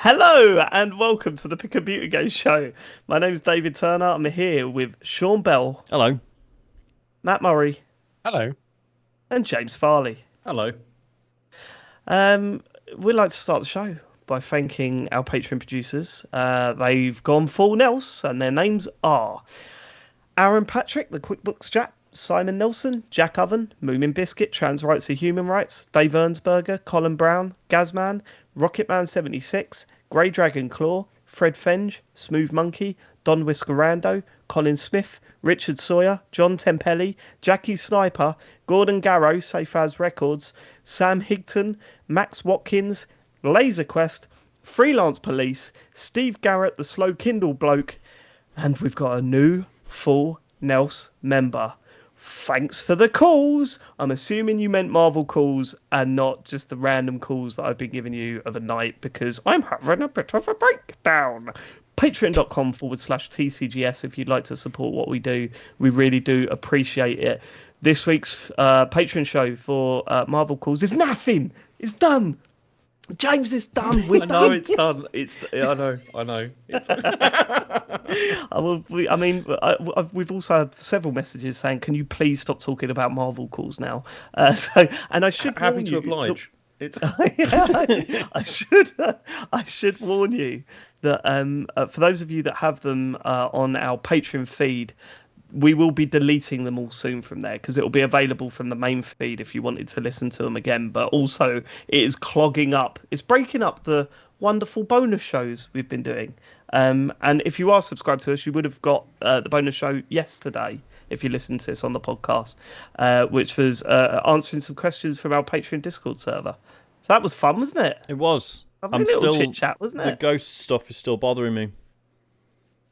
Hello and welcome to the Pick a Beauty Game Show. My name's David Turner. I'm here with Sean Bell, Hello. Matt Murray, Hello. and James Farley. Hello. Um, we'd like to start the show by thanking our Patreon producers. They've gone full Nels, and their names are Aaron Patrick, the QuickBooks Jack, Simon Nelson, Jack Oven, Moomin Biscuit, Trans Rights are Human Rights, Dave Ernsberger, Colin Brown, Gazman, Rocketman76, Grey Dragon Claw, Fred Fenge, Smooth Monkey, Don Whiskerando, Colin Smith, Richard Sawyer, John Tempelli, Jackie Sniper, Gordon Garrow, Safe As Records, Sam Higton, Max Watkins, Laser Quest, Freelance Police, Steve Garrett, the Slow Kindle Bloke, and we've got a new full Nels member. Thanks for the calls. I'm assuming you meant Marvel calls and not just the random calls that I've been giving you of a night because I'm having a bit of a breakdown. Patreon.com/TCGS if you'd like to support what we do. We really do appreciate it. This week's Patreon show for Marvel calls is nothing. It's done. James, it's done. We're done. I know it's done. I know. We've also had several messages saying, "Can you please stop talking about Marvel calls now?" And I should Happy warn to you, oblige. I should warn you that for those of you that have them on our Patreon feed, we will be deleting them all soon from there because it will be available from the main feed if you wanted to listen to them again. But also, it is clogging up. It's breaking up the wonderful bonus shows we've been doing. And if you are subscribed to us, you would have got the bonus show yesterday if you listened to this on the podcast, which was answering some questions from our Patreon Discord server. So that was fun, wasn't it? It was. I'm still chit chat, wasn't The it? ghost stuff is still bothering me.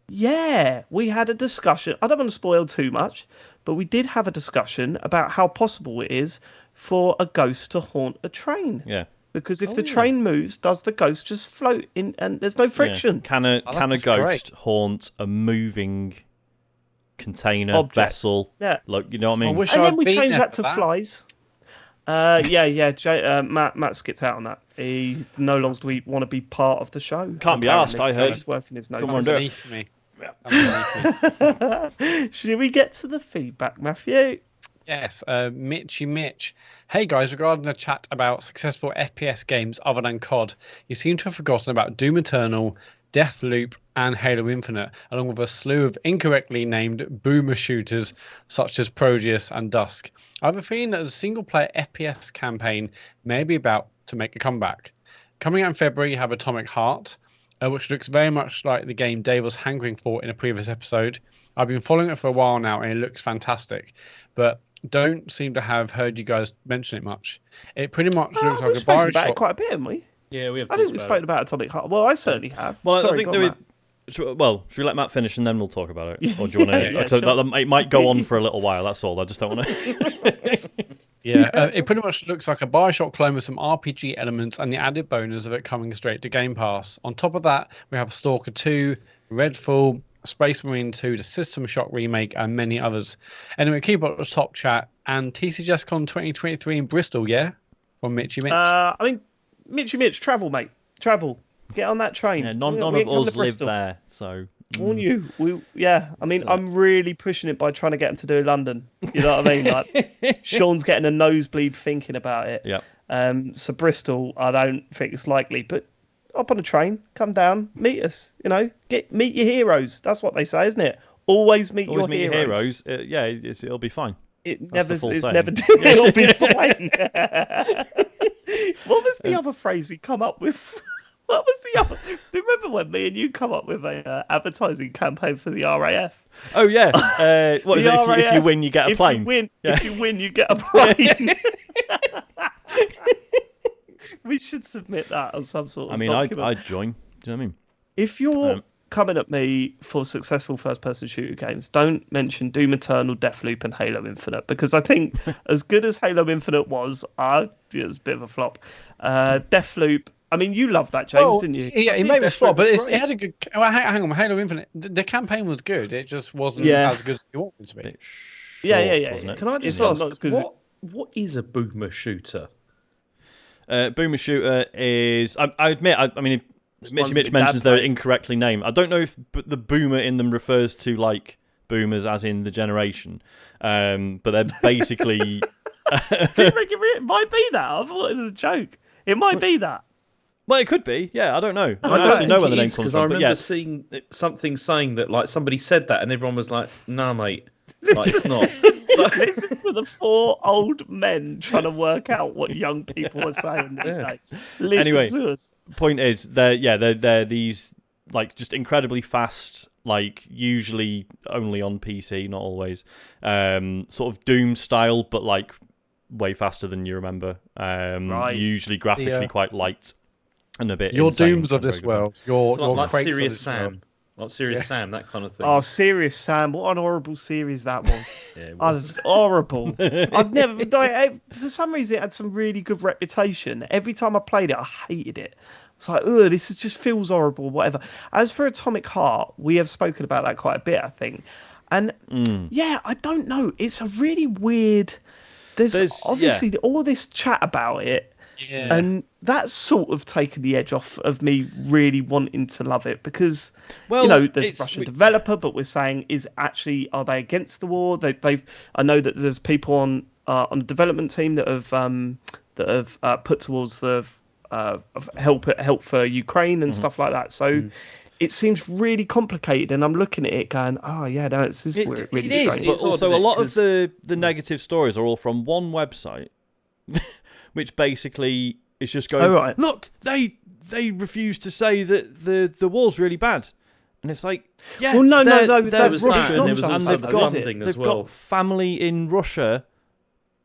Yeah, we had a discussion. I don't want to spoil too much, but we did have a discussion about how possible it is for a ghost to haunt a train. Yeah. Because if the train moves, does the ghost just float in and there's no friction? Yeah. Can a ghost haunt a moving container Object. vessel? Yeah. Like, you know what I mean? wish And I'd then we been changed there that for to flies. Matt skipped out on that. He no longer want to be part of the show. Can't be asked, I heard. He's working his notes. Come on, do it. Underneath me. Underneath me. Should we get to the feedback, Matthew? Yes, Mitch. Hey guys, regarding the chat about successful FPS games other than COD, you seem to have forgotten about Doom Eternal, Deathloop, and Halo Infinite, along with a slew of incorrectly named boomer shooters such as Proteus and Dusk. I have a feeling that a single-player FPS campaign may be about to make a comeback. Coming out in February, you have Atomic Heart, which looks very much like the game Dave was hankering for in a previous episode. I've been following it for a while now, and it looks fantastic, but don't seem to have heard you guys mention it much. It pretty much looks like We've a spoken about it Bioshock. quite a bit, haven't we? Yeah, we have. I think we've spoken about Atomic Heart. Well, I certainly have. Well, Sorry, I think go there on, is. Matt. Should we let Matt finish and then we'll talk about it? Or do you want to? Yeah, so sure. it might go on for a little while. That's all. I just don't want to. Yeah, it pretty much looks like a Bioshock clone with some RPG elements and the added bonus of it coming straight to Game Pass. On top of that, we have Stalker 2, Redfall, Space Marine 2, the System Shock remake, and many others. Anyway, keep up the top chat and TCGSCon 2023 in Bristol, yeah? From Mitchy Mitch. Mitchy Mitch, travel, mate. Travel. Get on that train. Yeah, none We of ain't coming to us live Bristol. there, so. Warn you. So- I'm really pushing it by trying to get him to do London. You know what I mean? Like, Sean's getting a nosebleed thinking about it. Yeah. So Bristol, I don't think it's likely, but hop on a train, come down, meet us. You know, meet your heroes. That's what they say, isn't it? Always meet Always your meet heroes. your heroes. It'll be fine. It That's never, the full it's saying. never. It'll be fine. What was the other phrase we come up with? What was the other? Do you remember when me and you come up with a advertising campaign for the RAF? Oh yeah. What is The it? If you RAF, win, you get a plane. If you win, you get a plane. We should submit that on some sort of I mean, document. I'd join. Do you know what I mean? If you're coming at me for successful first-person shooter games, don't mention Doom Eternal, Deathloop, and Halo Infinite, because I think as good as Halo Infinite was, it was a bit of a flop. Deathloop, I mean, you loved that, James, didn't you? Yeah, I it think made me Deathloop flop, but was it great. had a good. Oh, hang on, Halo Infinite. The campaign was good. It just wasn't Yeah. as good as you wanted it to be. Bit Yeah. short, wasn't it? Can I just It's not ask, as good as what is a boomer shooter? Boomer shooter is. I admit. I mean, Mitch mentions they're incorrectly named. I don't know if the boomer in them refers to like boomers as in the generation, but they're basically. It might be that. I thought it was a joke. It might be that. Well, it could be. Yeah, I don't know. I I don't don't actually know where think the it name is, comes because I from. But remember yeah, seeing something saying that, like, somebody said that, and everyone was like, "Nah, mate, like, it's not." Listen to the 4 old men trying to work out what young people are saying these days. Listen Anyway, to us. point is, they're these like just incredibly fast, like usually only on PC, not always, sort of Doom style, but like way faster than you remember. Right. Usually graphically quite light and a bit. Your insane Dooms of and very this good fun. world. Your Like Quakes of Serious this world. Sam, like Serious Sam, that kind of thing. Oh, Serious Sam, what an horrible series that was. yeah, it Oh, was. it's horrible. I've never, for some reason, it had some really good reputation. Every time I played it, I hated it. It's like, ugh, just feels horrible, whatever. As for Atomic Heart, we have spoken about that quite a bit, I think. And yeah, I don't know. It's a really weird. There's obviously all this chat about it. Yeah. And that's sort of taken the edge off of me really wanting to love it, because there's a Russian developer, but we're saying are they against the war? I know that there's people on the development team that have put towards the help for Ukraine and stuff like that. So it seems really complicated, and I'm looking at it going, oh yeah, no, this is really it is, strange. but also a lot of the negative stories are all from one website. Which basically is just going, look, they refuse to say that the war's really bad. And it's like, yeah, well, they're that's Russian, not and just they've that, got, though, is it? they've got family in Russia.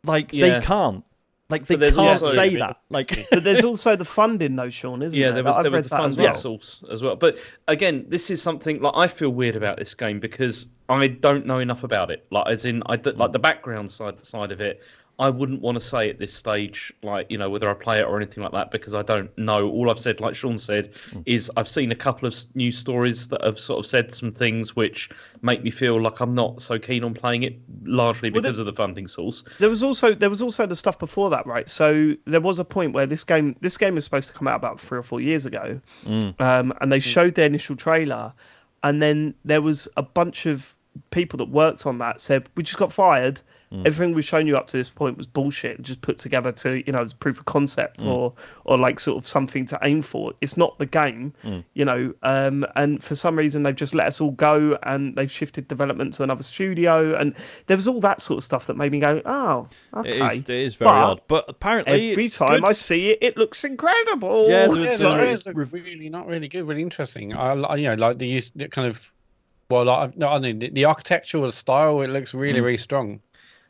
Like, Yeah. they can't. Like, they there's can't also- say that. Like, But there's also the funding, though, Sean, isn't Yeah, there? there was I've read the that as funding well. source as well. But again, this is something like I feel weird about this game because I don't know enough about it. Like, as in, like the background side of it. I wouldn't want to say at this stage, like, whether I play it or anything like that, because I don't know. All I've said, like Sean said, is I've seen a couple of news stories that have sort of said some things which make me feel like I'm not so keen on playing it, largely because of the funding source. There was also the stuff before that, right? So there was a point where this game was supposed to come out about 3 or 4 years ago, and they showed their initial trailer, and then there was a bunch of people that worked on that said, we just got fired. Everything we've shown you up to this point was bullshit, just put together to, as proof of concept or like sort of something to aim for. It's not the game, and for some reason they've just let us all go and they've shifted development to another studio. And there was all that sort of stuff that made me go, oh, okay. it is very odd. But apparently every it's time good. I see it, it looks incredible. Yeah, The trailers look really not really good, really interesting. Like the use the kind of the architectural style. It looks really really strong.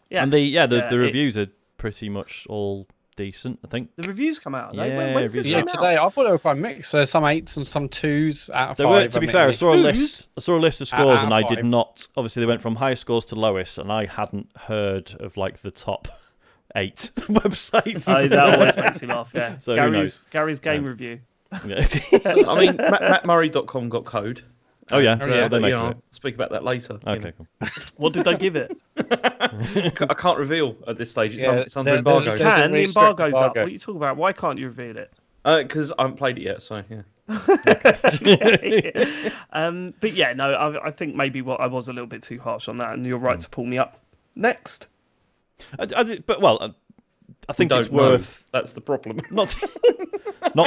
Yeah. And the reviews are pretty much all decent, I think. The reviews come out. Yeah, When's this reviews come Today out? I thought they were quite mixed. There's some 8s and some 2s out of 5. There were, to be fair, I saw a Who's? list of scores, Out and of I did 5. not. Obviously, they went from highest scores to lowest, and I hadn't heard of like the top 8 websites. That always makes me laugh. Yeah. So who knows? Gary's game review. Yeah. So, I mean, MattMurray.com got code. Oh yeah, And, what they make of I'll it. speak about that later. Okay, cool. What did they give it? I can't reveal at this stage. It's, Yeah, it's under there- embargo. there's- Can the really strict embargo's up? embargo. What are you talking about? Why can't you reveal it? Because I haven't played it yet, so yeah. But yeah, no, I think maybe I was a little bit too harsh on that, and you're right to pull me up. Next. I think it's Don't know. worth That's the problem. not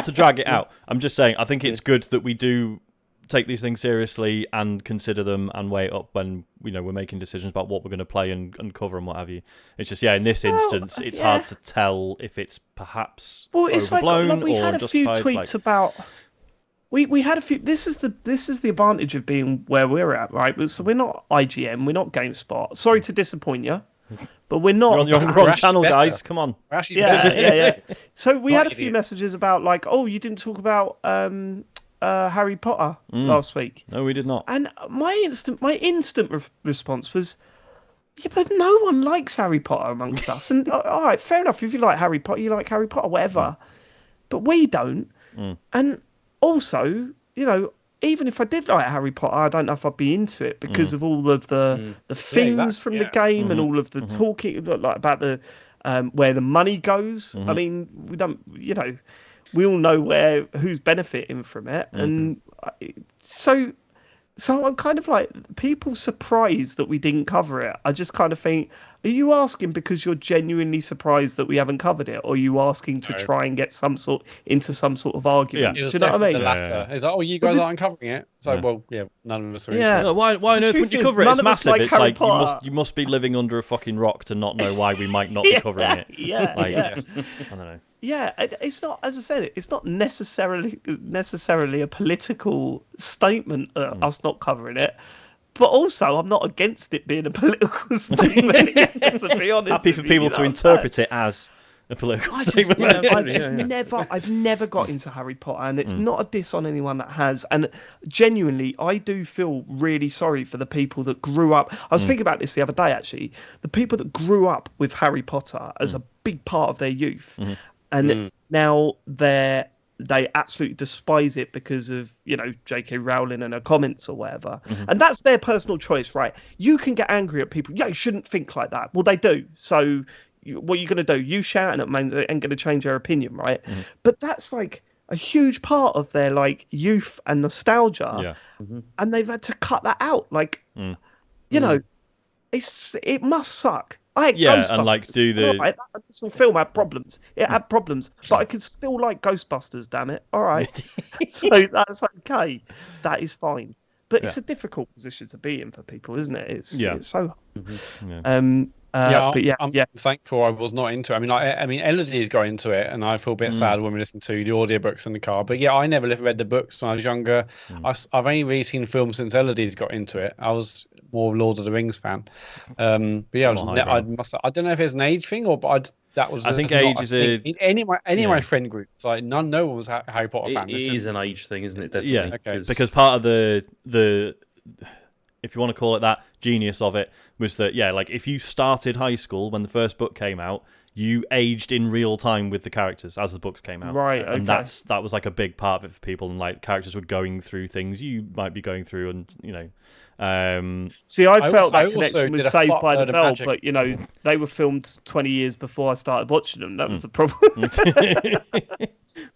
to drag it out. I'm just saying I think it's good that we do take these things seriously and consider them and weigh it up when we're making decisions about what we're going to play and cover and what have you. It's just in this instance it's hard to tell if it's perhaps It's overblown like we or had a few justified, tweets about. We had a few. This is the advantage of being where we're at, right? So we're not IGN, we're not GameSpot. Sorry to disappoint you, but we're not. You're on the We're wrong actually channel, better. guys. Come on. We're actually Yeah. So we had a few idiot. messages about like, oh, you didn't talk about Harry Potter last week, No, we did not. and my instant response was, yeah, but no one likes Harry Potter amongst us. And all right, fair enough. If you like Harry Potter, you like Harry Potter, whatever. But we don't. And also, even if I did like Harry Potter, I don't know if I'd be into it because of all of the things exactly, from the game and all of the talking like about the where the money goes. I mean, we don't, we all know who's benefiting from it, and so I'm kind of like, people surprised that we didn't cover it. I just kind of think, are you asking because you're genuinely surprised that we haven't covered it, or are you asking to try and get some sort of argument? It was Do you know what I mean? the latter. It's like, oh, you guys aren't covering it. So, well, yeah, none of us are. Yeah. Into it. Why on The earth truth wouldn't you is, cover it? none It's of us massive. like It's Harry like Potter. you must be living under a fucking rock to not know why we might not be covering it. Yeah, Like, yeah. I don't know. Yeah, it's not, as I said, it's not necessarily a political statement, us not covering it. But also, I'm not against it being a political statement. To be honest, Happy for people to interpret it as a political statement. I've never got into Harry Potter, and it's not a diss on anyone that has. And genuinely, I do feel really sorry for the people that grew up. I was thinking about this the other day, actually. The people that grew up with Harry Potter as a big part of their youth, and now they absolutely despise it because of, J.K. Rowling and her comments or whatever. And that's their personal choice, right? You can get angry at people. Yeah, you shouldn't think like that. Well, they do. So what are you going to do? You shouting at them ain't going to change their opinion, right? But that's like a huge part of their like youth and nostalgia. Yeah. And they've had to cut that out. Like, it must suck. I hate Ghostbusters. And like do the Right, that original film had problems. It had problems, but I could still like Ghostbusters. Damn it! All right, so that's okay. That is fine. But it's a difficult position to be in for people, isn't it? It's so. I'm thankful I was not into it. I mean, Elodie's got into it, and I feel a bit sad when we listen to the audiobooks in the car. But yeah, I never read the books when I was younger. I've only really seen films since Elodie's got into it. I was more Lord of the Rings fan. But yeah, I don't know if it's an age thing I think age is in any of my friend groups, like no one was Harry Potter fan. It is an age thing, isn't it? Definitely. Yeah, okay. Because part of the if you want to call it that, genius of it was that, like if you started high school when the first book came out, you aged in real time with the characters as the books came out. Right, okay. And that was like a big part of it for people, and like characters were going through things you might be going through, and See, I felt that also connection was did a Saved fuck by the load of Bell, magic. but they were filmed 20 years before I started watching them. That was the problem.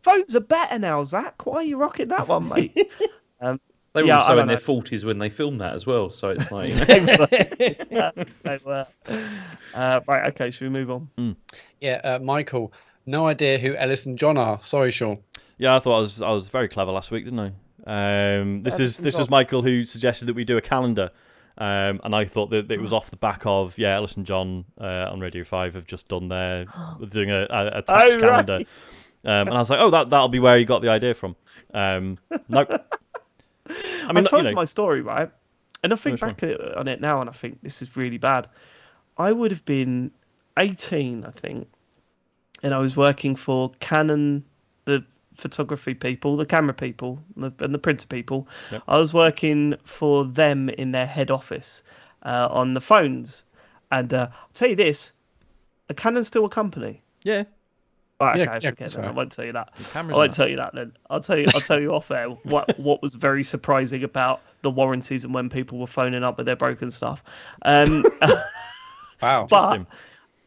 Phones are better now, Zach. Why are you rocking that one, mate? They were also in their 40s when they filmed that as well, so it's like... They were. Right, okay, should we move on? Yeah, Michael, no idea who Ellis and John are. Sorry, Sean. Yeah, I thought I was very clever last week, didn't I? This is Michael who suggested that we do a calendar, and I thought that it was off the back of Ellis and John on Radio 5 have just done doing a tax calendar, and I was like, that'll be where you got the idea from. Nope. I told you my story, right? And I think back on it now, and I think this is really bad. I would have been 18, I think, and I was working for Canon, the photography people, the camera people, and the printer people. Yep. I was working for them in their head office on the phones. And I'll tell you this, are Canon still a company? Yeah. Right, okay, forget that. I won't tell you that. I won't tell you that then. I'll tell you off air what was very surprising about the warranties and when people were phoning up with their broken stuff. Wow, but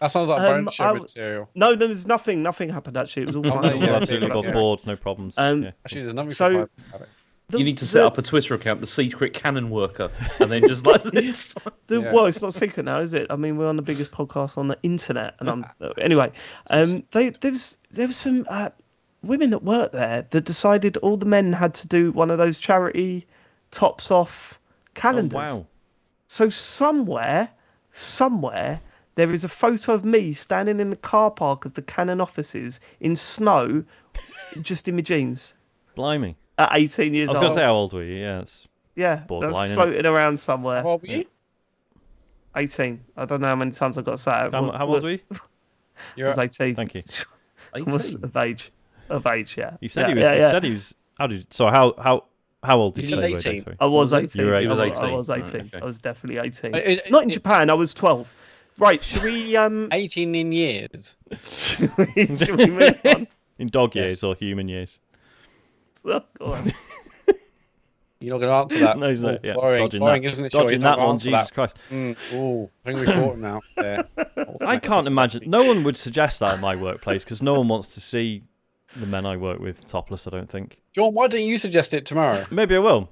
that sounds like bone show material. No, there's nothing happened actually. It was all fine. You absolutely got bored, no problems. Actually, there's nothing surprising about it. You need to set up a Twitter account, the Secret Canon Worker, and then just like this. Well, it's not secret now, is it? I mean, we're on the biggest podcast on the internet, and anyway. There was some women that worked there that decided all the men had to do one of those charity tops off calendars. Oh, wow! So somewhere, there is a photo of me standing in the car park of the Canon offices in snow, just in my jeans. Blimey. At 18 years old. I was going to say, how old were you? That's that's floating around somewhere. How old were you? 18. I don't know how many times I've got to say it. How old were you? I was 18. Thank you. I was of age. Yeah. You said he was. You said he was. How old did you say? 18. I was 18. You were 18. I was 18. Okay. I was definitely 18. Not in Japan. I was 12. Right. Should we? 18 in years. Should we move on? In dog years or human years? Oh, go on. You're not going to answer that. No, he's not. Yeah, boring, isn't it? Dodging that one, Jesus Christ. Oh, I think we caught him now. Yeah. I can't imagine. No one would suggest that in my workplace because no one wants to see the men I work with topless, I don't think. John, why don't you suggest it tomorrow? Maybe I will.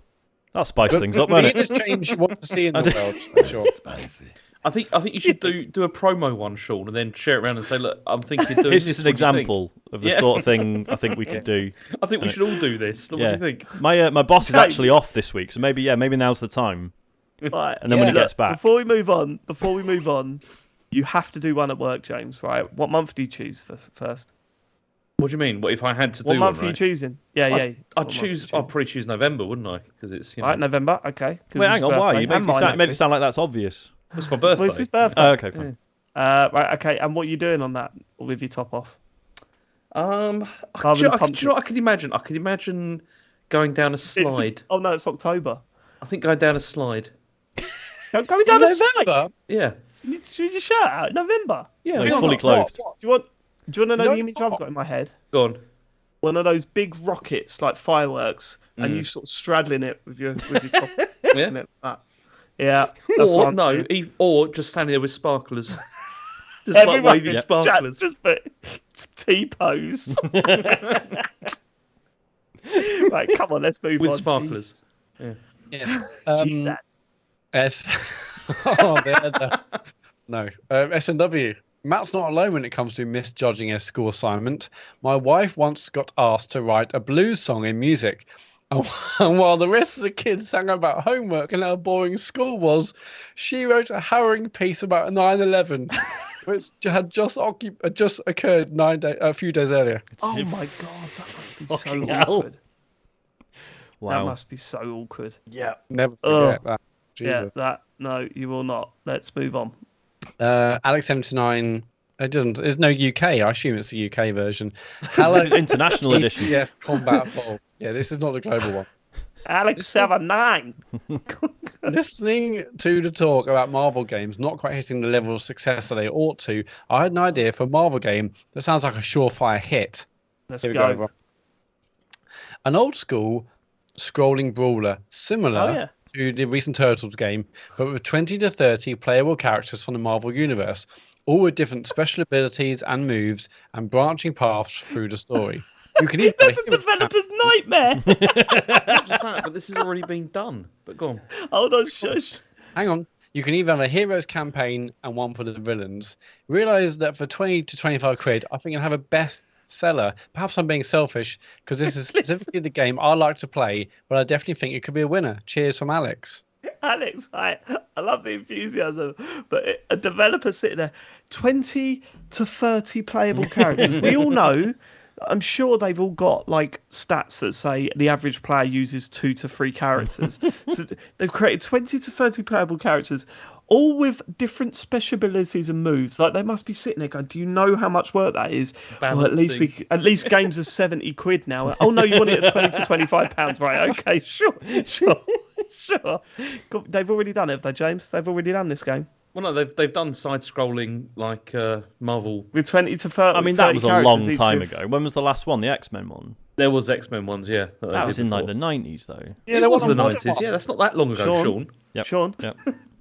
That'll spice things up, We won't need it? to change you want to see in the world. I'm sure. Spicy. I think you should do a promo one, Sean, and then share it around and say, look, I'm thinking of doing Here's this. just an What do you think?" example of the Yeah. sort of thing I think we could do. I think we should all do this. What do Yeah. you think? My boss is Okay. actually off this week, so maybe now's the time. Right. And then when he Yeah. gets back, Before we move on, you have to do one at work, James. Right? What month do you choose first? What do you mean? What if I had to What do month one? are you Right? choosing? Yeah. I'd What month are you choose. choosing? I'd probably choose November, wouldn't I? Because it's Right, November. Okay. 'Cause wait, it's hang his on, why? birthday You made and mine, made it actually. sound like that's obvious. it's my birthday. Well, it's his birthday. Oh, okay, fine. Right. Okay. And what are you doing on that with your top off? Um, Rather than pumpkin. do you know what I could imagine? I could imagine going down a slide. Oh no, it's October. I think going down a slide. Going down a slide. November? Yeah. You need to choose your shirt out in November. Yeah. No, he's Hang fully on, clothed. what? Do you want to know No, the image it's I've not. got in my head? Go on. One of those big rockets, like fireworks, and you sort of straddling it with your top. Yeah. Yeah. That's what Or I'm no, saying. or just standing there with sparklers. Just like Everyone waving just sparklers. just put T-pose. Right, come on, let's move With on. sparklers. Yeah. Jesus. S. No. S&W. Matt's not alone when it comes to misjudging a school assignment. My wife once got asked to write a blues song in music. And while the rest of the kids sang about homework and how boring school was, she wrote a harrowing piece about 9/11, which had just occurred a few days earlier. Oh my god, that must be so Fucking hell. awkward. That Wow. must be so awkward. Yeah. Never forget that. Yeah, Jesus. that. No, you will not. Let's move on. Alex79. It doesn't. There's no UK. I assume it's the UK version. This is international edition. Yes, Combat Evolved. Yeah, this is not the global one. Alex 79. Listening to the talk about Marvel games not quite hitting the level of success that they ought to, I had an idea for a Marvel game that sounds like a surefire hit. Let's Here we go. go. An old school scrolling brawler similar Oh, yeah. to the recent Turtles game, but with 20 to 30 playable characters from the Marvel Universe, all with different special abilities and moves and branching paths through the story. You can even That's a developer's nightmare. Not just that, but this has already been done. But go on. Hold on, shush. Hang on. You can even have a heroes campaign and one for the villains. Realize that for 20 to 25 quid, I think I'll have a bestseller. Perhaps I'm being selfish because this is specifically the game I like to play, but I definitely think it could be a winner. Cheers from Alex. Alex, I love the enthusiasm, but a developer sitting there, 20 to 30 playable characters. We all know, I'm sure they've all got like stats that say the average player uses 2 to 3 characters. So they've created 20 to 30 playable characters, all with different special abilities and moves. Like they must be sitting there going, "Do you know how much work that is?" Well, at least games are 70 quid now. Oh no, you want it at 20 to 25 pounds, right? Okay, sure. They've already done it, have they, James? They've already done this game Well, no, they've done side-scrolling like Marvel. with 20 to 30. I mean, that was a 30 long characters each time with- ago. When was the last one? The X-Men one? There was X-Men ones, yeah. That was in like the 90s, though. Yeah, there was the 90s. Yeah, that's not that long ago, Sean. Yep. Sean, Yep.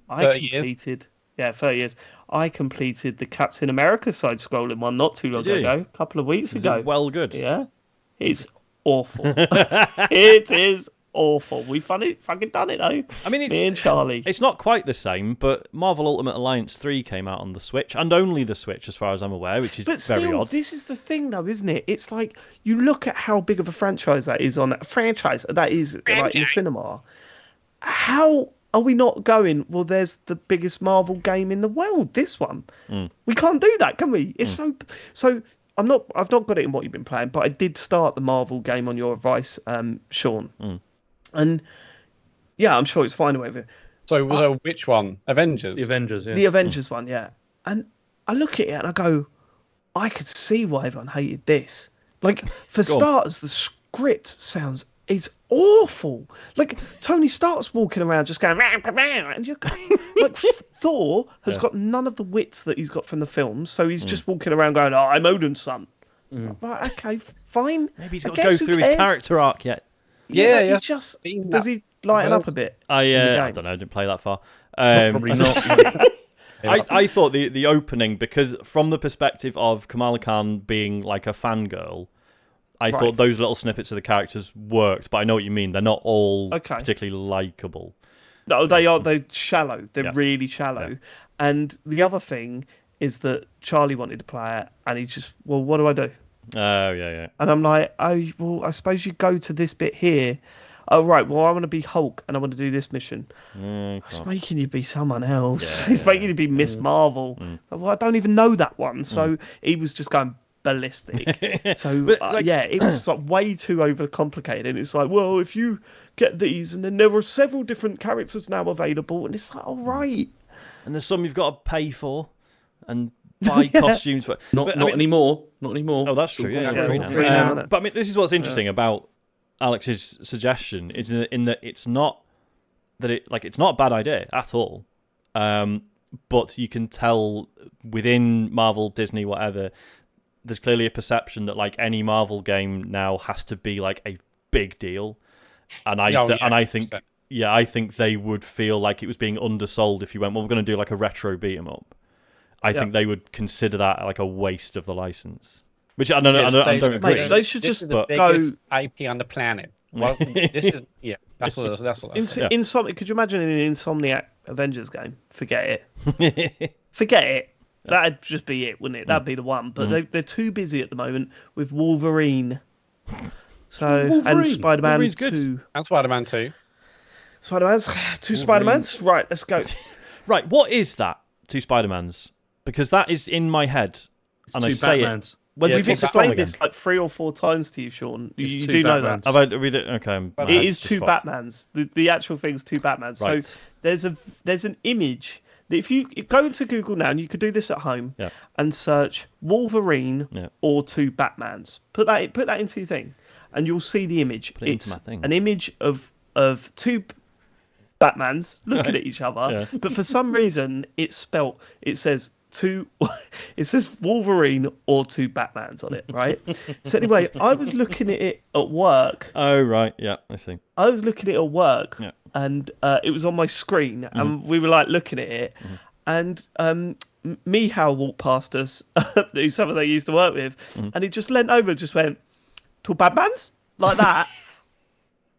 I 30 years. completed. Yeah, 30 years. I completed the Captain America side-scrolling one not too long Did you? ago, a couple of weeks Is ago. it well good? Yeah, it's awful. It is awful. We fucking done it though. I mean, Me and Charlie. it's not quite the same, but Marvel Ultimate Alliance 3 came out on the Switch, and only the Switch, as far as I'm aware, which is But very still, odd. this is the thing, though, isn't it? It's like you look at how big of a franchise that is like in cinema. How are we not going? Well, there's the biggest Marvel game in the world. This one, we can't do that, can we? It's so. I've not got it in what you've been playing, but I did start the Marvel game on your advice, Sean, and yeah, I'm sure it's fine with it. So, which one? Avengers? The Avengers, yeah. The Avengers one, yeah. And I look at it and I go, I could see why everyone hated this. Like, for Go on. starters, the script is awful. Like, Tony Stark's walking around just going, "Rah, rah, rah," and you're going, like, Thor has got none of the wits that he's got from the films, so he's just walking around going, "Oh, I'm Odin's son." It's like, right, okay, fine. Maybe he's I got to guess, go who through his cares? character arc yet. Yeah, He yeah. just, Seen does that. he lighten up a bit? I game? don't know. I didn't play that far. Probably not. I thought the opening, because from the perspective of Kamala Khan being like a fangirl, I thought those little snippets of the characters worked, but I know what you mean. They're not all particularly likable. No, they are. They're shallow. They're Yeah. really shallow. Yeah. And the other thing is that Charlie wanted to play it, and he just, well, what do I do? Oh, yeah. And I'm like, oh, well, I suppose you go to this bit here. Oh, right, well, I want to be Hulk, and I want to do this mission. It's making you be someone else. Yeah, It's making you be Miss Marvel. Well, I don't even know that one. So he was just going ballistic. So, it was like way too overcomplicated. And it's like, well, if you get these, and then there are several different characters now available, and it's like, all right. And there's some you've got to pay for and buy costumes for. Not anymore. Not anymore. Oh, that's true. Yeah, it's free free now. now, isn't it? But I mean, this is what's interesting about Alex's suggestion is in that it's not that it's not a bad idea at all. But you can tell within Marvel, Disney, whatever, there's clearly a perception that like any Marvel game now has to be like a big deal, and I think they would feel like it was being undersold if you went, well, we're going to do like a retro beat 'em up. I think they would consider that like a waste of the license. Which I don't agree. Mate, they should This just is the go. biggest IP on the planet. Well, this is that's what that's. Insomniac. Could you imagine an Insomniac Avengers game? Forget it. Forget it. That'd just be it, wouldn't it? That'd be the one. But they're too busy at the moment with Wolverine. So and Spider-Man 2. And Spider-Man 2. Spider-Man's two Spider-Mans. Right, let's go. Right, what is that? Two Spider-Mans? Because that is in my head, and I say Batmans. it. When We've do you explained this like 3 or 4 times to you, Sean. You do know that. Have I read it? Okay, It is two Batmans. The actual thing's two Batmans. Right. So there's an image that if you go into Google now, and you could do this at home, and search Wolverine or two Batmans. Put that into your thing, and you'll see the image. Put it into my thing. An image of two Batmans looking at each other, but for some reason it says Wolverine or two Batmans on it, right? So anyway, I was looking at it at work. Oh right, yeah, I see. I was looking at it at work, and it was on my screen, and we were like looking at it, and Mihal walked past us, who's someone they used to work with, and he just leant over, and just went, "Two Batmans?" like that.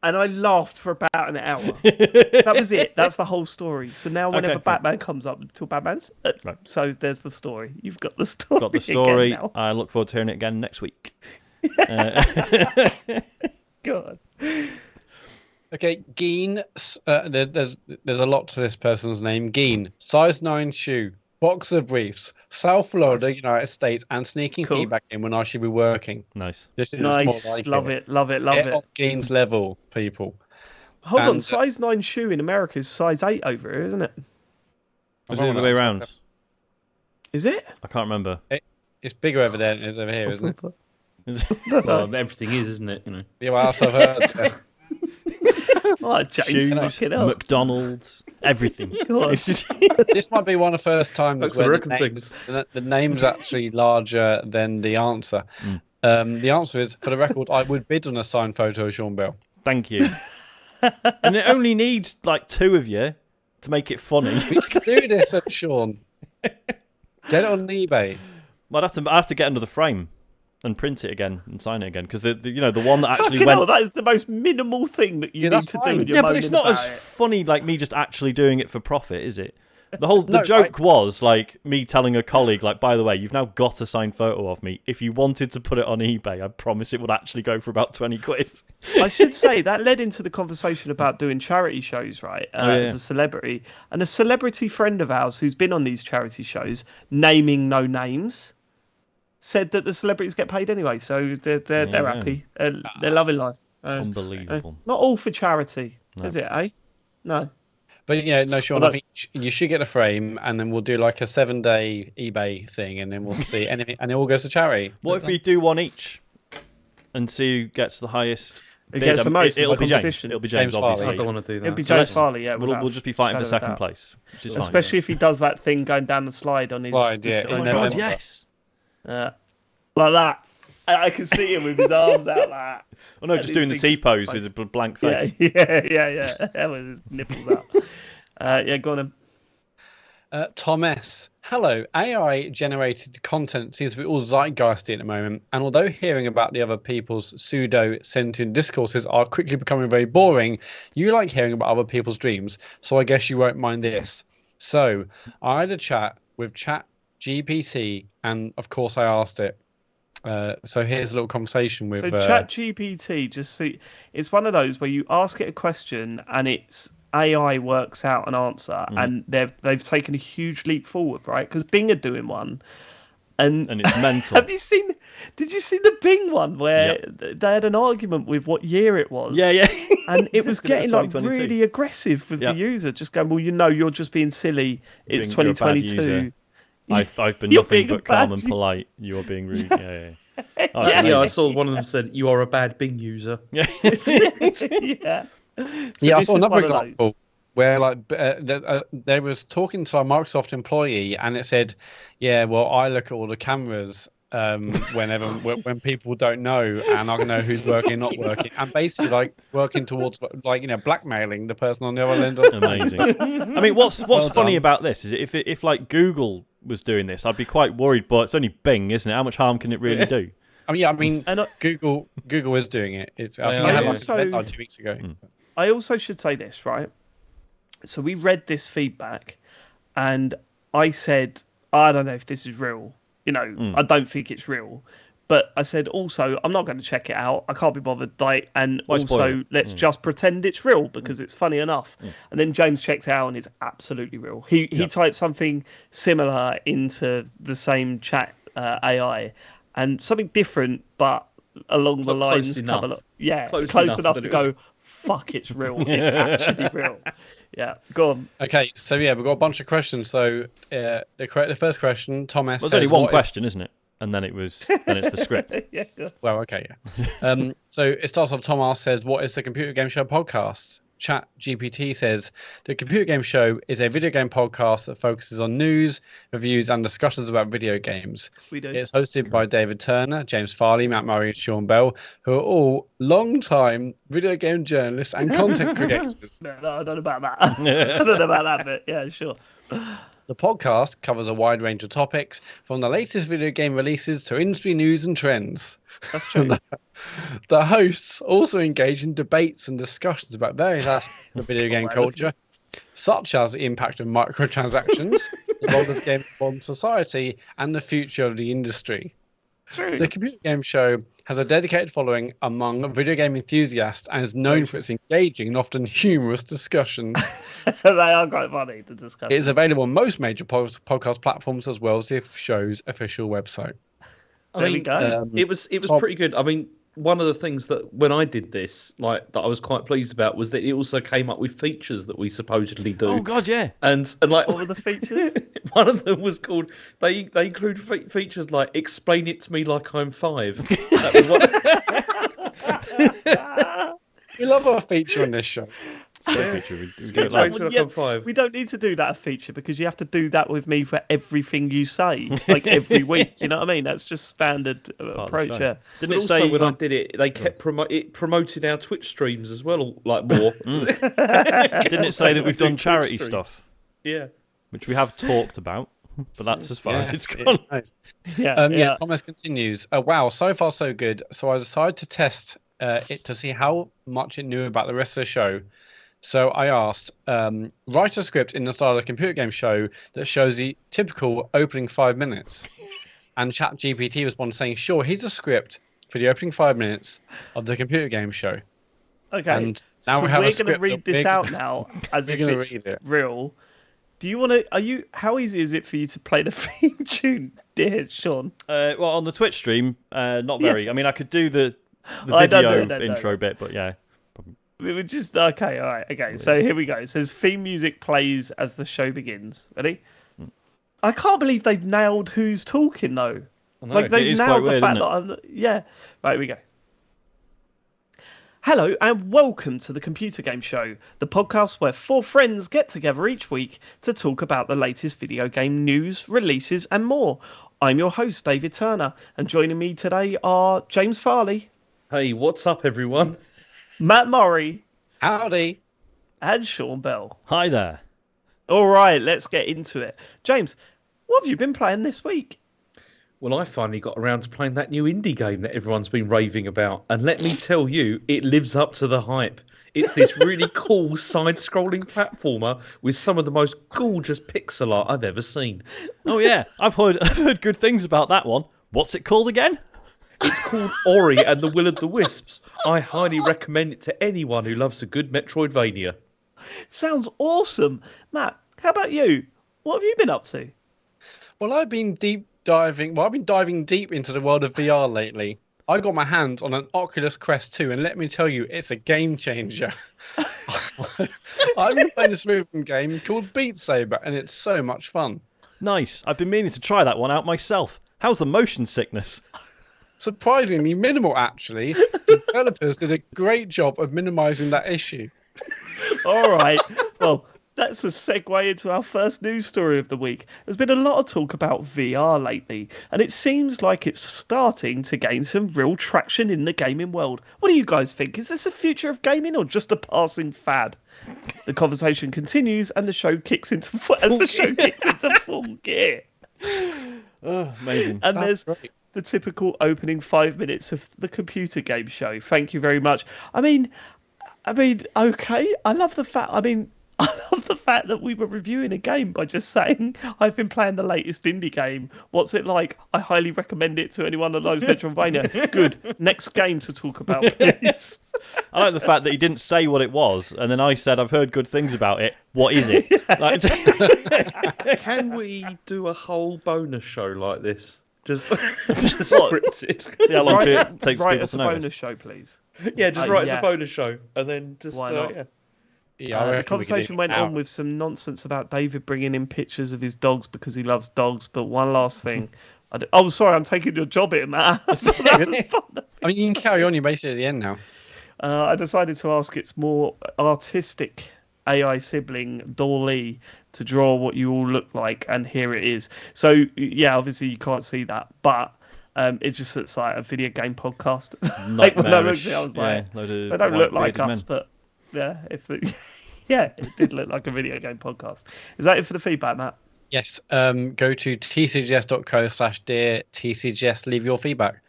And I laughed for about an hour. That was it. That's the whole story. So now whenever Batman comes up with two Batmans, so there's the story. You've got the story. Got the story. Again now. I look forward to hearing it again next week. God. Okay, Geen. There's a lot to this person's name. Geen, size 9 shoe, boxer briefs, South Florida, United States, and sneaking feedback in when I should be working. Nice. This is Nice. more like Love it. Love it. Love Get it. on Geen's level, people. Hold on. Size 9 shoe in America is size 8 over here, isn't it? Is it the other way around? Is it? I can't remember. It's bigger over there than it is over here, isn't it? Well, everything is, isn't it? You know. Yeah, well, I've heard. Oh, James, Shoes, fucking hell. McDonald's, everything. This might be one of the first times That's where the the name's actually larger than the answer. The answer is, for the record, I would bid on a signed photo of Sean Bell. Thank you. And it only needs like 2 of you to make it funny. We can do this, Sean. Get it on eBay. I'd have to get another frame and print it again and sign it again because the one that actually Fucking went. hell, that is the most minimal thing that you need to do. When you're Yeah, but it's not moaning as about it. funny like me just actually doing it for profit, is it? The joke was like me telling a colleague, like, by the way, you've now got a signed photo of me. If you wanted to put it on eBay, I promise it would actually go for about 20 quid. I should say that led into the conversation about doing charity shows, right? As a celebrity. And a celebrity friend of ours who's been on these charity shows, naming no names, said that the celebrities get paid anyway. So they're happy. They're loving life. Unbelievable. Not all for charity, is it, eh? No. But yeah, no, Sean, I think you should get a frame, and then we'll do like a 7-day eBay thing, and then we'll see anything, and it all goes to charity. What if we do one each and see who gets the highest? Who gets the most? It'll be James. competition. It'll be James, James obviously. I don't want to do that. It'll be James Farley, yeah. We'll just be fighting for shadow second doubt. place, which is fine. Especially if he does that thing going down the slide on his... Slide, yeah. Oh my Never god, mind. yes. like that. I can see him with his arms out like that. Oh no, just doing the T-pose with a blank face. Yeah. With his nipples out. Yeah, go on then. Tom S. Hello. AI-generated content seems to be all zeitgeisty at the moment, and although hearing about the other people's pseudo-sentient discourses are quickly becoming very boring, you like hearing about other people's dreams, so I guess you won't mind this. So, I had a chat with ChatGPT, and of course I asked it. So here's a little conversation with... So ChatGPT, just see, it's one of those where you ask it a question and it's AI works out an answer, and they've taken a huge leap forward, right? Because Bing are doing one, and it's mental. Have you seen? Did you see the Bing one where they had an argument with what year it was? Yeah. And it was getting like 2022. really aggressive with the user, just going, well, you're just being silly. It's Bing, you're a bad 2022. user. I've been You're nothing being a but calm bad and user. polite. You're being rude. Yeah. Oh, I saw one of them said, "You are a bad Bing user." yeah. Yeah. So Yeah, I this saw is another one of those. example where they was talking to a Microsoft employee, and it said, "Yeah, well, I look at all the cameras when people don't know, and I can know who's working and not working, and basically like working towards blackmailing the person on the other end." Of Amazing. I mean, what's funny about this is if like Google was doing this, I'd be quite worried. But it's only Bing, isn't it? How much harm can it really do? I mean, Google is doing it. I think I had like a deadline 2 weeks ago. I also should say this, right? So we read this feedback, and I said, I don't know if this is real. I don't think it's real. But I said also, I'm not going to check it out. I can't be bothered. And Why spoil also, it? let's just pretend it's real because it's funny enough. And then James checks it out and it's absolutely real. He typed something similar into the same chat AI and something different, but along the lines, close enough to go, fuck, it's real. It's actually real. Yeah, go on. Okay, so we've got a bunch of questions. So the first question, Thomas. Well, there's only one question, isn't it? And then it's the script. Yeah. Well, okay, yeah. So it starts off. Thomas says, "What is the Computer Game Show podcast?" Chat GPT says, "The Computer Game Show is a video game podcast that focuses on news, reviews, and discussions about video games. We do. It's hosted by David Turner, James Farley, Matt Murray, and Sean Bell, who are all long-time video game journalists and content creators. No, I don't know about that. I don't know about that, but yeah, sure. The podcast covers a wide range of topics, from the latest video game releases to industry news and trends. That's true. The hosts also engage in debates and discussions about various aspects of video game culture, such as the impact of microtransactions, the role of games on society, and the future of the industry. True. The Computer Game Show has a dedicated following among video game enthusiasts and is known for its engaging and often humorous discussions. They are quite funny to discuss. It is available on most major podcast platforms as well as the show's official website. There we go. It was pretty good. I mean, one of the things that when I did this, like that I was quite pleased about, was that it also came up with features that we supposedly do. Oh God, yeah. And like, What were the features? one of them was called. They include features like "explain it to me like I'm 5." That was what... We love our feature on this show. We don't need to do that a feature because you have to do that with me for everything you say, like every week. Do you know what I mean? That's just standard approach. Yeah. Didn't it Also, say when I did it, they kept promoted our Twitch streams as well, like more. Didn't it say that we've done charity stuff? Yeah. Which we have talked about, but that's as far as it's gone. Yeah. Thomas continues. Wow, so far so good. So I decided to test it to see how much it knew about the rest of the show. So I asked, write a script in the style of a computer game show that shows the typical opening 5 minutes. And ChatGPT responded saying, sure, here's a script for the opening 5 minutes of the computer game show. Okay. And now so we have we're a script. Going to read this out now as if it's real. Do you want to? How easy is it for you to play the theme tune, dear Sean? Well, on the Twitch stream, not very. Yeah. I mean, I could do the video intro bit, but yeah. We would just okay, all right, okay. So here we go. It says theme music plays as the show begins. Ready? I can't believe they've nailed who's talking though. Like they've nailed the fact that yeah. Right, here we go. Hello and welcome to the Computer Game Show, the podcast where 4 friends get together each week to talk about the latest video game news, releases, and more. I'm your host, David Turner, and joining me today are James Farley. Hey, what's up, everyone? Matt Murray. Howdy. And Sean Bell. Hi there. All right, let's get into it. James, what have you been playing this week? Well, I finally got around to playing that new indie game that everyone's been raving about. And let me tell you, it lives up to the hype. It's this really cool side-scrolling platformer with some of the most gorgeous pixel art I've ever seen. Oh yeah, I've heard good things about that one. What's it called again? It's called Ori and the Will of the Wisps. I highly recommend it to anyone who loves a good Metroidvania. Sounds awesome. Matt, how about you? What have you been up to? Well, I've been diving deep into the world of VR lately. I got my hands on an Oculus Quest 2, and let me tell you, it's a game changer. I've been playing this movement game called Beat Saber, and it's so much fun. Nice. I've been meaning to try that one out myself. How's the motion sickness? Surprisingly minimal, actually. The developers did a great job of minimizing that issue. All right. Well, that's a segue into our first news story of the week. There's been a lot of talk about VR lately, and it seems like it's starting to gain some real traction in the gaming world. What do you guys think? Is this the future of gaming or just a passing fad? The conversation continues, and the show kicks into full gear. Oh, amazing. And there's the typical opening 5 minutes of the computer game show. Thank you very much. I mean, okay. I love the fact that we were reviewing a game by just saying, I've been playing the latest indie game. What's it like? I highly recommend it to anyone that loves Metroidvania. Good. Next game to talk about, please. I like the fact that he didn't say what it was, and then I said, I've heard good things about it. What is it? Like, Can we do a whole bonus show like this? Just scripted. see how long it takes Write people us to a notice. bonus show, please. Yeah, just write as yeah. a bonus show, and then just Why not? yeah. Yeah, I The reckon we could conversation do went it on now. with some nonsense about David bringing in pictures of his dogs because he loves dogs. But one last thing. Oh, sorry, I'm taking your job here, Matt. I mean, you can carry on. You're basically at the end now. I decided to ask its more artistic AI sibling, Dolly, to draw what you all look like, and here it is. So, yeah, obviously you can't see that, but it just looks like a video game podcast. Like, when I looked at it, I was like, they don't look like us, but yeah, yeah, it did look like a video game podcast. Is that it for the feedback, Matt? Yes. Go to tcgs.co/dear tcgs. Leave your feedback.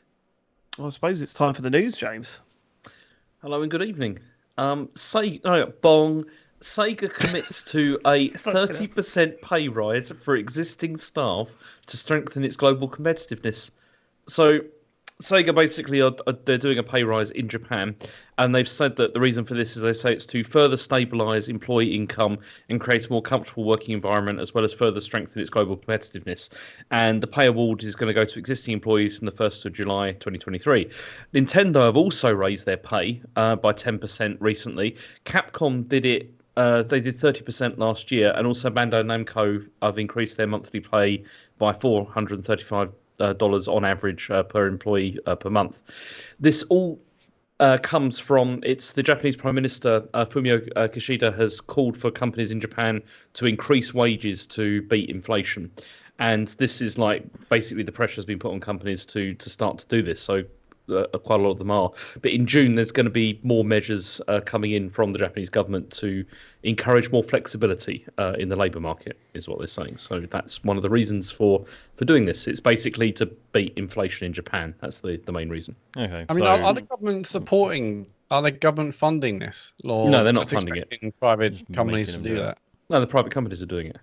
Well, I suppose it's time for the news, James. Hello and good evening. Sega commits to a 30% pay rise for existing staff to strengthen its global competitiveness. So, Sega basically they're doing a pay rise in Japan, and they've said that the reason for this is they say it's to further stabilise employee income and create a more comfortable working environment, as well as further strengthen its global competitiveness. And the pay award is going to go to existing employees from the 1st of July 2023. Nintendo have also raised their pay by 10% recently. Capcom did it. They did 30% last year, and also Bandai Namco have increased their monthly pay by $435 on average per employee per month. This all comes from the Japanese Prime Minister Fumio Kishida has called for companies in Japan to increase wages to beat inflation, and this is like basically the pressure has been put on companies to start to do this. So quite a lot of them are. But in June, there's going to be more measures coming in from the Japanese government to encourage more flexibility in the labour market, is what they're saying. So that's one of the reasons for doing this. It's basically to beat inflation in Japan. That's the main reason. Okay. I mean, are the government supporting? Are the government funding this? Or No, they're not just funding it. expecting private Just companies to making do them do that. No, the private companies are doing it.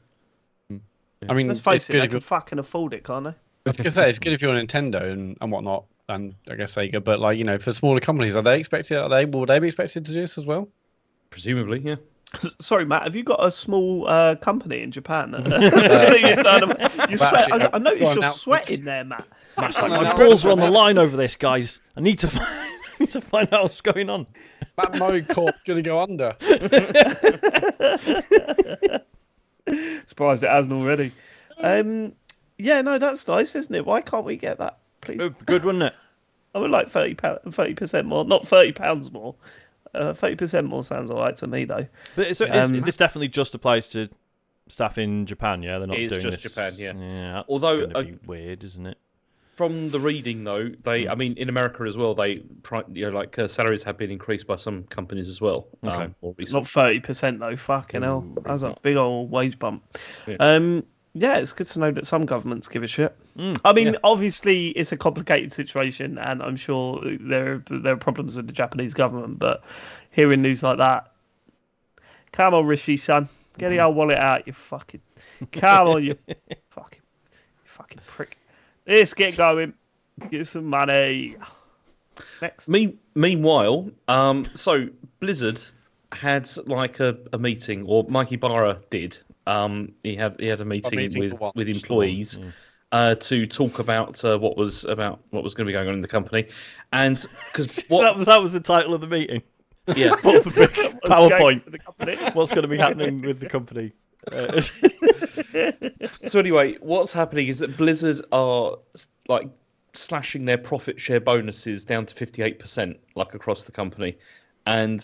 I mean, Let's face it's it, good they if can you're, fucking afford it, can't they? I was gonna say it's good if you're Nintendo and whatnot, and I guess Sega. But like, you know, for smaller companies, will they be expected to do this as well? Presumably, yeah. Sorry, Matt, have you got a small company in Japan? You sweat. I noticed you're sweating there, Matt. Matt's like, my balls are on the line over this, guys. I need to find out what's going on. That Mario Corp's gonna go under. Surprised it hasn't already. Yeah, no, that's nice, isn't it? Why can't we get that, please? Good, wouldn't it? I would like 30% more, not £30 more. 30% more sounds alright to me, though. But this definitely just applies to staff in Japan, yeah? They're not It is doing just this. Japan, yeah. Yeah, that's Although, going to be weird, isn't it? from the reading though, I mean, in America as well, salaries have been increased by some companies as well. Okay. More recently. Not 30% though. Fucking hell, that's a big old wage bump. Yeah. Yeah, it's good to know that some governments give a shit. I mean, obviously, it's a complicated situation, and I'm sure there are problems with the Japanese government. But hearing news like that, come on, Rishi, son, get the old wallet out. You fucking, come on, you fucking prick. Let's get going. Get some money. Next. Meanwhile, so Blizzard had like a meeting, or Mikey Barra did. He had a meeting with employees to talk about what was going to be going on in the company, and because that was the title of the meeting. Yeah, But for big PowerPoint. For the company. What's going to be happening with the company? So anyway, what's happening is that Blizzard are like slashing their profit share bonuses down to 58%, like across the company, and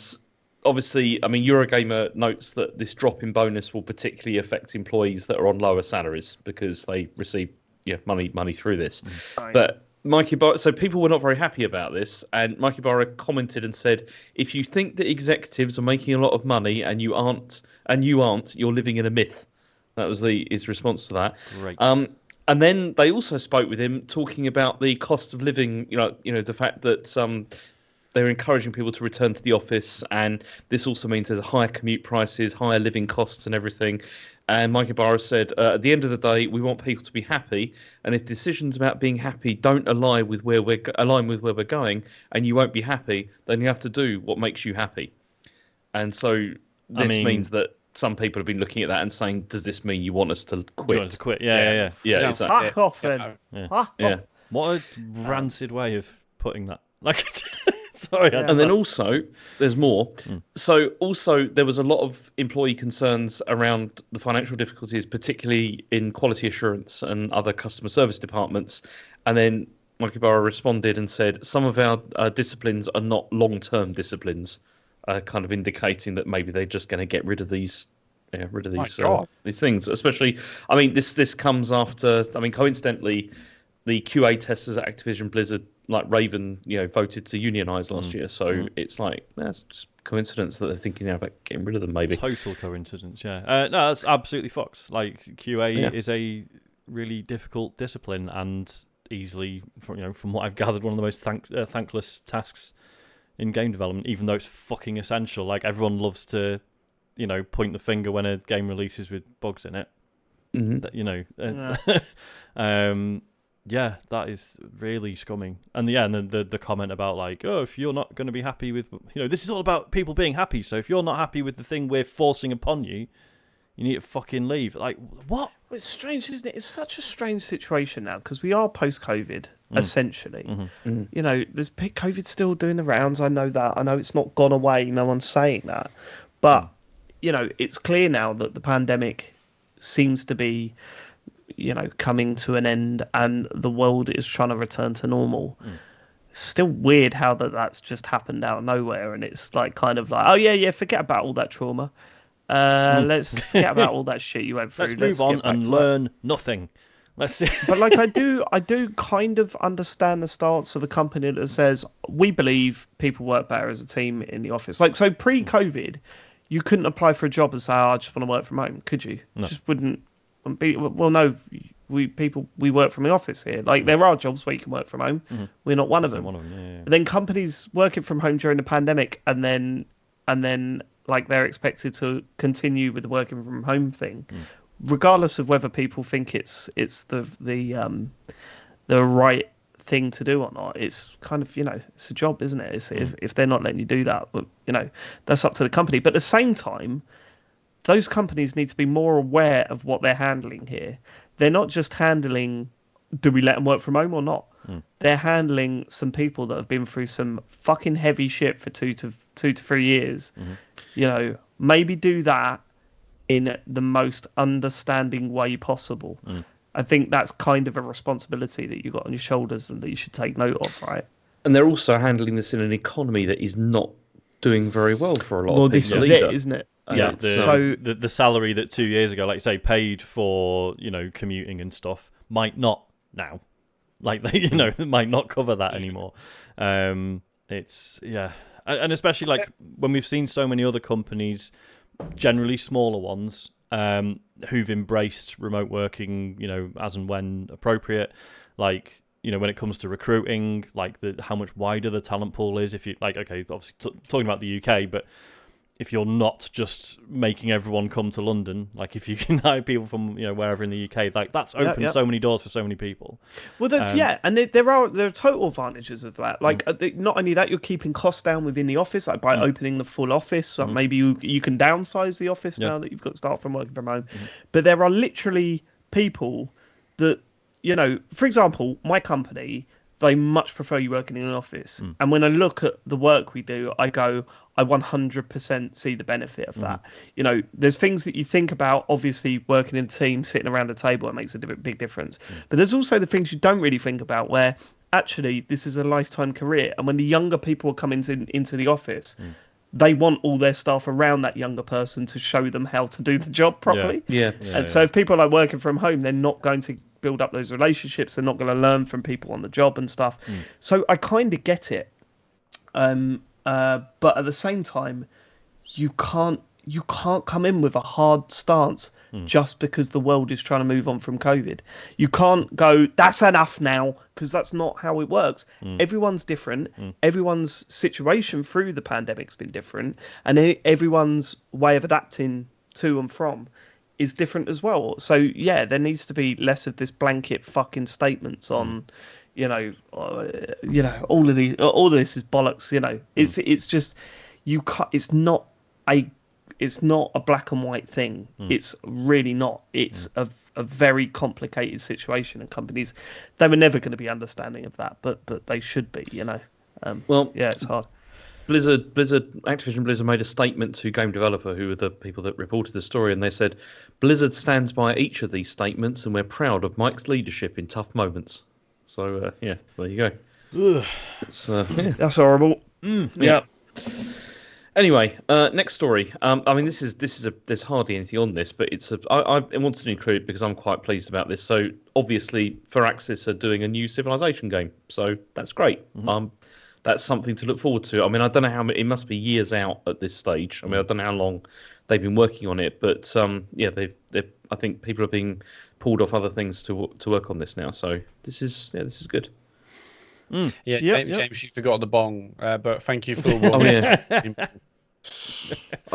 obviously, I mean, Eurogamer notes that this drop in bonus will particularly affect employees that are on lower salaries because they receive money through this. Right. But Mikey Barra, so people were not very happy about this, and Mikey Barra commented and said, "If you think that executives are making a lot of money and you aren't, you're living in a myth." That was his response to that. Great. And then they also spoke with him talking about the cost of living. The fact that they're encouraging people to return to the office, and this also means there's higher commute prices, higher living costs, and everything. And Mikey Barra said, at the end of the day, we want people to be happy, and if decisions about being happy don't align with where we're going, and you won't be happy, then you have to do what makes you happy. And so this means that some people have been looking at that and saying, does this mean you want us to quit? You want us to quit? Yeah. Yeah, exactly. Fuck off then. Yeah. What a rancid way of putting that. Like, sorry. And then also, there's more. So also, there was a lot of employee concerns around the financial difficulties, particularly in quality assurance and other customer service departments. And then Mikey Barra responded and said, some of our disciplines are not long-term disciplines, kind of indicating that maybe they're just going to get rid of these things. Especially, I mean, this comes after, I mean, coincidentally, the QA testers at Activision Blizzard, like Raven, voted to unionize last year. So it's like, that's just coincidence that they're thinking about getting rid of them, maybe. Total coincidence, yeah. No, that's absolutely Fox. Like, QA is a really difficult discipline and easily, from what I've gathered, one of the most thankless tasks in game development, even though it's fucking essential. Like, everyone loves to, point the finger when a game releases with bugs in it. Yeah, that is really scumming. And and then the comment about like, oh, if you're not going to be happy with, this is all about people being happy. So if you're not happy with the thing we're forcing upon you, you need to fucking leave. Like, what? Well, it's strange, isn't it? It's such a strange situation now because we are post-COVID, essentially. There's COVID's still doing the rounds. I know that. I know it's not gone away. No one's saying that. But, it's clear now that the pandemic seems to be coming to an end and the world is trying to return to normal. Still weird how that's just happened out of nowhere, and it's like kind of like, oh yeah, forget about all that trauma. Let's forget about all that shit you went through. Let's move on and learn nothing. Let's see. But like I do kind of understand the stance of a company that says we believe people work better as a team in the office. Like, so pre-COVID, you couldn't apply for a job and say, oh, I just want to work from home, could you? No. Just wouldn't. Well, no, we work from the office here. Like, there are jobs where you can work from home. We're not one of them. Yeah. But then companies working from home during the pandemic, and then like they're expected to continue with the working from home thing, regardless of whether people think it's the right thing to do or not. It's kind of it's a job, isn't it? If they're not letting you do that, but that's up to the company. But at the same time, those companies need to be more aware of what they're handling here. They're not just handling, do we let them work from home or not? They're handling some people that have been through some fucking heavy shit for 2 to 3 years. Maybe do that in the most understanding way possible. I think that's kind of a responsibility that you've got on your shoulders and that you should take note of, right? And they're also handling this in an economy that is not doing very well for a lot of people. Well, this is it, isn't it? Yeah, the salary that 2 years ago, like you say, paid for commuting and stuff might not now. Like they might not cover that anymore. It's and especially like when we've seen so many other companies, generally smaller ones, who've embraced remote working, as and when appropriate. Like, when it comes to recruiting, like how much wider the talent pool is. If you like, okay, obviously talking about the UK, but if you're not just making everyone come to London, like if you can hire people from wherever in the UK, like that's opened so many doors for so many people. Well, that's and there are total advantages of that. Like not only that, you're keeping costs down within the office, like by opening the full office. So maybe you can downsize the office now that you've got staff from working from home. But there are literally people that for example, my company, they much prefer you working in an office. And when I look at the work we do, I go, I 100% see the benefit of that. There's things that you think about, obviously working in a team, sitting around a table, it makes a big difference. But there's also the things you don't really think about where actually this is a lifetime career. And when the younger people are coming into the office, they want all their staff around that younger person to show them how to do the job properly. So if people are working from home, they're not going to build up those relationships. They're not going to learn from people on the job and stuff. So I kind of get it. But at the same time, you can't come in with a hard stance just because the world is trying to move on from COVID. You can't go, that's enough now, because that's not how it works. Everyone's different. Everyone's situation through the pandemic's been different, and everyone's way of adapting to and from is different as well. So there needs to be less of this blanket fucking statements on all of this is bollocks. It's just it's not a black and white thing. It's really not. It's a very complicated situation, and companies, they were never going to be understanding of that, but they should be. It's hard. Activision Blizzard made a statement to Game Developer, who were the people that reported the story, and they said, Blizzard stands by each of these statements, and we're proud of Mike's leadership in tough moments. So, so there you go. That's horrible. Yeah. Anyway, next story. There's hardly anything on this, but I wanted to include it because I'm quite pleased about this. So, obviously, Firaxis are doing a new Civilization game, so that's great. That's something to look forward to. I mean, I don't know how many, it must be years out at this stage. I mean, I don't know how long they've been working on it, but I think people are being pulled off other things to work on this now. So this is good. James, you forgot the bong, but thank you for. I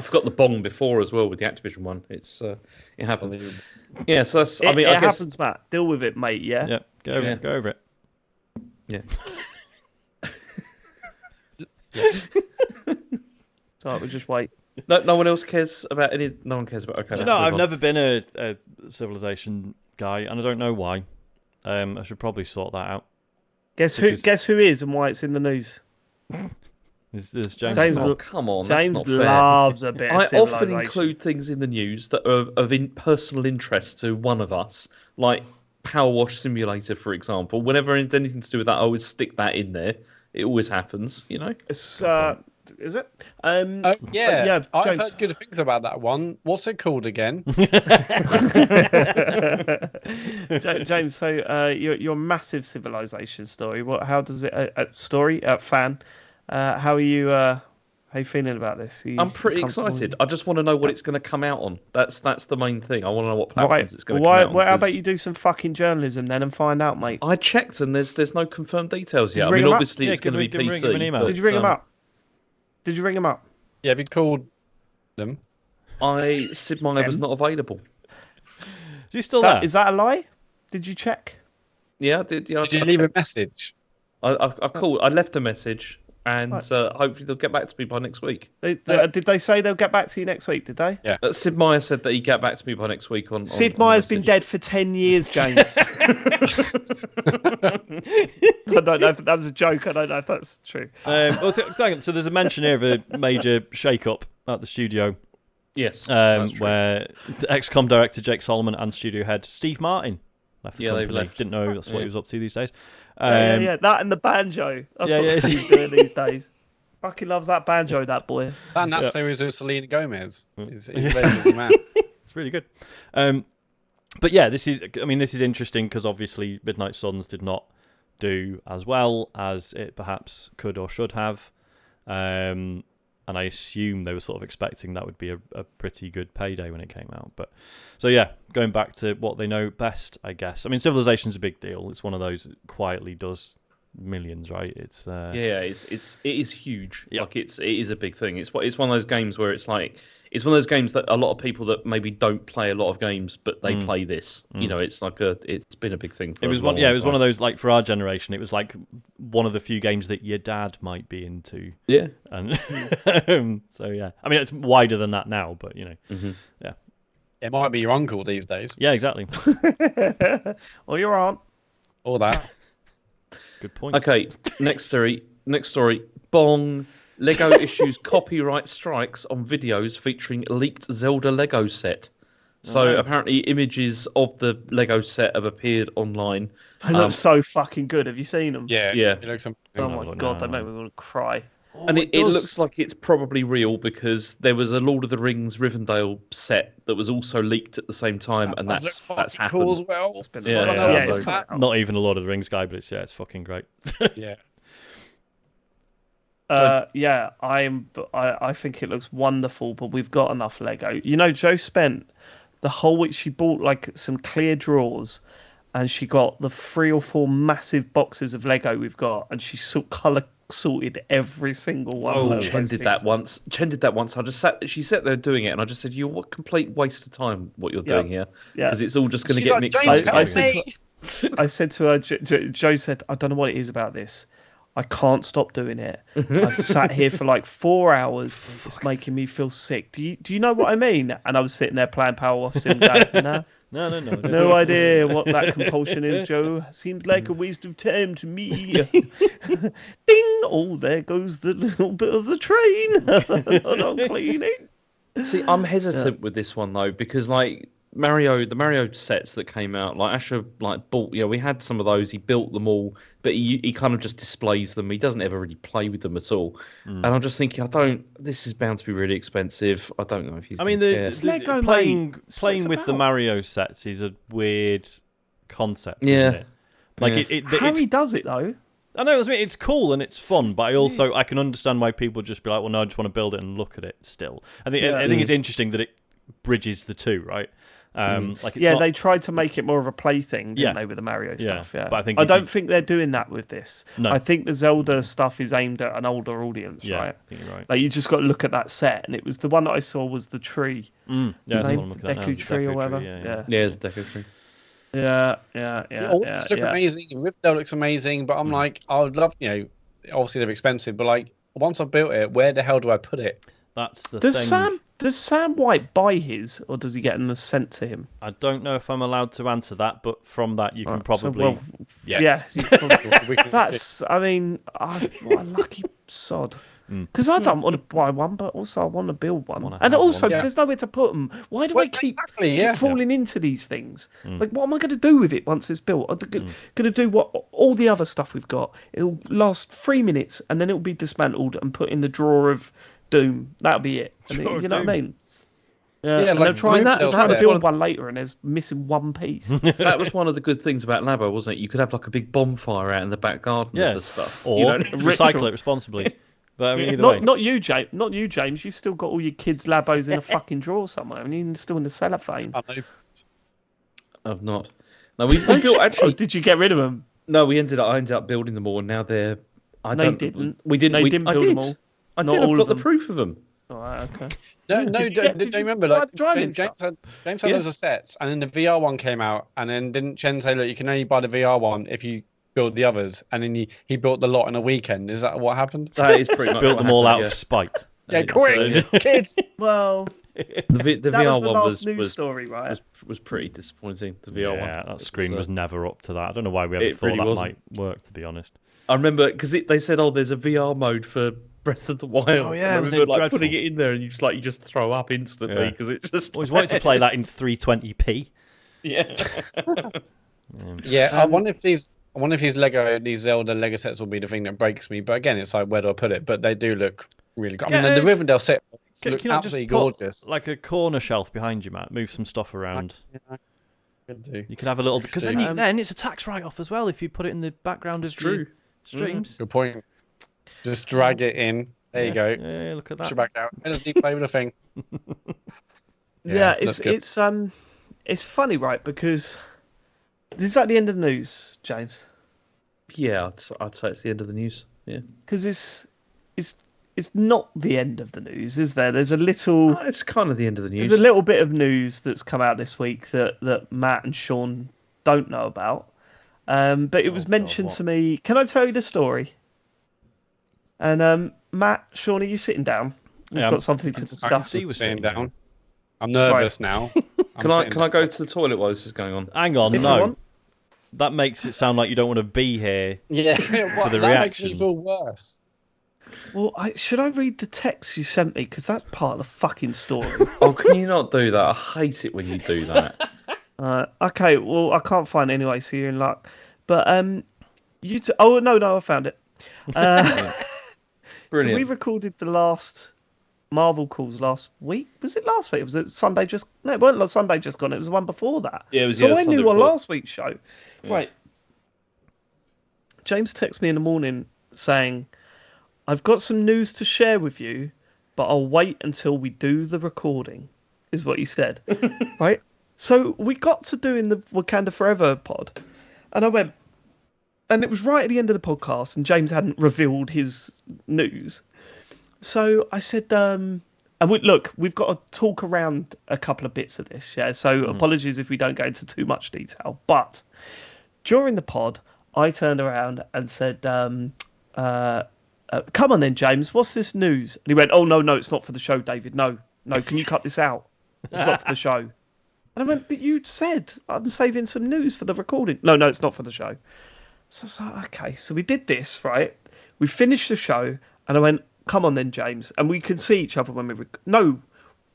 forgot the bong before as well with the Activision one. It happens. Yeah, so that's. I guess happens, Matt. Deal with it, mate. Yeah. Yeah. Go over it. Yeah. So we'll just wait. No one else cares about any. No one cares about. Okay. I've never been a Civilization guy, and I don't know why. I should probably sort that out. Guess who is and why it's in the news? Is James? Come on, James that's not fair. loves a bit. I of often include things in the news that are of personal interest to one of us, like Power Wash Simulator, for example. Whenever it's anything to do with that, I always stick that in there. It always happens, It's, is it? Yeah, I've James. heard good things about that one. What's it called again? James, so your massive Civilization story. How does it? Fan. How are you? How are you feeling about this? I'm pretty excited. I just want to know what it's going to come out on. That's the main thing. I want to know what platforms it's going to come out on. How about you do some fucking journalism then and find out, mate? I checked and there's no confirmed details yet. I mean, obviously it's going to be PC. Did you ring him up? Did you ring him up? Yeah, we called them. Sid Meier was not available. Is he still there? Is that a lie? Did you check? Yeah, I did. Yeah, Did you leave a message? I called. I left a message. And hopefully they'll get back to me by next week. Did they say they'll get back to you next week? Did they? Yeah. Sid Meier said that he'd get back to me by next week. Sid Meier's been dead for 10 years, James. I don't know if that was a joke. I don't know if that's true. So there's a mention here of a major shake-up at the studio. Yes. Where the XCOM director Jake Solomon and studio head Steve Martin left the company. They've left. Didn't know that's what he was up to these days. That and the banjo. That's what Steve's doing these days. Fucking loves that banjo, that boy. And that series of Selena Gomez. He's a man. It's really good. But yeah, this is interesting because obviously Midnight Suns did not do as well as it perhaps could or should have. And I assume they were sort of expecting that would be a pretty good payday when it came out. But so yeah, going back to what they know best, I guess. I mean, Civilization's a big deal. It's one of those that quietly does millions, right? It's it is huge. Yeah. Like it is a big thing. It's one of those games where it's like it's one of those games that a lot of people that maybe don't play a lot of games, but they play this. You know, it's like it's been a big thing. For It was a one. long Yeah, it was time. one of those, like, for our generation. It was like one of the few games that your dad might be into. Yeah. And so yeah, I mean, it's wider than that now, but you know, yeah, It might be your uncle these days, yeah, exactly. Or your aunt. or that. Good point. Okay, next story. Bong. Lego issues copyright strikes on videos featuring leaked Zelda Lego set. So apparently images of the Lego set have appeared online. They look so fucking good. Have you seen them? Yeah, Yeah. It looks amazing. Oh I'll my look god, now. they make me want to cry. And Oh, it does. looks like it's probably real because there was a Lord of the Rings Rivendell set that was also leaked at the same time, and Does that's look that's fucking happened. cool as well. It's been Yeah, I don't know yeah, what's it's that. coming out. Not even a Lord of the Rings guy, but it's fucking great. Yeah. Yeah, I think it looks wonderful, but we've got enough Lego. You know, Joe spent the whole week. She bought like some clear drawers, and she got the 3 or 4 massive boxes of Lego we've got, and she color sorted every single one. of those Chen did that pieces. once. She sat there doing it, and I just said, "You're what complete waste of time. What you're doing here, Yeah. because it's all just going to She's get like, mixed "James, up." I help said me." I said to her, Joe said, I don't know what it is about this. I can't stop doing it. I've sat here for like 4 hours. It's making me feel sick. Do you know what I mean? And I was sitting there playing Power Wash and going, no, No. no idea what that compulsion is, Joe. Seems like a waste of time to me. Ding! Oh, there goes the little bit of the train. That I'm cleaning. See, I'm hesitant with this one though because like the Mario sets that came out, like Asher like bought. We had some of those. He built them all, but he kind of just displays them. He doesn't ever really play with them at all. And I'm just thinking, This is bound to be really expensive. I don't know if he's. I mean, Lego, playing mate. It's what playing it's with the about. Mario sets is a weird concept, Yeah. isn't it? Like Yeah. Harry does it though. I know, it's cool and it's fun, but I can understand why people just be like, well, no, I just want to build it and look at it still. I think it's interesting that it bridges the two, right? Like it's not, They tried to make it more of a plaything, didn't Yeah. they, with the Mario Yeah, stuff? Yeah, but I think I if don't you- think they're doing that with this. No. I think the Zelda stuff is aimed at an older audience, yeah, right? I think you're right. Like you just got to look at that set, and it was the one that I saw was the tree, Yeah, that's Name- what I'm looking at now. Deku the tree or Deku whatever. yeah. Yeah, it's a Deco tree. All these look amazing. Rivendell looks amazing, but I'm like, I would love, obviously they're expensive, but like once I've built it, where the hell do I put it? That's the Does thing. Sam White buy his, or does he get them sent to him? I don't know if I'm allowed to answer that, but from that you can Right, probably... so, well, yes. yeah. We can- That's. I mean, what a lucky sod. Because I don't want to buy one, but also I want to build one. Wanna And have also, one. Yeah. there's nowhere to put them. Why do Well, I keep exactly, yeah. falling into these things? Like, what am I going to do with it once it's built? I'm going to do what all the other stuff we've got. It'll last 3 minutes, and then it'll be dismantled and put in the drawer of doom. That'll be it. And Drawer of you know what I doom. mean? Yeah, and like they're trying that. Rivendell They're trying to said. build one later, and there's missing one piece. That was one of the good things about Labo, wasn't it? You could have like a big bonfire out in the back garden Yeah. of the stuff. Or You know? recycle Ritual. it responsibly. But I mean, either way. Not you, James. Not you, James. You've still got all your kids' labos in a fucking drawer somewhere, and you're still in the cellophane. I know. I've not. No, we built Oh, actually. did you get rid of them? No, I ended up building them all, and now they're. No, you didn't. We didn't. No, you we, didn't I build did. them all. I Not did. I've all got of the them. proof of them. All right, okay. No, Did do you you get remember? drive Like driving James stuff? had Yeah. those as sets, and then the VR one came out, and then didn't Chen say, look, you can only buy the VR one if you build the others, and then he built the lot in a weekend. Is that what happened? That is pretty much Built what them all out happened, of spite. Yeah, It's, quick, kids. Well, yeah. The that VR was the one last news story, right? was pretty disappointing. The VR one. Yeah, It that screen was uh, never up to that. I don't know why we ever It thought really that wasn't. might work, to be honest. I remember because they said, "Oh, there's a VR mode for Breath of the Wild." Oh, yeah, And I wasn't remember it like dreadful? putting it in there, and you just throw up instantly Yeah. because it's just. Always wanted to play that in 320p. Yeah. Yeah, I wonder if these these Zelda Lego sets will be the thing that breaks me. But again, it's like, where do I put it? But they do look really good. I mean, Yeah, the Rivendell set looks Can you not just absolutely put gorgeous. like a corner shelf behind you, Matt? Move some stuff around. Could do. You could have a little because True. then it's a tax write-off as well if you put it in the background of your streams. Good point. Just drag it in. There you go. Yeah, look at Push it that. back out. And a deep play with a thing. Yeah, that's good. it's funny, right? Because is that the end of the news, James? Yeah, I'd say it's the end of the news. Yeah, Because it's not the end of the news, is there? There's a little. it's kind of the end of the news. There's a little bit of news that's come out this week that Matt and Sean don't know about. But it was mentioned to me. Can I tell you the story? And Matt, Sean, are you sitting down? We've got something to I can discuss. see you sitting down. I'm nervous now. Can I go to the toilet while this is going on? Hang on, If you no. want. That makes it sound like you don't want to be here. Yeah, For the that makes me reaction. feel worse. Well, should I read the text you sent me? Because that's part of the fucking story. Oh, can you not do that? I hate it when you do that. Okay, well, I can't find it anyway, so you're in luck. But oh no, I found it. Brilliant. So we recorded the last Marvel calls last week. Was it last week? Was it Sunday just? No, it wasn't Sunday just gone. It was the one before that. Yeah, it was. So yeah, I Sunday knew on before. last week's show. Yeah. Right. James texted me in the morning saying, "I've got some news to share with you, but I'll wait until we do the recording," is what he said. Right? So we got to doing the Wakanda Forever pod, and I went, and it was right at the end of the podcast, and James hadn't revealed his news. So I said, and look, we've got to talk around a couple of bits of this, yeah? So apologies if we don't go into too much detail. But during the pod, I turned around and said, come on then, James, what's this news? And he went, oh, no, it's not for the show, David. No, can you cut this out? It's not for the show. And I went, but you said I'm saving some news for the recording. No, it's not for the show. So I was like, okay. So we did this, right? We finished the show, and I went, come on then, James. And we can see each other when we... you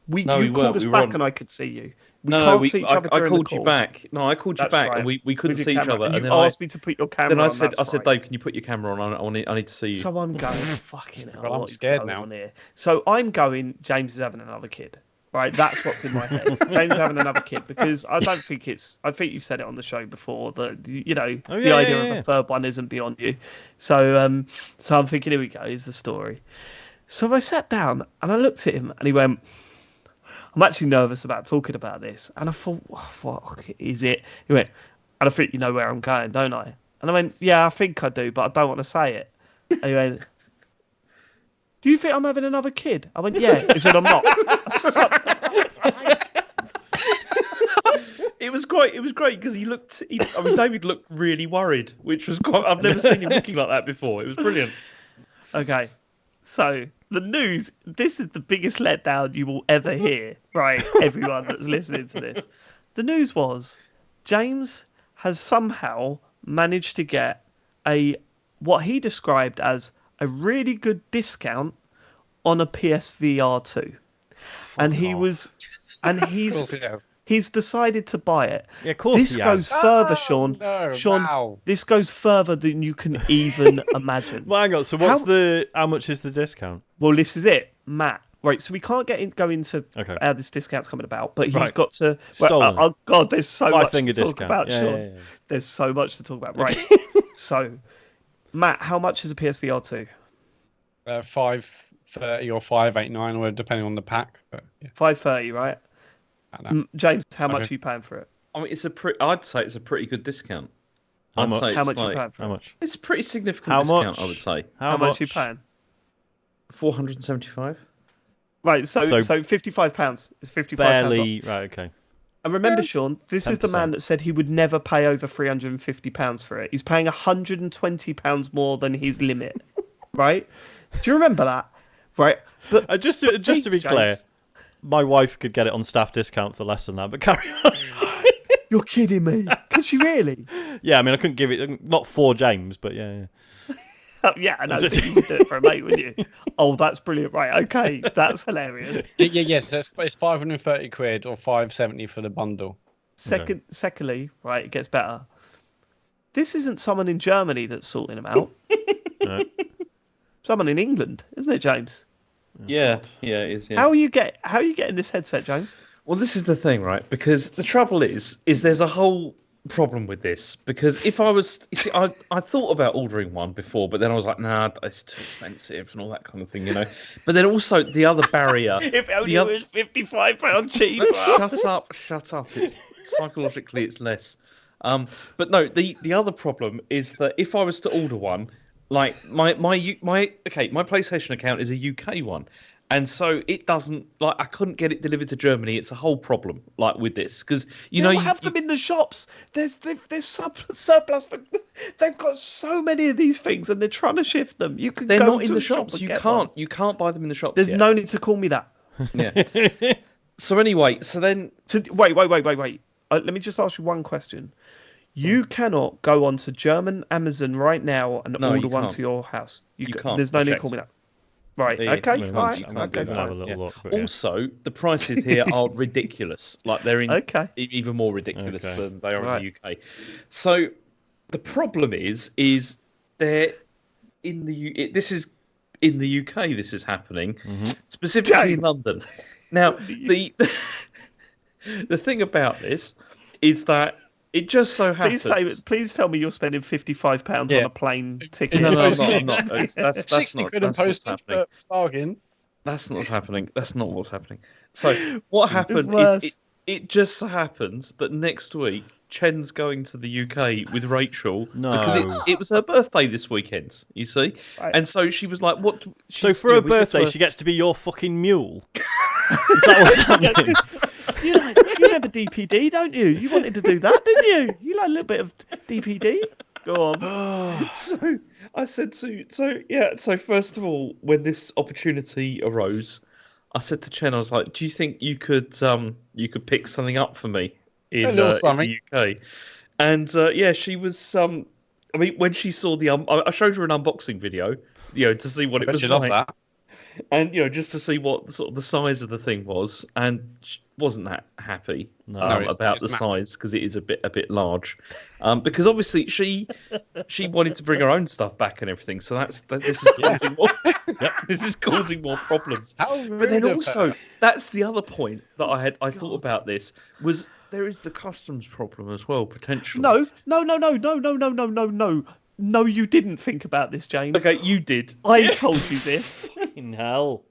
we called weren't. us We were back on- and I could see you. See each other I during the called you call. back. No, I called you That's back, right. and we couldn't With see your each camera. other. And And you then asked me to put your camera then I on. said, that's right. Dave, can you put your camera on? I need to see you. So I'm going, fucking hell, Well, I'm what is scared going now. on here? So I'm going, James is having another kid. Right, that's what's in my head. James is having another kid because I don't think it's. I think you've said it on the show before that the idea of a third one isn't beyond you. So I'm thinking, here we go. Here's the story. So I sat down and I looked at him and he went, I'm actually nervous about talking about this. And I thought, what is it? He went, and I think you know where I'm going, don't I? And I went, yeah, I think I do, but I don't want to say it. And he went, do you think I'm having another kid? I went, yeah. He said, I'm not. It was great because David looked really worried, which was quite. I've never seen him looking like that before. It was brilliant. Okay, so the news. This is the biggest letdown you will ever hear, right? Everyone that's listening to this. The news was James has somehow managed to get what he described as a really good discount on a PSVR 2, and he's decided to buy it. Yeah, of course This he goes has. further, Sean. No, Sean, wow. this goes further than you can even imagine. Well, hang on. So how much is the discount? Well, this is it, Matt. Right, so we can't go into Okay. how this discount's coming about, but he's Right. got to. Stolen. Oh God, there's so much to Finger talk discount. about, Yeah, Sean. yeah, yeah. There's so much to talk about. Right. So, Matt, how much is a PSVR 2? 530 or 589, or depending on the pack. But yeah, $530, right? I don't know. James, how much Okay. are you paying for it? I mean, I'd say it's a pretty good discount. How much? How much are you paying for How it? much? It's a pretty significant How discount, much? I would say. How much are you paying? 475. Right, so £55. It's £55 off. Barely. Right. Okay. And remember, Sean, this is the 10%. man that said he would never pay over £350 for it. He's paying £120 more than his limit, right? Do you remember that? Right. But Just to be James, clear, my wife could get it on staff discount for less than that. But carry on. you're kidding me? Could she really? Yeah, I mean, I couldn't give it not for James, but yeah. Oh, yeah, I know. But you would do it for a mate, wouldn't you? Oh, that's brilliant. Right. Okay. That's hilarious. Yeah. So it's 530 quid or 570 for the bundle. Secondly, right, it gets better. This isn't someone in Germany that's sorting them out. No. Someone in England, isn't it, James? Yeah, it is. Yeah. How are you getting this headset, James? Well, this is the thing, right? Because the trouble is there's a whole problem with this. Because if I was, you see, I thought about ordering one before, but then I was like, nah, it's too expensive and all that kind of thing, you know. But then also the other barrier, If only the it other, was £55 cheaper. shut up. It's psychologically it's less. But no, the other problem is that if I was to order one, like my PlayStation account is a UK one, and so it doesn't like I couldn't get it delivered to Germany. It's a whole problem like with this because They'll have them in the shops. There's surplus. They've got so many of these things, and they're trying to shift them. You can they're go not to in the shop shops. and You get can't one. you can't buy them in the shops. There's yet. no need to call me that. Yeah. So anyway, so then Wait. Let me just ask you one question. You cannot go onto German Amazon right now and No, order you one can't. to your house. You can't. There's no I need to checked. call me that. Right. Yeah, Okay. you All can't- right. you can't Okay. do We can have a Fine. little Yeah. look. But yeah. Also, the prices here are ridiculous. Like they're in Okay. even more ridiculous Okay. than they are Right. in the UK. So the problem is they're in this is in the UK. This is happening specifically in James. London. Now the thing about this is that it just so happens. Please tell me you're spending £55 on Yeah. a plane ticket. No, I'm Postage. not. I'm not. That's 60 not. quid and That's what's postage, happening. but bargain. That's not what's happening. That's not what's happening. So what happened? worse. It just so happens that next week Chen's going to the UK with Rachel because it was her birthday this weekend. You see, Right. and so she was like, "What?" So for her birthday, she gets to be your fucking mule. Is that what's happening? You remember DPD, don't you? You wanted to do that, didn't you? You like a little bit of DPD. Go on. So I said so first of all, when this opportunity arose, I said to Chen, I was like, "Do you think you could pick something up for me in, A little in something. the UK?" And yeah, she was. I mean, when she saw I showed her an unboxing video, to see what it Bet was you like, love that. and just to see what sort of the size of the thing was, and she wasn't that happy No, it's about the massive. size because it is a bit large, because obviously she wanted to bring her own stuff back and everything, so this is causing more this is causing more problems. How But then rude of also her. that's the other point that I thought about this was there is the customs problem as well potentially. No. No, you didn't think about this, James. Okay, you did. I told you this. In hell.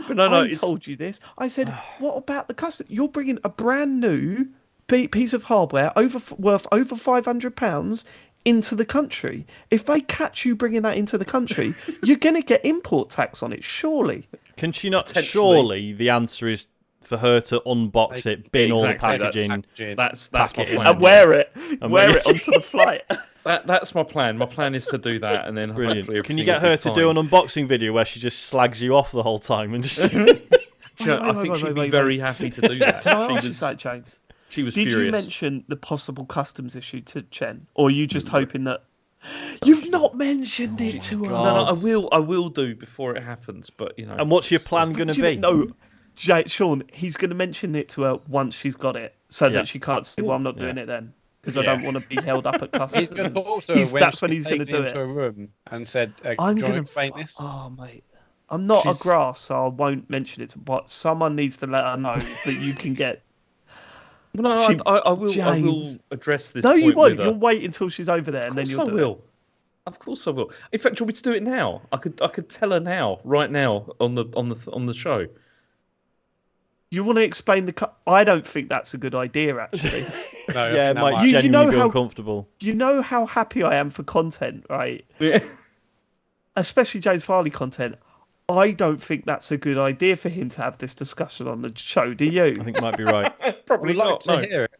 But no, I it's told you this. I said, what about the custom? You're bringing a brand new piece of hardware worth over £500 into the country. If they catch you bringing that into the country, you're going to get import tax on it, surely. Can she not? Potentially. Surely the answer is for her to unbox it, bin all the Exactly, packaging. that's my Pack it in. plan. And wear it. And Wear wear it onto the flight. That's my plan. My plan is to do that, and then hopefully Brilliant. Can everything you get will be her to do fine. an unboxing video where she just slags you off the whole time and just? Do you know, I Wait, think wait, she'd wait, be wait, very happy to do that. Can I She ask you was, something, James? she was Did furious. you mention the possible customs issue to Chen? Or are you just hoping that... You've not mentioned it to her. No, I will do before it happens. But And what's your plan going to be? No, Sean, he's going to mention it to her once she's got it, so that she can't say, "Well, I'm not doing it then," because I don't want to be held up at customs. He's going to talk to her when That's when she's he's going to taken do into it. a room and said, I'm "Do you going want to explain this?" Oh, mate, I'm not She's- a grass, so I won't mention it. But someone needs to let her know that you can get. Well, no, She- I will James. address this. No, point you won't. with her. You'll wait until she's over there, and Of then course you'll I do will. Of course I will. In fact, do you want me to do it now? I could tell her now, right now, on the show. You want to explain the? I don't think that's a good idea, actually. No, Yeah, it that might might- You genuinely know be how- uncomfortable. You know how happy I am for content, right? Yeah. Especially James Farley content. I don't think that's a good idea for him to have this discussion on the show. Do you? I think you might be right. Probably We'd like not. to No. hear it.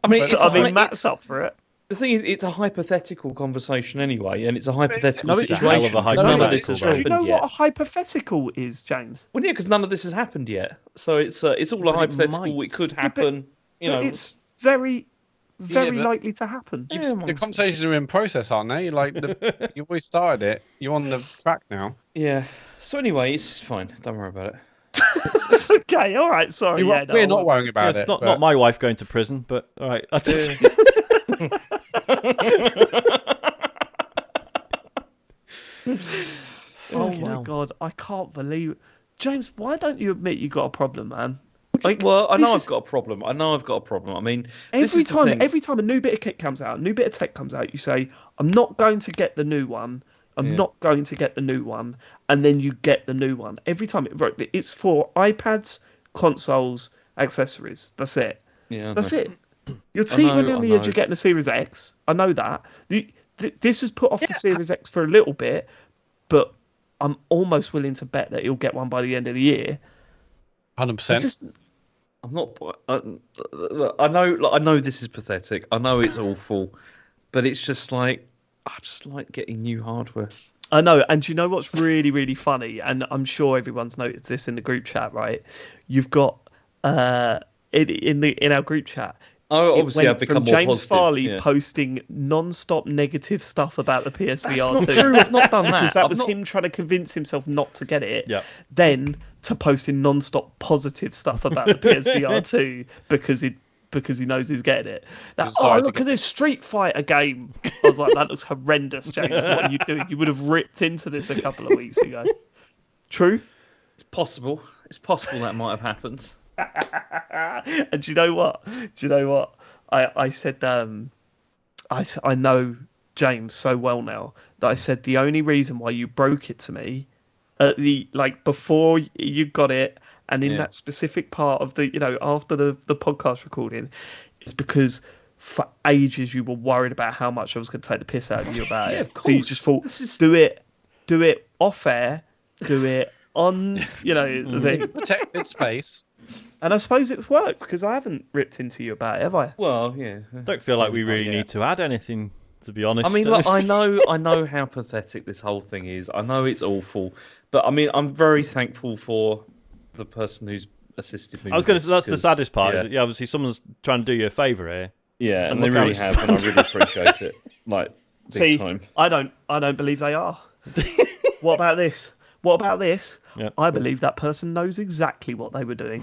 I mean, But- it's I a mean, hy- Matt's up for it. the thing is, it's a hypothetical conversation anyway, and it's a hypothetical No, it's a situation. hell of a 'cause none of this hypothetical, has though. Do you happened know yet. what a hypothetical is, James? Well, yeah, because none of this has happened yet, so it's all a But it hypothetical. might. It could but- happen. It's very, very but- likely to happen. The conversations are in process, aren't they? Like you always started it. You're on the track now. Yeah. So anyway, it's fine. Don't worry about it. Okay, all right. Sorry, We're not worrying Yeah, about it's it. not but- my wife going to prison, but all right. Oh Fucking my hell. god, I can't believe. James, why don't you admit you got a problem, man? What Like, Well, I this know is- I've got a problem. I know I've got a problem. I mean, this every is the thing. time a new bit of kit comes out, a new bit of tech comes out, you say, "I'm not going to get the new one. I'm Yeah. not going to get the new one," and then you get the new one every time. It's for iPads, consoles, accessories. That's it. Yeah, I That's know. it. You're teetering on I the edge know. of getting a Series X. I know that. This has put off the Series X for a little bit, but I'm almost willing to bet that he'll get one by the end of the year. 100%. Just I'm not. I know. Like, I know this is pathetic. I know it's awful, but it's just like I just like getting new hardware. I know, and do you know what's really, really funny? And I'm sure everyone's noticed this in the group chat, right? You've got in our group chat. Oh, It obviously, went I've become from more James positive. Farley yeah. posting non-stop negative stuff about the That's PSVR not 2. true. I've not done Because that. that I've was not- him trying to convince himself not to get it. Yep. Then to posting non-stop positive stuff about the PSVR 2 because he knows he's getting it. Like, Decided to look at this Street Fighter game. I was like, that looks horrendous, James. What are you doing? You would have ripped into this a couple of weeks ago. True. It's possible. It's possible that might have happened. And do you know what? I said, I know James so well now that I said the only reason why you broke it to me at before you got it and in Yeah. that specific part of the after the podcast recording is because for ages you were worried about how much I was going to take the piss out of you about Yeah, it. of So you course. just thought, This is- do it off air, do it on the Protected space. and I suppose it's worked because I haven't ripped into you about it, have I? Well, yeah. Don't feel like we really Yeah. need to add anything, to be honest. I mean, look, I know how pathetic this whole thing is. I know it's awful, but I mean, I'm very thankful for the person who's assisted me. I was with going this, to say that's the 'cause, saddest part. Yeah, Is that, obviously someone's trying to do you a favour here. yeah, and look they how really it's have, and I really appreciate it. Like, big See, time. I don't believe they are. What about this? Yeah. I believe that person knows exactly what they were doing.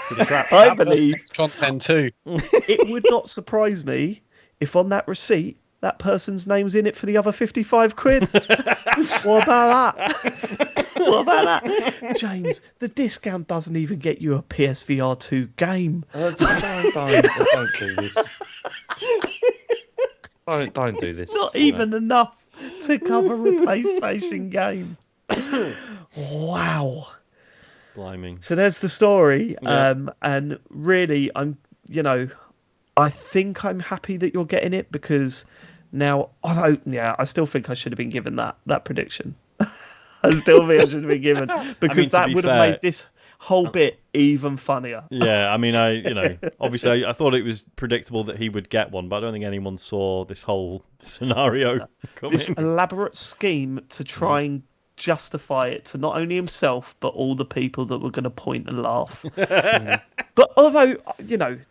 To the trap. I believe Content too. it would not surprise me if on that receipt that person's name's in it for the other 55 quid. What about that? What about that? James, the discount doesn't even get you a PSVR 2 game. Don't do this. Don't do this. Not even enough to cover a PlayStation game. Wow. Blimey. So there's the story. Yeah. And really, I think I'm happy that you're getting it because now, I still think I should have been given that prediction. I still think I should have been given because to that be would have fair- made this whole bit even funnier. Yeah, I mean, obviously I thought it was predictable that he would get one, but I don't think anyone saw this whole scenario coming. This elaborate scheme to try and justify it to not only himself but all the people that were going to point and laugh. But although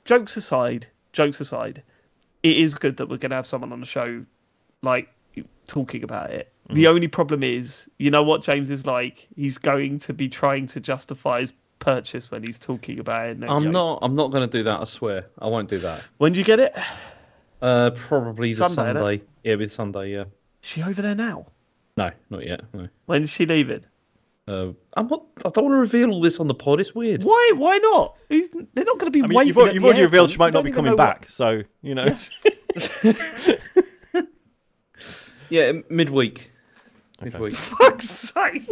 jokes aside, it is good that we're going to have someone on the show like talking about it. The only problem is, you know what James is like. He's going to be trying to justify his purchase when he's talking about it. Next I'm week. not going to do that. I swear, I won't do that. When do you get it? Probably the Sunday, innit? Sunday. Yeah, it'll be Sunday. Yeah. Is she over there now? No, not yet. No. When's she leaving? I'm not. I don't want to reveal all this on the pod. It's weird. Why? Why not? They're not going to be I mean, waiting. you've at the already revealed airport. she might You not don't be even coming know back, so Yeah, midweek. Okay. Midweek. Fuck's sake!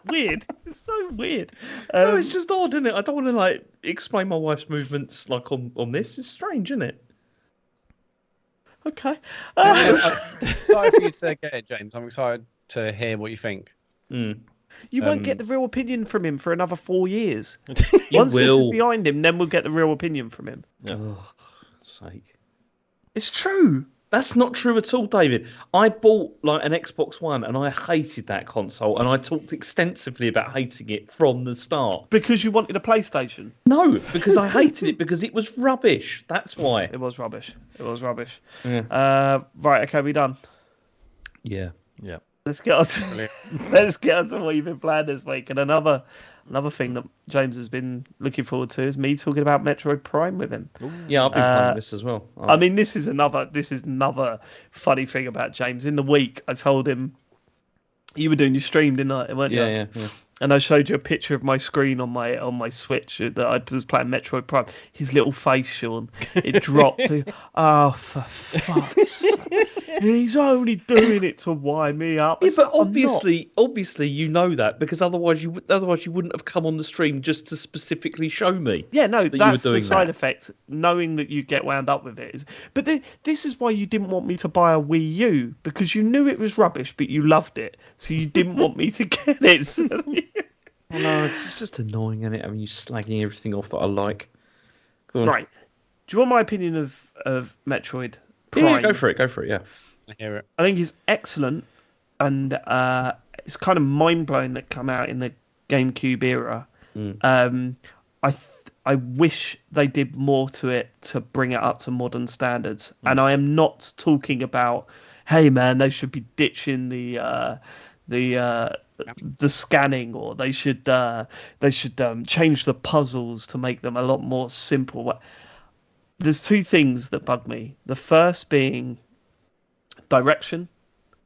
Weird. It's so weird. No, it's just odd, isn't it? I don't want to explain my wife's movements on this. It's strange, isn't it? Okay. I'm excited for you to get it, James. I'm excited to hear what you think. You won't get the real opinion from him for another 4 years. You Once this is will. behind him, then we'll get the real opinion from him. Oh, sake. It's true. That's not true at all, David. I bought an Xbox One and I hated that console, and I talked extensively about hating it from the start. Because you wanted a PlayStation. No, because I hated it because it was rubbish. That's why. It was rubbish. Yeah. Right, okay, we done. Yeah. yeah. Let's get on to, let's get on to what you've been playing this week. And another thing that James has been looking forward to is me talking about Metroid Prime with him. Yeah, I've been playing this as well. I mean, this is another funny thing about James. In the week, I told him you were doing your stream, didn't I? Weren't you? Yeah. and I showed you a picture of my screen on my Switch that I was playing Metroid Prime. His little face, Sean, it dropped. Oh, for fuck's sake. He's only doing it to wind me up. Yeah, It's but like, I'm not. obviously, you know that because otherwise you wouldn't have come on the stream just to specifically show me. Yeah, no, that you were that's the doing side that. effect. Knowing that you get wound up with it is. But this is why you didn't want me to buy a Wii U, because you knew it was rubbish, but you loved it, so you didn't want me to get it. Oh, no, it's just annoying, isn't it? I mean, you slagging everything off that I like. Go on. Right. Do you want my opinion of Metroid Yeah, Prime? go for it. Yeah. I hear it. I think it's excellent, and it's kind of mind blowing that come out in the GameCube era. I wish they did more to it to bring it up to modern standards. And I am not talking about, hey man, they should be ditching the scanning, or they should change the puzzles to make them a lot more simple. There's two things that bug me. The first being direction,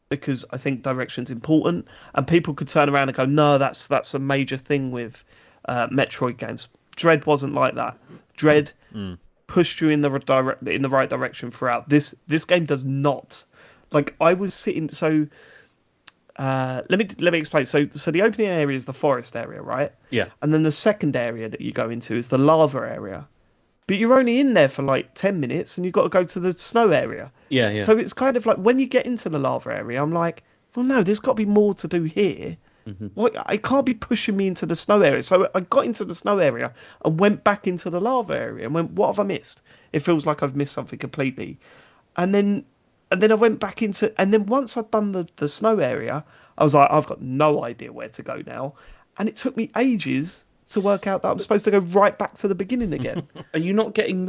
because I think direction's important, and people could turn around and go, no, that's a major thing with Metroid games. Dread wasn't like that. Dread pushed you in the right direction throughout. This game does not. Like, I was sitting, so let me explain. So the opening area is the forest area, right? Yeah. And then the second area that you go into is the lava area. But you're only in there for like 10 minutes, and you've got to go to the snow area. Yeah. So it's kind of like, when you get into the lava area, I'm like, well, no, there's got to be more to do here. Like, I can't be pushing me into the snow area. So I got into the snow area and went back into the lava area and went, what have I missed? It feels like I've missed something completely. And then I went back into, and then once I'd done the snow area, I was like, I've got no idea where to go now. And it took me ages to work out that I'm supposed to go right back to the beginning again. Are you not getting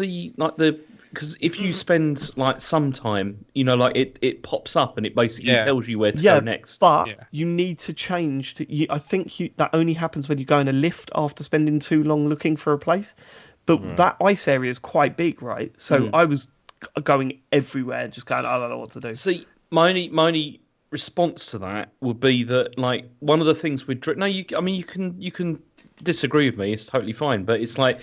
because if you spend like some time, like it pops up and it basically tells you where to go next. But you need to change I think that only happens when you go in a lift after spending too long looking for a place. But that ice area is quite big, right? So I was going everywhere, just going, I don't know what to do. See, my only response to that would be that, like, one of the things with Dread. No, you can disagree with me. It's totally fine. But it's like,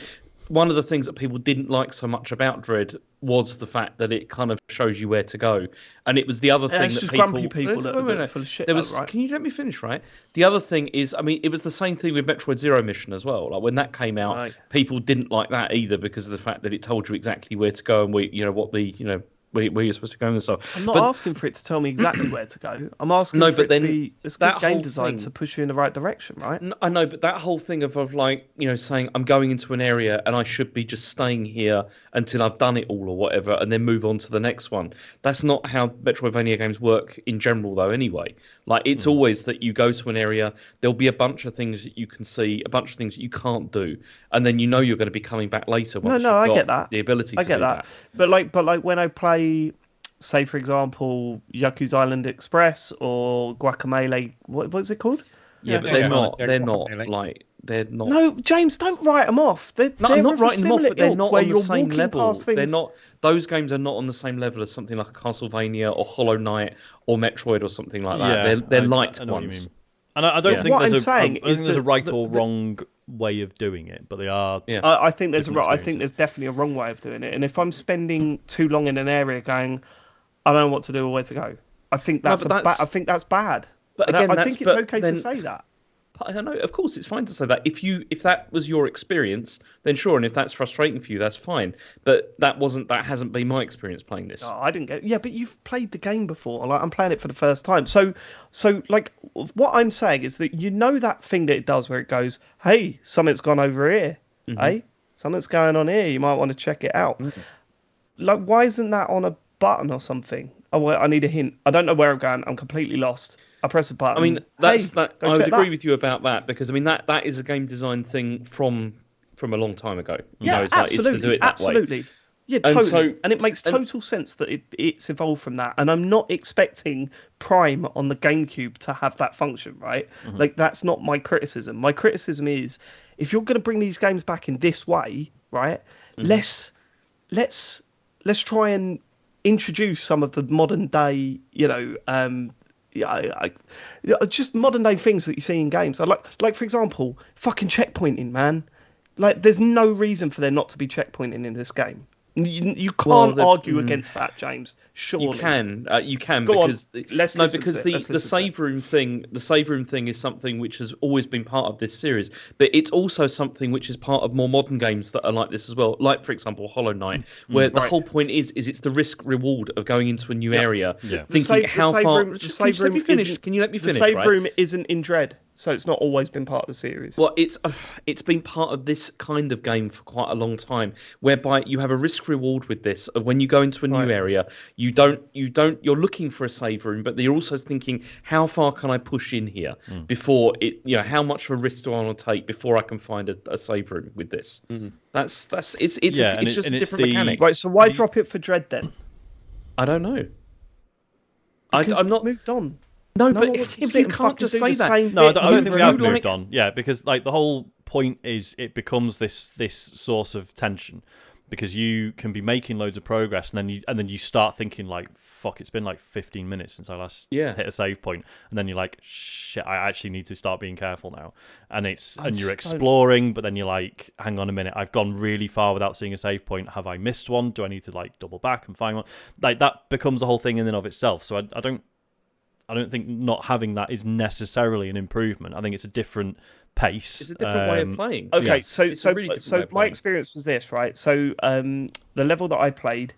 one of the things that people didn't like so much about Dread was the fact that it kind of shows you where to go, and it was the other thing It's that just people. grumpy people that are full of shit. There was. Right? Can you let me finish? Right. The other thing is, I mean, it was the same thing with Metroid Zero Mission as well. Like, when that came out, Right. people didn't like that either, because of the fact that it told you exactly where to go and where you're supposed to go and stuff. I'm not asking for it to tell me exactly where to go. I'm asking for it to be it's good that game whole design thing- to push you in the right direction, right? I know, but that whole thing of like, saying I'm going into an area and I should be just staying here until I've done it all or whatever, and then move on to the next one. That's not how Metroidvania games work in general, though. Anyway, like, it's always that you go to an area, there'll be a bunch of things that you can see, a bunch of things that you can't do, and then you're going to be coming back later. Once No, you've I got get that. The ability. I to get do that. But like when I play, say for example, Yakuza Island Express or Guacamelee, what's it called? Yeah, but Yeah, they're yeah, not. yeah, They're definitely. not like. They're not. No, James, don't write them off. No, I'm not writing them off, but they're not where on the you're same walking level. past things. They're not. Those games are not on the same level as something like a Castlevania or Hollow Knight or Metroid or something like that. They're light I know what you ones. mean. And I don't think What there's I'm saying I don't is think there's a that right or wrong way of doing it, but they are. Yeah. I think there's different I think there's definitely a wrong way of doing it. And if I'm spending too long in an area going, I don't know what to do or where to go, I think that's I think that's bad. But And again, I think it's okay then, to say that. I don't know. Of course, it's fine to say that. If that was your experience, then sure. And if that's frustrating for you, that's fine. But that hasn't been my experience playing this. Oh, I didn't get. Yeah, but you've played the game before. Like, I'm playing it for the first time. So like, what I'm saying is that that thing that it does where it goes, hey, something's gone over here. Hey, something's going on here. You might want to check it out. Like, why isn't that on a button or something? Oh, well, I need a hint. I don't know where I'm going. I'm completely lost. I press a button. I mean, Hey, I go would check agree that. with you about that, because I mean that is a game design thing from a long time ago. Yeah, it's like, absolutely, it's to do it that absolutely. way. Yeah, And totally. so- And it makes total sense that it's evolved from that. And I'm not expecting Prime on the GameCube to have that function, right? Like, that's not my criticism. My criticism is, if you're going to bring these games back in this way, right? Let's try and introduce some of the modern day, just modern day things that you see in games. I like for example, fucking checkpointing, man. Like, there's no reason for there not to be checkpointing in this game. You can't argue against that, James. Surely you can Go on, because let's no, listen because to it. Let's the listen to it. save room thing is something which has always been part of this series, but it's also something which is part of more modern games that are like this as well. Like, for example, Hollow Knight, where the whole point is it's the risk reward of going into a new area, thinking how far. Can you let me finish? Can you let me finish? The save room isn't in Dread, so it's not always been part of the series. Well, it's been part of this kind of game for quite a long time, whereby you have a risk reward with this. Of when you go into a new area, you're looking for a save room, but you're also thinking, how far can I push in here before it? How much of a risk do I want to take before I can find a save room with this? It's just a different mechanic. Right. So why drop it for Dread then? I don't know. Because I'm not moved on. No, No but one wants to if sit you and can't fucking just do say the that. same No, I bit don't think we have over moved and on. Yeah, because like the whole point is it becomes this source of tension, because you can be making loads of progress and then you start thinking like, fuck, it's been like 15 minutes since I last hit a save point, and then you're like, shit, I actually need to start being careful now. And you're exploring, but then you're like, hang on a minute, I've gone really far without seeing a save point. Have I missed one? Do I need to like double back and find one? Like, that becomes a whole thing in and of itself. So I don't think not having that is necessarily an improvement. I think it's a different pace. It's a different way of playing. Okay, Yeah. so my experience was this, right? So the level that I played,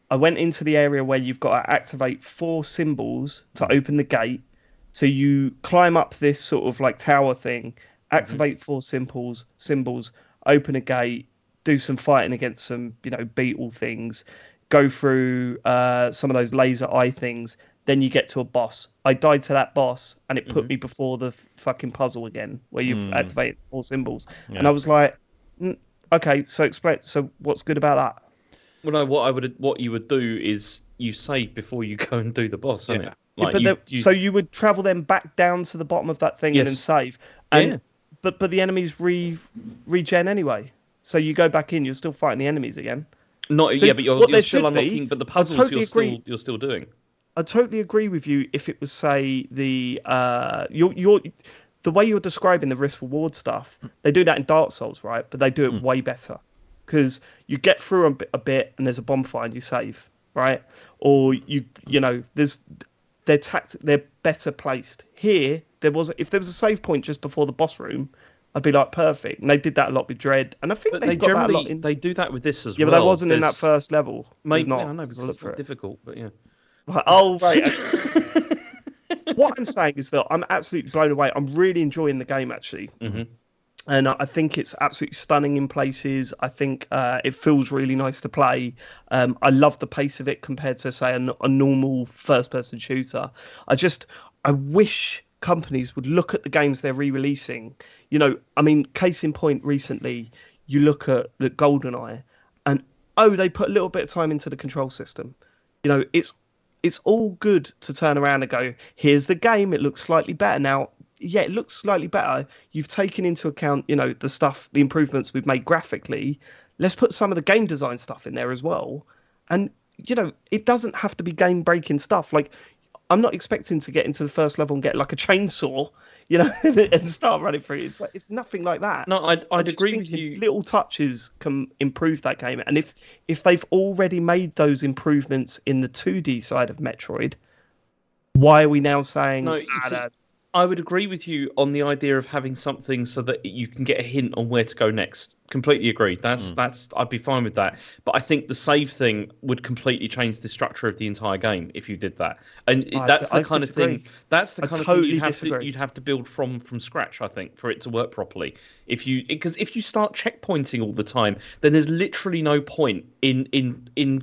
I went into the area where you've got to activate 4 symbols to open the gate. So you climb up this sort of like tower thing, activate 4 symbols, open a gate, do some fighting against some beetle things, go through some of those laser eye things. Then you get to a boss. I died to that boss, and it put me before the fucking puzzle again, where you've activated 4 symbols. Yeah. And I was like, okay, so explain. So what's good about that? Well, no, what you would do is you save before you go and do the boss, isn't it? Like so you would travel then back down to the bottom of that thing and then save. And but the enemies regen anyway. So you go back in, you're still fighting the enemies again. But you're still unlocking. But the puzzles you're still doing. I totally agree with you if it was, say, the way you're describing the risk reward stuff. They do that in Dark Souls, right? But they do it way better, because you get through a bit and there's a bonfire and you save, right? Or they're better placed. Here, if there was a save point just before the boss room, I'd be like, perfect. And they did that a lot with Dread, and I think they got that a lot they do that with this as well. Yeah, but that wasn't in that first level. Maybe not. I know, because it's more difficult, but yeah. Oh, right. What I'm saying is that I'm absolutely blown away. I'm really enjoying the game, actually. And I think it's absolutely stunning in places. I think it feels really nice to play. I love the pace of it compared to, say, a normal first-person shooter. I wish companies would look at the games they're re-releasing. Case in point, recently, you look at the GoldenEye, and, they put a little bit of time into the control system. It's all good to turn around and go, here's the game, it looks slightly better now. Yeah, it looks slightly better. You've taken into account, the improvements we've made graphically. Let's put some of the game design stuff in there as well. And, it doesn't have to be game-breaking stuff. Like, I'm not expecting to get into the first level and get like a chainsaw, and start running through. It's nothing like that. No, I'd agree with you. Little touches can improve that game, and if they've already made those improvements in the 2D side of Metroid, why are we now saying? No, I would agree with you on the idea of having something so that you can get a hint on where to go next. Completely agree. That's I'd be fine with that. But I think the save thing would completely change the structure of the entire game if you did that. And that's the kind of thing. That's the kind of thing you'd have to build from scratch, I think, for it to work properly. Because if you start checkpointing all the time, then there's literally no point in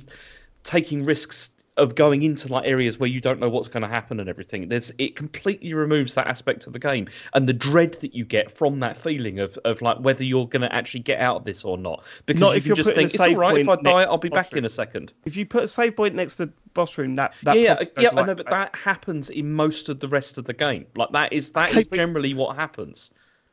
taking risks of going into like areas where you don't know what's going to happen and everything. It completely removes that aspect of the game and the dread that you get from that feeling of like whether you're going to actually get out of this or not. Because not if you just think it's all right if I die, I'll be back in a second. If you put a save point next to boss room, that I know, but that happens in most of the rest of the game. Like that is generally what happens.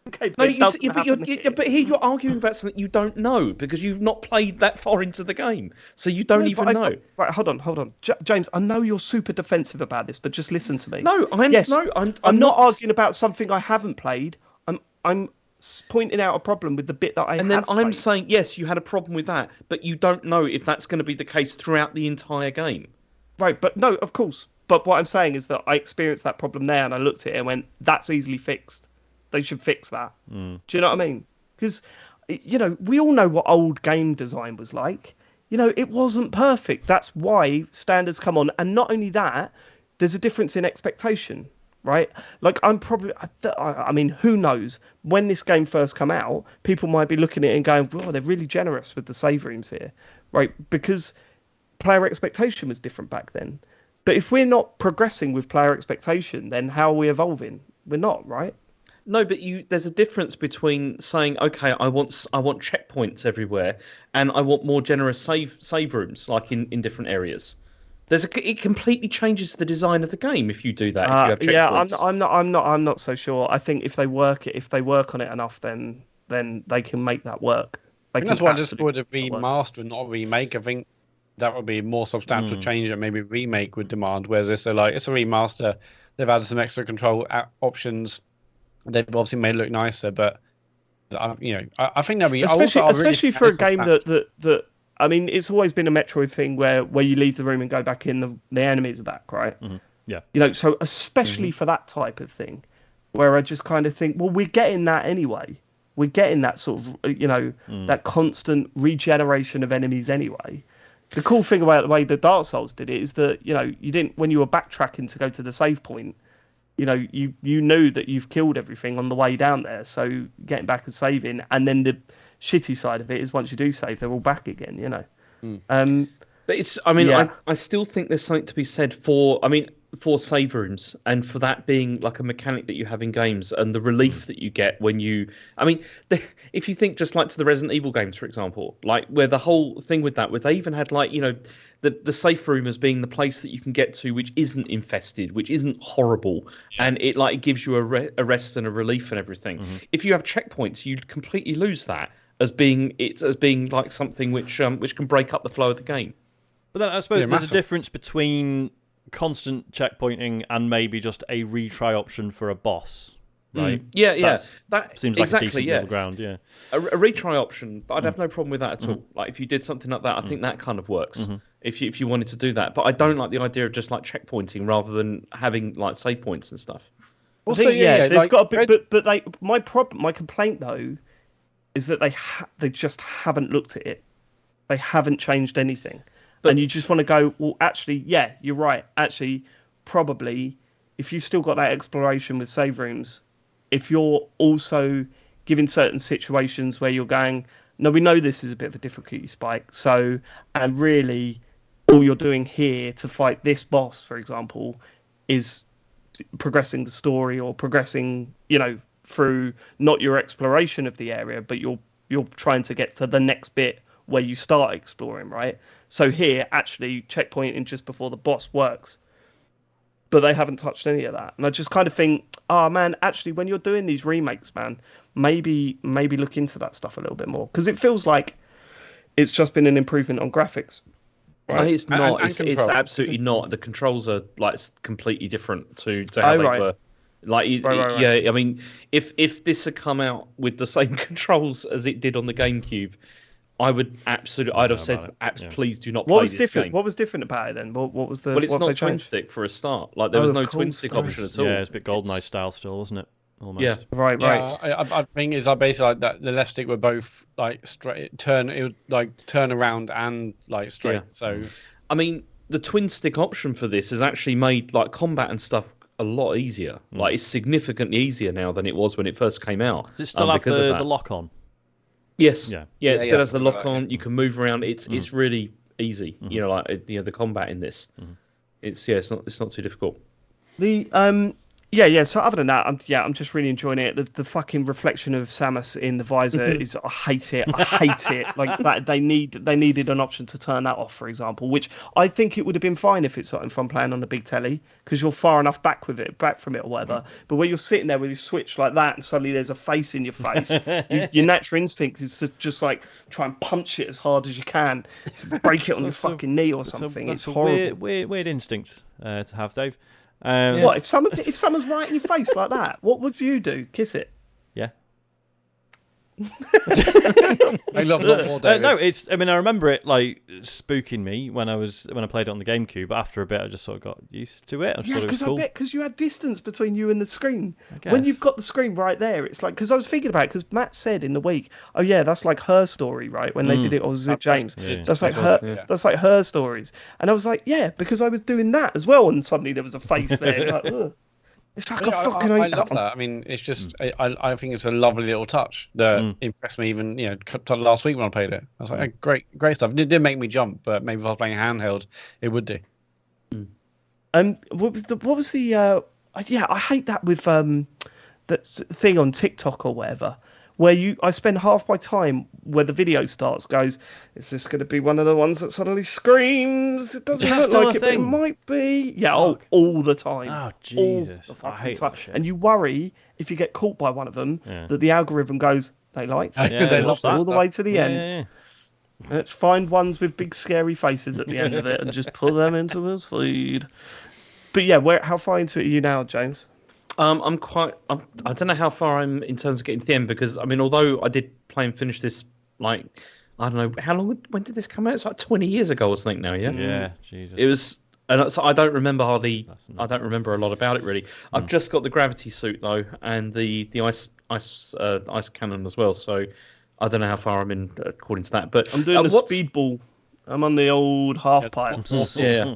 Okay, No, but it doesn't but happen here. but here you're arguing about something you don't know because you've not played that far into the game, so you don't No, even but know. Right, hold on. James, I know you're super defensive about this, but just listen to me. No, I'm I'm not arguing about something I haven't played. I'm pointing out a problem with the bit that I And then have I'm played. saying yes, you had a problem with that, but you don't know if that's going to be the case throughout the entire game. Right, but no, of course. But what I'm saying is that I experienced that problem there, and I looked at it and went, "That's easily fixed. They should fix that." Do you know what I mean? Because we all know what old game design was like. It wasn't perfect. That's why standards come on, and not only that, there's a difference in expectation, right? Like I mean, who knows? When this game first come out, people might be looking at it and going, "Wow, they're really generous with the save rooms here," right? Because player expectation was different back then. But if we're not progressing with player expectation, then how are we evolving? We're not, right? No, but there's a difference between saying, okay, I want checkpoints everywhere, and I want more generous save rooms, like in different areas. It completely changes the design of the game if you do that. If you have Yeah, checkpoints. I'm not so sure. I think if they work on it enough, then they can make that work. I think that's why I just would have absolutely make that work. remaster and not a remake. I think that would be a more substantial change that maybe remake would demand. Whereas this, it's a remaster. They've added some extra control options. They've obviously made it look nicer, but I think that'd be especially for a game that I mean, it's always been a Metroid thing where you leave the room and go back in, the enemies are back, right? Mm-hmm. Yeah. So especially for that type of thing, where I just kind of think, well, we're getting that anyway. We're getting that sort of that constant regeneration of enemies anyway. The cool thing about the way the Dark Souls did it is that you didn't, when you were backtracking to go to the save point, you knew that you've killed everything on the way down there, so getting back and saving, and then the shitty side of it is once you do save, they're all back again. But I mean, Yeah. I still think there's something to be said for save rooms and for that being like a mechanic that you have in games and the relief that you get when if you think just like to the Resident Evil games, for example, like where the whole thing with that, where they even had like, the safe room as being the place that you can get to, which isn't infested, which isn't horrible, and it gives you a rest and a relief and everything. If you have checkpoints, you'd completely lose that as being like something which can break up the flow of the game. But then I suppose there's a difference between constant checkpointing and maybe just a retry option for a boss, right? Yeah. That seems like a decent middle ground, yeah. A retry option, I'd have no problem with that at all. Like if you did something like that, I think that kind of works. If you wanted to do that, but I don't like the idea of just like checkpointing rather than having like save points and stuff. Also, there's got a bit, but my complaint though, is that they just haven't looked at it. They haven't changed anything. And you just want to go, well, actually, yeah, you're right. Actually, probably, if you've still got that exploration with save rooms, if you're also given certain situations where you're going, no, we know this is a bit of a difficulty spike. So, and really, all you're doing here to fight this boss, for example, is progressing the story or progressing, through not your exploration of the area, but you're trying to get to the next bit where you start exploring, right? So here, actually, checkpointing just before the boss works. But they haven't touched any of that. And I just kind of think, oh, man, actually, when you're doing these remakes, man, maybe look into that stuff a little bit more. Because it feels like it's just been an improvement on graphics. Right? No, it's not. And It's absolutely not. The controls are like completely different to how they were. Like, Right. yeah, I mean, if this had come out with the same controls as it did on the GameCube, I'd have said, please do not play this game. What was different about it then? What was the? Well, it's what not they twin changed? stick for a start. Like there was no of twin course, stick no. option at all. Yeah, it's a bit GoldenEye style still, wasn't it? Almost. Yeah. Right. I think it's basically like that. The left stick were both like straight turn. It would like turn around and like straight. Yeah. So, I mean, the twin stick option for this has actually made like combat and stuff a lot easier. Like it's significantly easier now than it was when it first came out. Does it still have the lock on? Yes. Yeah. It still has the lock on. You can move around. It's really easy. The combat in this. It's not too difficult. The Yeah. So other than that, I'm just really enjoying it. The fucking reflection of Samus in the visor is, I hate it. I hate it. Like that, they needed an option to turn that off, for example. Which I think it would have been fine if it's something from playing on the big telly, because you're far enough back from it or whatever. But when you're sitting there with your Switch like that, and suddenly there's a face in your face, your natural instinct is to just like try and punch it as hard as you can to break it on your fucking knee or something. It's horrible. Weird instinct to have, Dave. What if someone's right in your face like that? What would you do? Kiss it? Yeah. I love a lot more, David. No, it's. I mean, I remember it like spooking me when I played it on the GameCube. But after a bit, I just sort of got used to it. I just thought it was cool. Because you had distance between you and the screen. guess. When you've got the screen right there, it's like, because I was thinking about it, because Matt said in the week, oh yeah, that's like her story, right? When they did it, or was it James? Yeah. That's like her. Yeah. That's like her stories. And I was like, yeah, because I was doing that as well, and suddenly there was a face there. It's like, ugh. It's like Yeah, I fucking I hate love that. that. I mean, it's just I think it's a lovely little touch that impressed me. Even last week when I played it, I was like, oh, great stuff. It did make me jump, but maybe if I was playing handheld, it would do. What was the yeah, I hate that with that thing on TikTok or whatever, where I spend half my time where the video starts goes, is this going to be one of the ones that suddenly screams? It doesn't That's look still like a it, but it thing. might be. Yeah, all the time. Oh All Jesus! the I fucking hate time. that shit. And you worry if you get caught by one of them that the algorithm goes, they liked it. Yeah, they love that all the stuff. way to the end. Yeah. Let's find ones with big scary faces at the end of it and just put them into his feed. But yeah, how far into it are you now, James? I don't know how far I'm in terms of getting to the end, because I mean, although I did play and finish this, like, I don't know how long. When did this come out? It's like 20 years ago or something now. Yeah. Yeah. Jesus. It was, and so I don't remember hardly. That's I don't remember a lot about it really. I've just got the gravity suit though, and the ice cannon as well. So I don't know how far I'm in according to that. But I'm doing the what's- speedball. I'm on the old half pipes. Yeah.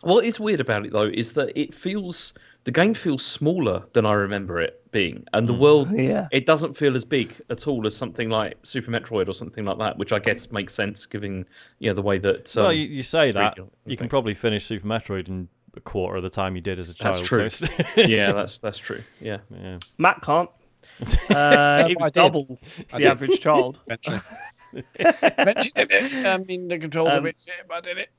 What is weird about it though is that the game feels smaller than I remember it being, and the world Yeah. it doesn't feel as big at all as something like Super Metroid or something like that, which I guess makes sense given the way that. Well, you say that 3D you can thing. probably finish Super Metroid in a quarter of the time you did as a child. That's true. So Yeah, that's true. Yeah. yeah. Matt can't. It I was did. double the average child. Eventually did it. I mean, the controls a bit shit, but I did it.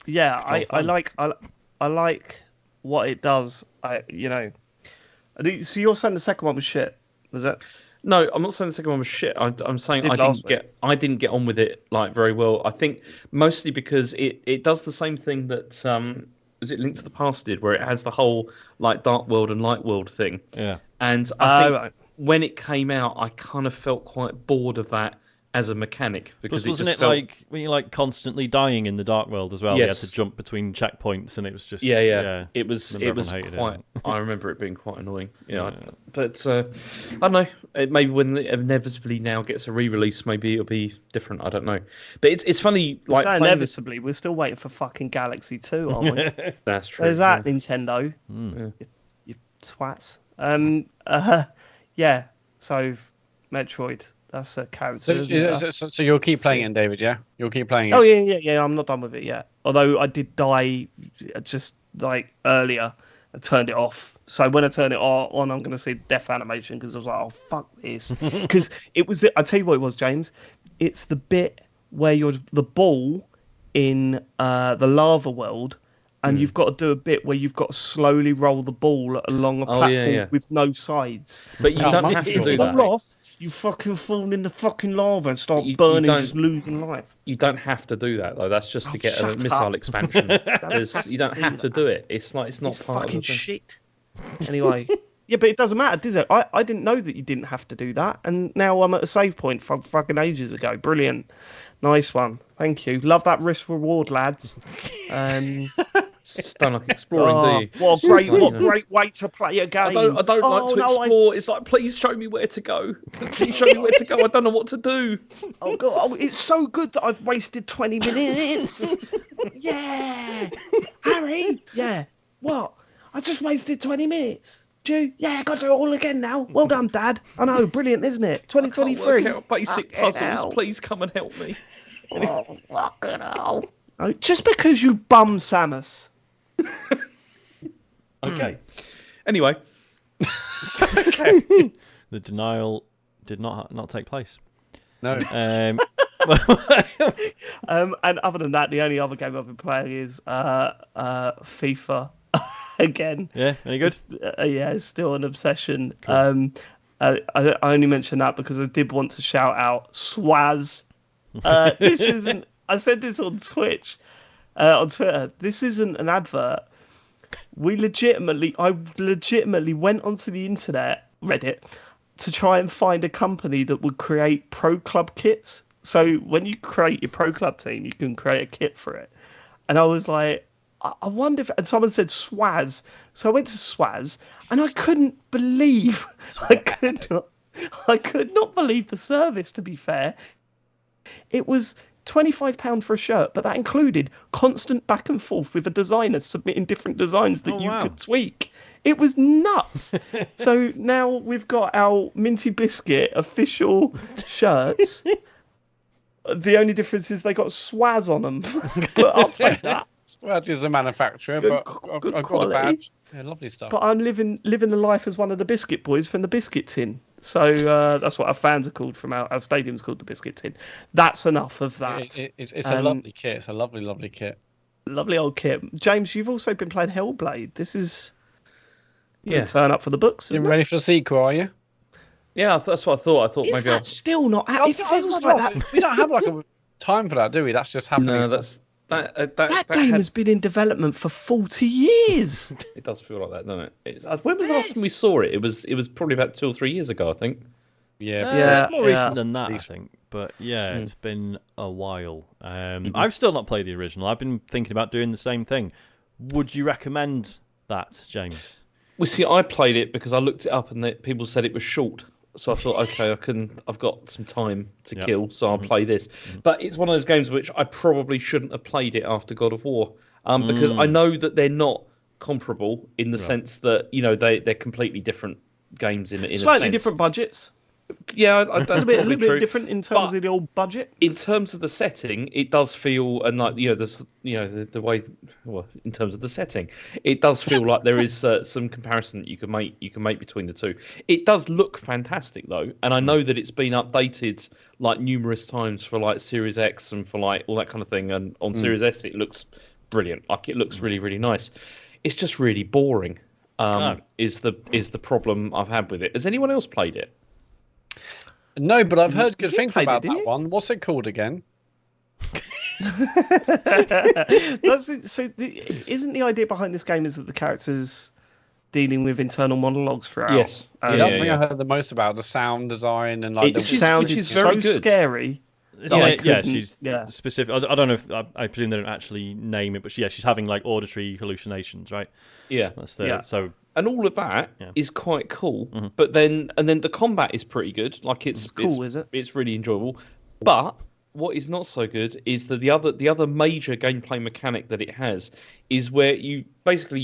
Yeah, I fun. like what it does. So you're saying the second one was shit, was it? No, I'm not saying the second one was shit. I'm saying Did I last didn't get on with it like very well. I think mostly because it does the same thing that was it Link to the Past did, where it has the whole like dark world and light world thing. Yeah. And I think Right. when it came out, I kind of felt quite bored of that as a mechanic, because Plus, wasn't just it felt... like when you're like constantly dying in the dark world as well? You had Yes. to jump between checkpoints, and it was just Yeah. It was Remember everyone hated quite. it. I remember it being quite annoying. But I don't know. Maybe when it inevitably now gets a re-release, maybe it'll be different. I don't know. But it's funny. Like So playing this- inevitably, we're still waiting for fucking Galaxy 2, aren't we? That's true. There's that, yeah. Nintendo. Mm. You twats. Yeah. So, Metroid. That's a character. So, isn't it? so you'll keep playing it, David? Yeah, you'll keep playing it. Oh yeah. I'm not done with it yet. Although I did die just like earlier. I turned it off. So when I turn it on, I'm going to see death animation, because I was like, oh fuck this. Because it was. I tell you what it was, James. It's the bit where you're the ball in the lava world, and you've got to do a bit where you've got to slowly roll the ball along a platform with no sides. But you Oh, don't my have to God. do Fall that. off, you fucking fall in the fucking lava and start You burning, don't- just losing life. You don't have to do that though. That's just to get a shut missile up. expansion. You don't have to do it. It's not It's part of fucking the thing. shit. Anyway, yeah, but it doesn't matter, does it? I didn't know that you didn't have to do that, and now I'm at a save point from fucking ages ago. Brilliant, nice one, thank you. Love that risk reward, lads. Just don't like exploring, do you? What a great way to play a game. I don't like to explore. It's like, please show me where to go. Please show me where to go. I don't know what to do. Oh god, it's so good that I've wasted 20 minutes. Yeah, Harry. Yeah, what? I just wasted 20 minutes. Do you? Yeah, got to do it all again now. Well done, Dad. I know, brilliant, isn't it? Can't 2023. work out basic Fucking puzzles. hell. Please come and help me. Oh, fucking hell. Oh, just because you bum Samus. Okay. Anyway, The denial did not take place. No. And other than that, the only other game I've been playing is FIFA again. Yeah, any good? Yeah, it's still an obsession. Cool. I only mention that because I did want to shout out Swaz. This isn't. I said this on Twitch, on Twitter. This isn't an advert. I legitimately went onto the internet, Reddit, to try and find a company that would create pro club kits. So when you create your pro club team, you can create a kit for it. And I was like, I wonder if... And someone said Swaz. So I went to Swaz, and I couldn't believe... I could not believe the service, to be fair. It was £25 for a shirt, but that included constant back and forth with a designer submitting different designs that you could tweak. It was nuts. So now we've got our Minty Biscuit official shirts. The only difference is they got Swaz on them. But I'll take that. Swaz is a manufacturer, but I've got a badge. Yeah, lovely stuff. But I'm living the life as one of the Biscuit Boys from the Biscuit Tin. So that's what our fans are called from our stadium's called the Biscuit Tin. That's enough of that. It's a lovely kit. It's a lovely, lovely kit. Lovely old kit. James, you've also been playing Hellblade. This is turn up for the books, isn't You it? ready for the sequel, are you? yeah, that's what I thought. I thought Is maybe that still not out? It feels like that. We don't have like a time for that, do we? That's just happening. No, that game has been in development for 40 years. It does feel like that, doesn't it? When was the last time we saw it? It was probably about 2 or 3 years ago, I think. Yeah. More recent than that, I think. But yeah, it's been a while. I've still not played the original. I've been thinking about doing the same thing. Would you recommend that, James? Well, see, I played it because I looked it up and people said it was short. So I thought, okay, I've got some time to kill, so I'll play this. But it's one of those games which I probably shouldn't have played it after God of War, because I know that they're not comparable in the sense that they're completely different games in a Slightly sense. different budgets. Yeah, that's A little true. bit different in terms of the old budget. In terms of the setting, it does feel, and like the way, well, in terms of the setting, it does feel like there is some comparison that you can make between the two. It does look fantastic though, and I know that it's been updated like numerous times for like Series X and for like all that kind of thing, and on Series S it looks brilliant. Like it looks really, really nice. It's just really boring. Is the problem I've had with it? Has anyone else played it? No, but I've heard good things played about it, didn't that you? one. What's it called again? Isn't the idea behind this game is that the characters dealing with internal monologues throughout? Yes. That's the thing I heard the most about, the sound design and like It the sounds which is so very good. scary. She's specific. I don't know if I presume they don't actually name it, but she's having like auditory hallucinations, right? Yeah. That's the so. And all of that is quite cool, but then the combat is pretty good. Like it's cool, is it? It's really enjoyable. But what is not so good is that the other major gameplay mechanic that it has is where you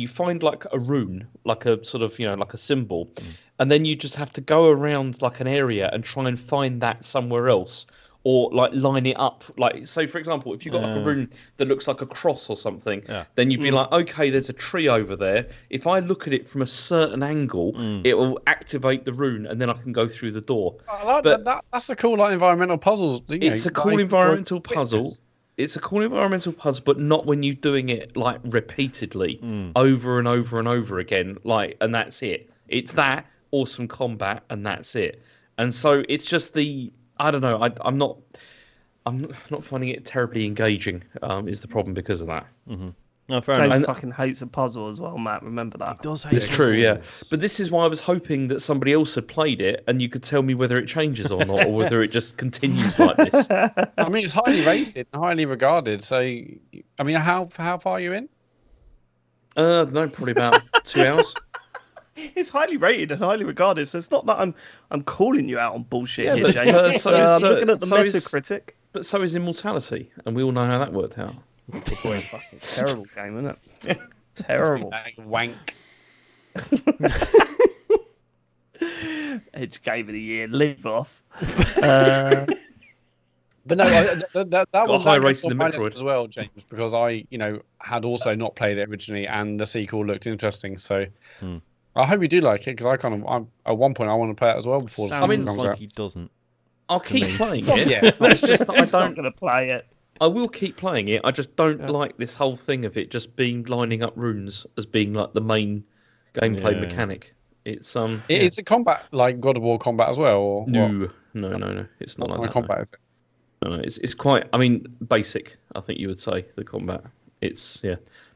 find like a rune, like a sort of like a symbol, and then you just have to go around like an area and try and find that somewhere else. Or like line it up, like so. For example, if you've got like a rune that looks like a cross or something, then you'd be like, okay, there's a tree over there. If I look at it from a certain angle, it will activate the rune, and then I can go through the door. I like that. That's the cool like environmental puzzles. It's a cool environmental puzzle. It's a cool environmental puzzle, but not when you're doing it like repeatedly, over and over and over again. Like, and that's it. It's that awesome combat, and that's it. And so it's just I don't know. I'm not finding it terribly engaging. Is the problem because of that? No, fair James enough. fucking hates a puzzle as well, Matt. Remember that. It does hate It's true, yeah. puzzles. But this is why I was hoping that somebody else had played it, and you could tell me whether it changes or not, or whether it just continues like this. I mean, it's highly rated, and highly regarded. So, I mean, how far are you in? No, probably about 2 hours. It's highly rated and highly regarded, so it's not that I'm calling you out on bullshit Yeah, here, but, James. I'm looking at the so is- Metacritic. But so is Immortality, and we all know how that worked out. Fucking terrible game, isn't it? Terrible. Wank. Edge game of the year. Leave off. But no, that Got a one high that goes rating on than my list Metroid. as well, James, because I, had also not played it originally, and the sequel looked interesting. So I hope you do like it, because at one point I want to play it as well before the sequel Sounds comes like out. he doesn't. I'll To keep me. playing Well, it. yeah. It's just that I He's not don't. going to play it. I will keep playing it. I just don't like this whole thing of it just being lining up runes as being like the main gameplay Yeah. mechanic. It's It's a combat like God of War combat as well, or what? No. It's not What like kind of that. combat is it? No, it's quite. I mean, basic. I think you would say the combat. It's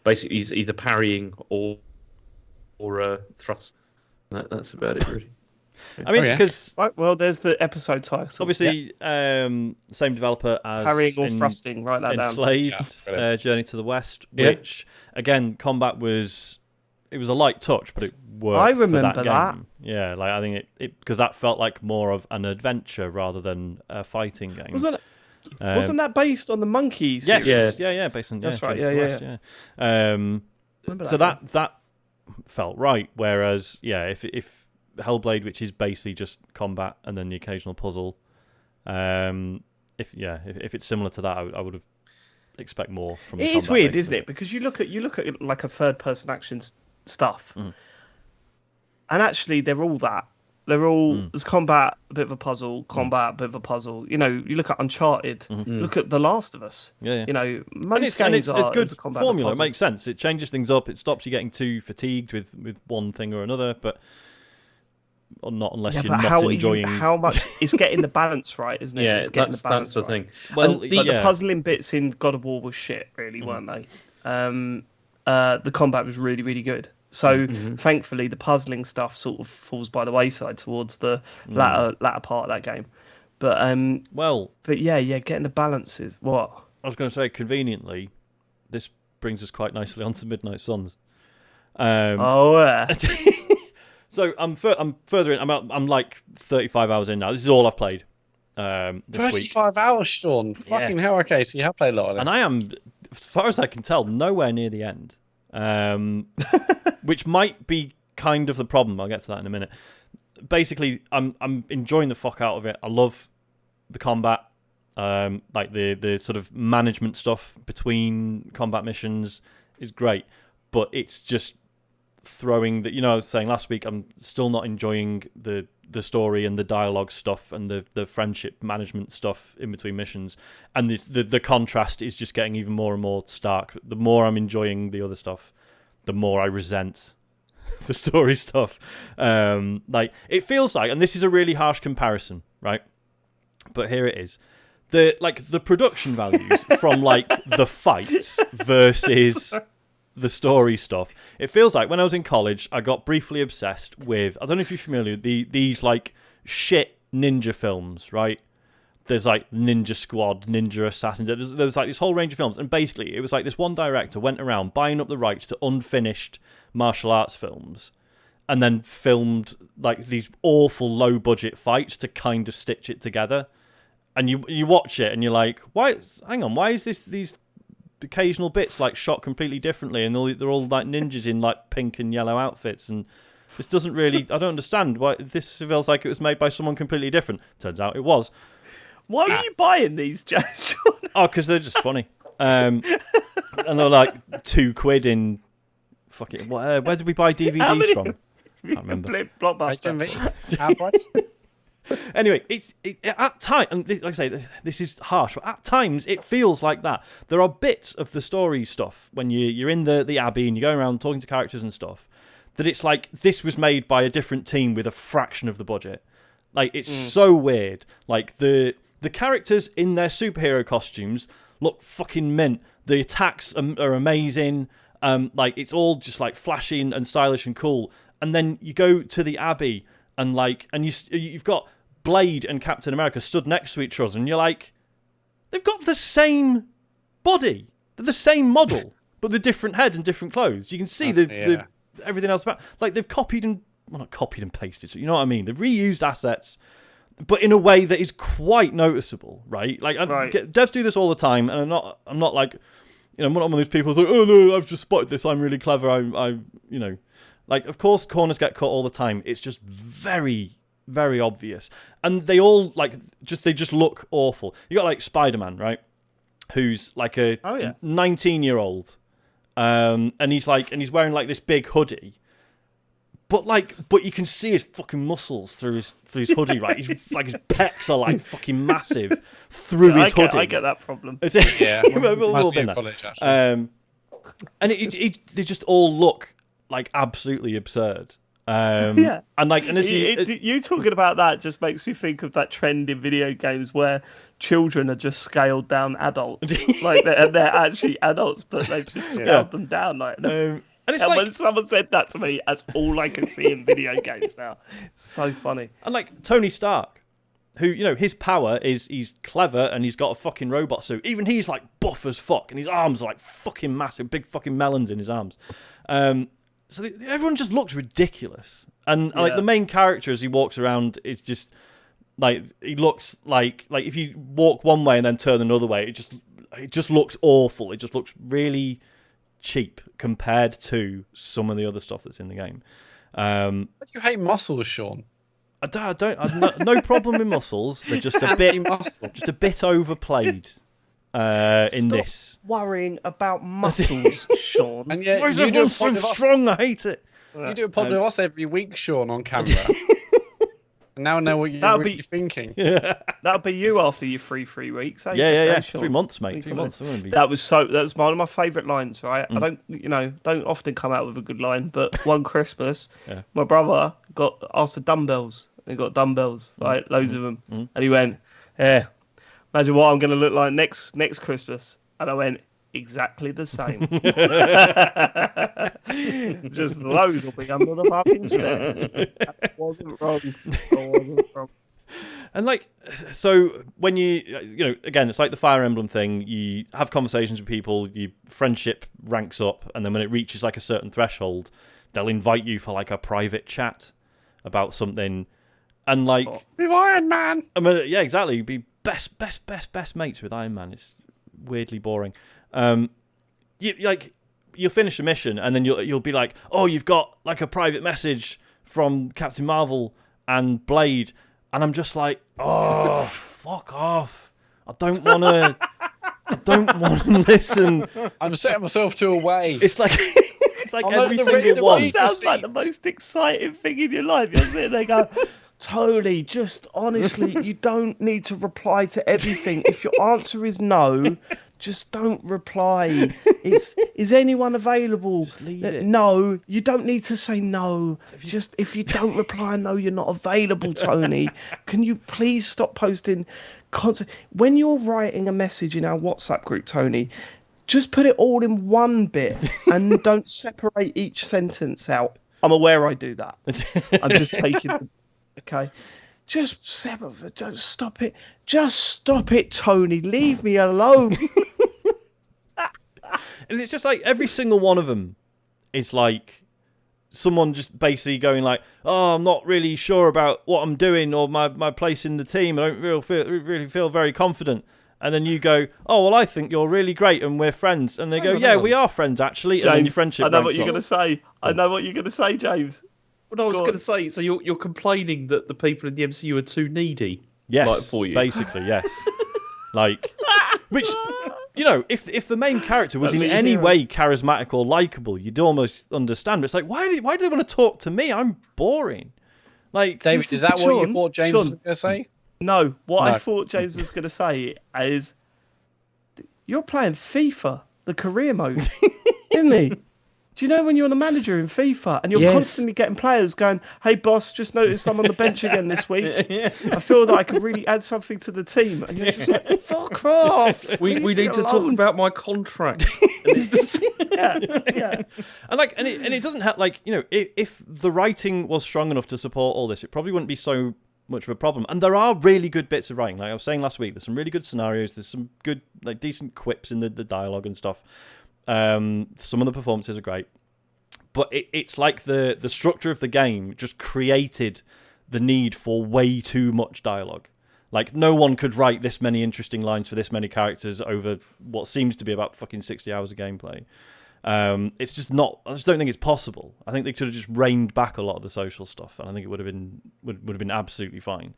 basically it's either parrying or thrust. That's about it, really. I mean, Oh, yeah. because Right, well, there's the episode title. obviously, same developer as Parrying or in thrusting, write that down. Enslaved, Yeah, brilliant. Journey to the West, Yeah. which again, combat was a light touch, but it worked. I for remember that. that. Game. Yeah, like I think it because that felt like more of an adventure rather than a fighting game. Wasn't that based on the Monkeys? Yes, series? yeah, based on That's right, Journey to the yeah. West, yeah. Remember So that that felt right. Whereas, if Hellblade, which is basically just combat and then the occasional puzzle, if it's similar to that, I would have expect more from. It is weird, isn't it? Because you look at like a third person action stuff, and actually they're all that. They're all there's combat, a bit of a puzzle, combat, a bit of a puzzle. You look at Uncharted, Mm. look at The Last of Us. Yeah. Most And games it's are a good is a combat formula. It puzzle. makes sense. It changes things up. It stops you getting too fatigued with one thing or another, but or not unless you're but not enjoying. how much it's getting the balance right, isn't it? Yeah, It's getting that's the balance the right. thing. Well, And But the puzzling bits in God of War were shit, really, weren't they? The combat was really, really good. So thankfully, the puzzling stuff sort of falls by the wayside towards the latter part of that game. But getting the balance is what. I was going to say, conveniently, this brings us quite nicely onto Midnight Suns. So I'm further in. I'm like 35 hours in now. This is all I've played this week, 35 hours, Sean. Fucking hell. Okay, so you have played a lot of this. and I am, as far as I can tell, nowhere near the end. Which might be kind of the problem. I'll get to that in a minute. Basically, I'm enjoying the fuck out of it. I love the combat, like the sort of management stuff between combat missions is great, but it's just throwing that. I was saying last week, I'm still not enjoying the story and the dialogue stuff and the friendship management stuff in between missions, and the contrast is just getting even more and more stark. The more I'm enjoying the other stuff, the more I resent the story stuff. Like it feels like, and this is a really harsh comparison, right? But here it is. The production values from like the fights versus the story stuff. It feels like when I was in college, I got briefly obsessed with, I don't know if you're familiar with these like shit ninja films, right? There's like Ninja Squad, Ninja Assassin. There was like this whole range of films. And basically, it was like this one director went around buying up the rights to unfinished martial arts films and then filmed like these awful low budget fights to kind of stitch it together. And you watch it and you're like, why? Hang on, why is these occasional bits like shot completely differently and they're all like ninjas in like pink and yellow outfits, and this doesn't really, I don't understand why this feels like it was made by someone completely different. Turns out it was. Why are you buying these, John? Oh, because they're just funny. And they're like £2 in fucking. Where did we buy DVDs from? Can't remember. Blockbuster. Anyway, it at times, and like I say, this is harsh, but at times it feels like that. There are bits of the story stuff when you're in the Abbey and you're going around talking to characters and stuff, that it's like this was made by a different team with a fraction of the budget. Like it's so weird. Like the characters in their superhero costumes look fucking mint. The attacks are amazing. Like it's all just like flashy and stylish and cool. And then you go to the Abbey and you've got Blade and Captain America stood next to each other, and you're like, they've got the same body, they're the same model, but the different heads and different clothes. You can see the everything else about, like they've not copied and pasted. So you know what I mean? They've reused assets, but in a way that is quite noticeable, right? Like devs do this all the time, and I'm not like, I'm not one of those people who's like, oh no, I've just spotted this, I'm really clever, I like, of course corners get cut all the time. It's just very very obvious, and they all they just look awful. You got like Spider-Man, right? Who's like a 19-year-old, and he's wearing like this big hoodie. But you can see his fucking muscles through his hoodie, right? He's like his pecs are like fucking massive through his hoodie. I get that problem. Yeah, we've all been there. college, actually. And they just all look like absolutely absurd. And as you talking about that just makes me think of that trend in video games where children are just scaled down adults, like they're actually adults, but they've just scaled them down. And when someone said that to me, that's all I can see in video games now. It's so funny. And like Tony Stark, who, his power is he's clever and he's got a fucking robot suit. Even he's like buff as fuck and his arms are like fucking massive, big fucking melons in his arms. So everyone just looks ridiculous. And like the main character as he walks around, it's just like he looks like if you walk one way and then turn another way, it just looks awful. It just looks really cheap compared to some of the other stuff that's in the game. But you hate muscles, Sean. I've no problem with muscles. They're just a bit overplayed in this. Worrying about muscles, Sean. And yet, why is everyone so strong? I hate it. You do a pod with us every week, Sean, on camera. And now I know what you're really thinking. That'll be you after your 3 weeks. Yeah. 3 months, mate. 3 months. That was one of my favourite lines, right? I don't often come out with a good line, but one Christmas, my brother got asked for dumbbells. He got dumbbells, right? Loads of them. And he went, "Yeah, imagine what I'm going to look like next Christmas." And I went, "Exactly the same." Just those will be under the fucking stairs. I wasn't wrong. And so when again, it's like the Fire Emblem thing. You have conversations with people, your friendship ranks up, and then when it reaches like a certain threshold, they'll invite you for like a private chat about something. And with Iron Man. I mean, yeah, exactly. You'd be best mates with Iron Man. It's weirdly boring. You'll finish a mission and then you'll be like, oh, you've got like a private message from Captain Marvel and Blade, and I'm just like, oh, fuck off. I don't want to listen. I'm setting myself to away. It's like every single one. It sounds like the most exciting thing in your life. You're sitting there going, Tony, just honestly, you don't need to reply to everything. If your answer is no, just don't reply. Is anyone available? Just leave it. No, you don't need to say no. Just if you don't reply, no, you're not available, Tony. Can you please stop posting content? When you're writing a message in our WhatsApp group, Tony, just put it all in one bit and don't separate each sentence out. I'm aware I do that. I'm just taking... Okay, just stop it. Just stop it, Tony. Leave me alone. And it's just like every single one of them is like someone just basically going like, oh, I'm not really sure about what I'm doing or my place in the team. I don't really feel very confident. And then you go, oh, well, I think you're really great and we're friends. And they go, yeah, we are friends, actually. James, and then your friendship I know what you're up. going to say. I know what you're going to say, James. Well, I was going to say, so you're complaining that the people in the MCU are too needy? Yes, for you. Basically, yes. Which, if the main character was in any way charismatic or likable, you'd almost understand. But it's like, why do they want to talk to me? I'm boring. David, is that what you thought James was going to say? No, I thought James was going to say is, you're playing FIFA, the career mode, isn't he? Do you know when you're the manager in FIFA and you're constantly getting players going, hey, boss, just noticed I'm on the bench again this week. I feel that I could really add something to the team. And you're just like, fuck off. We need to talk about my contract. Yeah. And it doesn't have, if the writing was strong enough to support all this, it probably wouldn't be so much of a problem. And there are really good bits of writing. Like I was saying last week, there's some really good scenarios. There's some good, decent quips in the dialogue and stuff. Some of the performances are great, but it's like the structure of the game just created the need for way too much dialogue. Like no one could write this many interesting lines for this many characters over what seems to be about fucking 60 hours of gameplay. It's just not. I just don't think it's possible. I think they should have just reined back a lot of the social stuff, and I think it would have been absolutely fine.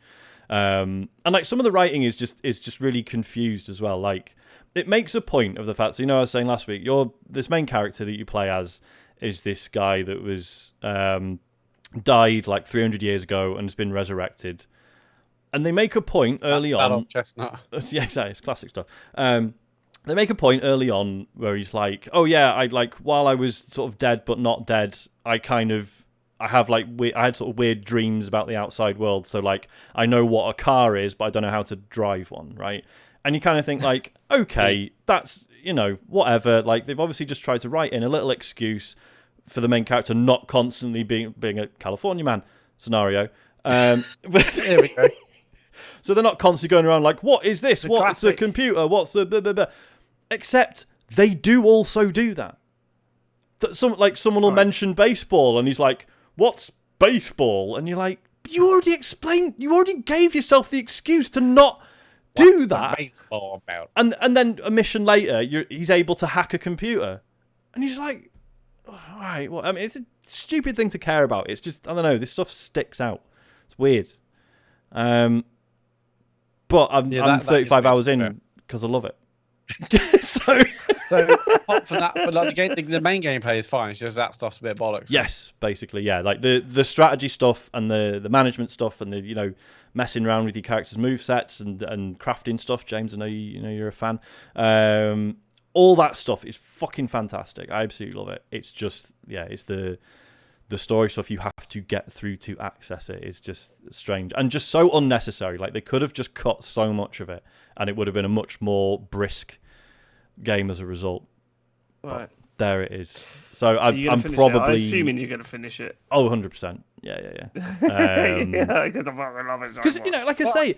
And like some of the writing is just really confused as well. Like it makes a point of the fact. So I was saying last week, this main character that you play as is this guy that was died like 300 years ago and has been resurrected. And they make a point early on. Old chestnut. Yeah, exactly. It's classic stuff. They make a point early on where he's like, "Oh yeah, while I was sort of dead but not dead, I had sort of weird dreams about the outside world. So like, I know what a car is, but I don't know how to drive one, right?" And you kind of think like, okay, that's whatever. Like they've obviously just tried to write in a little excuse for the main character not constantly being a California man scenario. But There we go. So they're not constantly going around like, what is this? What's a classic. computer? What's the blah, blah, blah. Except they do also do that. Someone will mention baseball and he's like, what's baseball? And you're like, you already gave yourself the excuse to not do that. Baseball about. And then a mission later, he's able to hack a computer. And he's like, all right, well, I mean, it's a stupid thing to care about. It's just, I don't know, this stuff sticks out. It's weird. But I'm 35 hours in because I love it. So Apart from that, but like the main gameplay is fine. It's just that stuff's a bit bollocks. yes, basically, yeah. Like the strategy stuff and the management stuff and the messing around with your character's movesets and crafting stuff. James, I know you're a fan. All that stuff is fucking fantastic. I absolutely love it. It's just it's the story stuff you have to get through to access it is just strange and just so unnecessary. Like they could have just cut so much of it and it would have been a much more brisk game as a result. Right. But there it is. So I'm probably. I'm probably assuming you're going to finish it. Oh, 100%. Yeah. Yeah, because I fucking love it. Because like I say,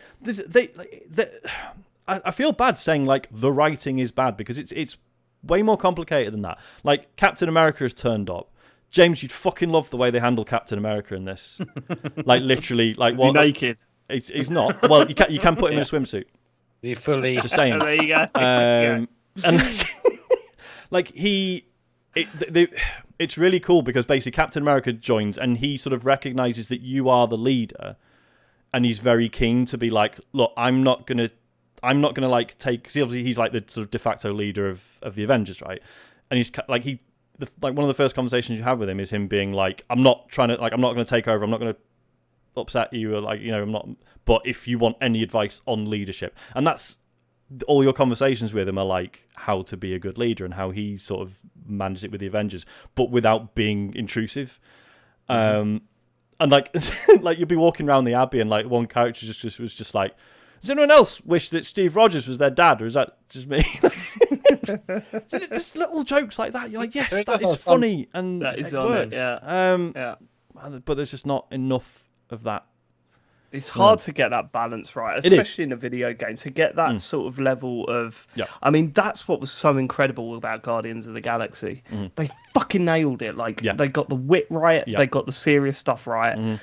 I feel bad saying like the writing is bad because it's way more complicated than that. Like Captain America has turned up. James, you'd fucking love the way they handle Captain America in this. Like literally, like Is he naked? He's not. Well, you can put him in a swimsuit. Is he fully? Just saying. Oh, there you go. And like it's really cool because basically Captain America joins and he sort of recognizes that you are the leader, and he's very keen to be like, look, I'm not gonna like take. Because obviously he's like the sort of de facto leader of the Avengers, right? And he's like one of the first conversations you have with him is him being like, I'm not going to take over. I'm not going to upset you, or like, I'm not. But if you want any advice on leadership, and that's all your conversations with him are like how to be a good leader and how he sort of managed it with the Avengers, but without being intrusive. And like, like you'll be walking around the Abbey and like one character was just like, does anyone else wish that Steve Rogers was their dad, or is that just me? Just little jokes like that. You're like, yes, that is funny, and That is it on works. it, yeah. Yeah. But there's just not enough of that. It's hard to get that balance right, It is. especially in a video game, to get that sort of level of... Yeah. I mean, that's what was so incredible about Guardians of the Galaxy. They fucking nailed it. Like, they got the wit right, they got the serious stuff right.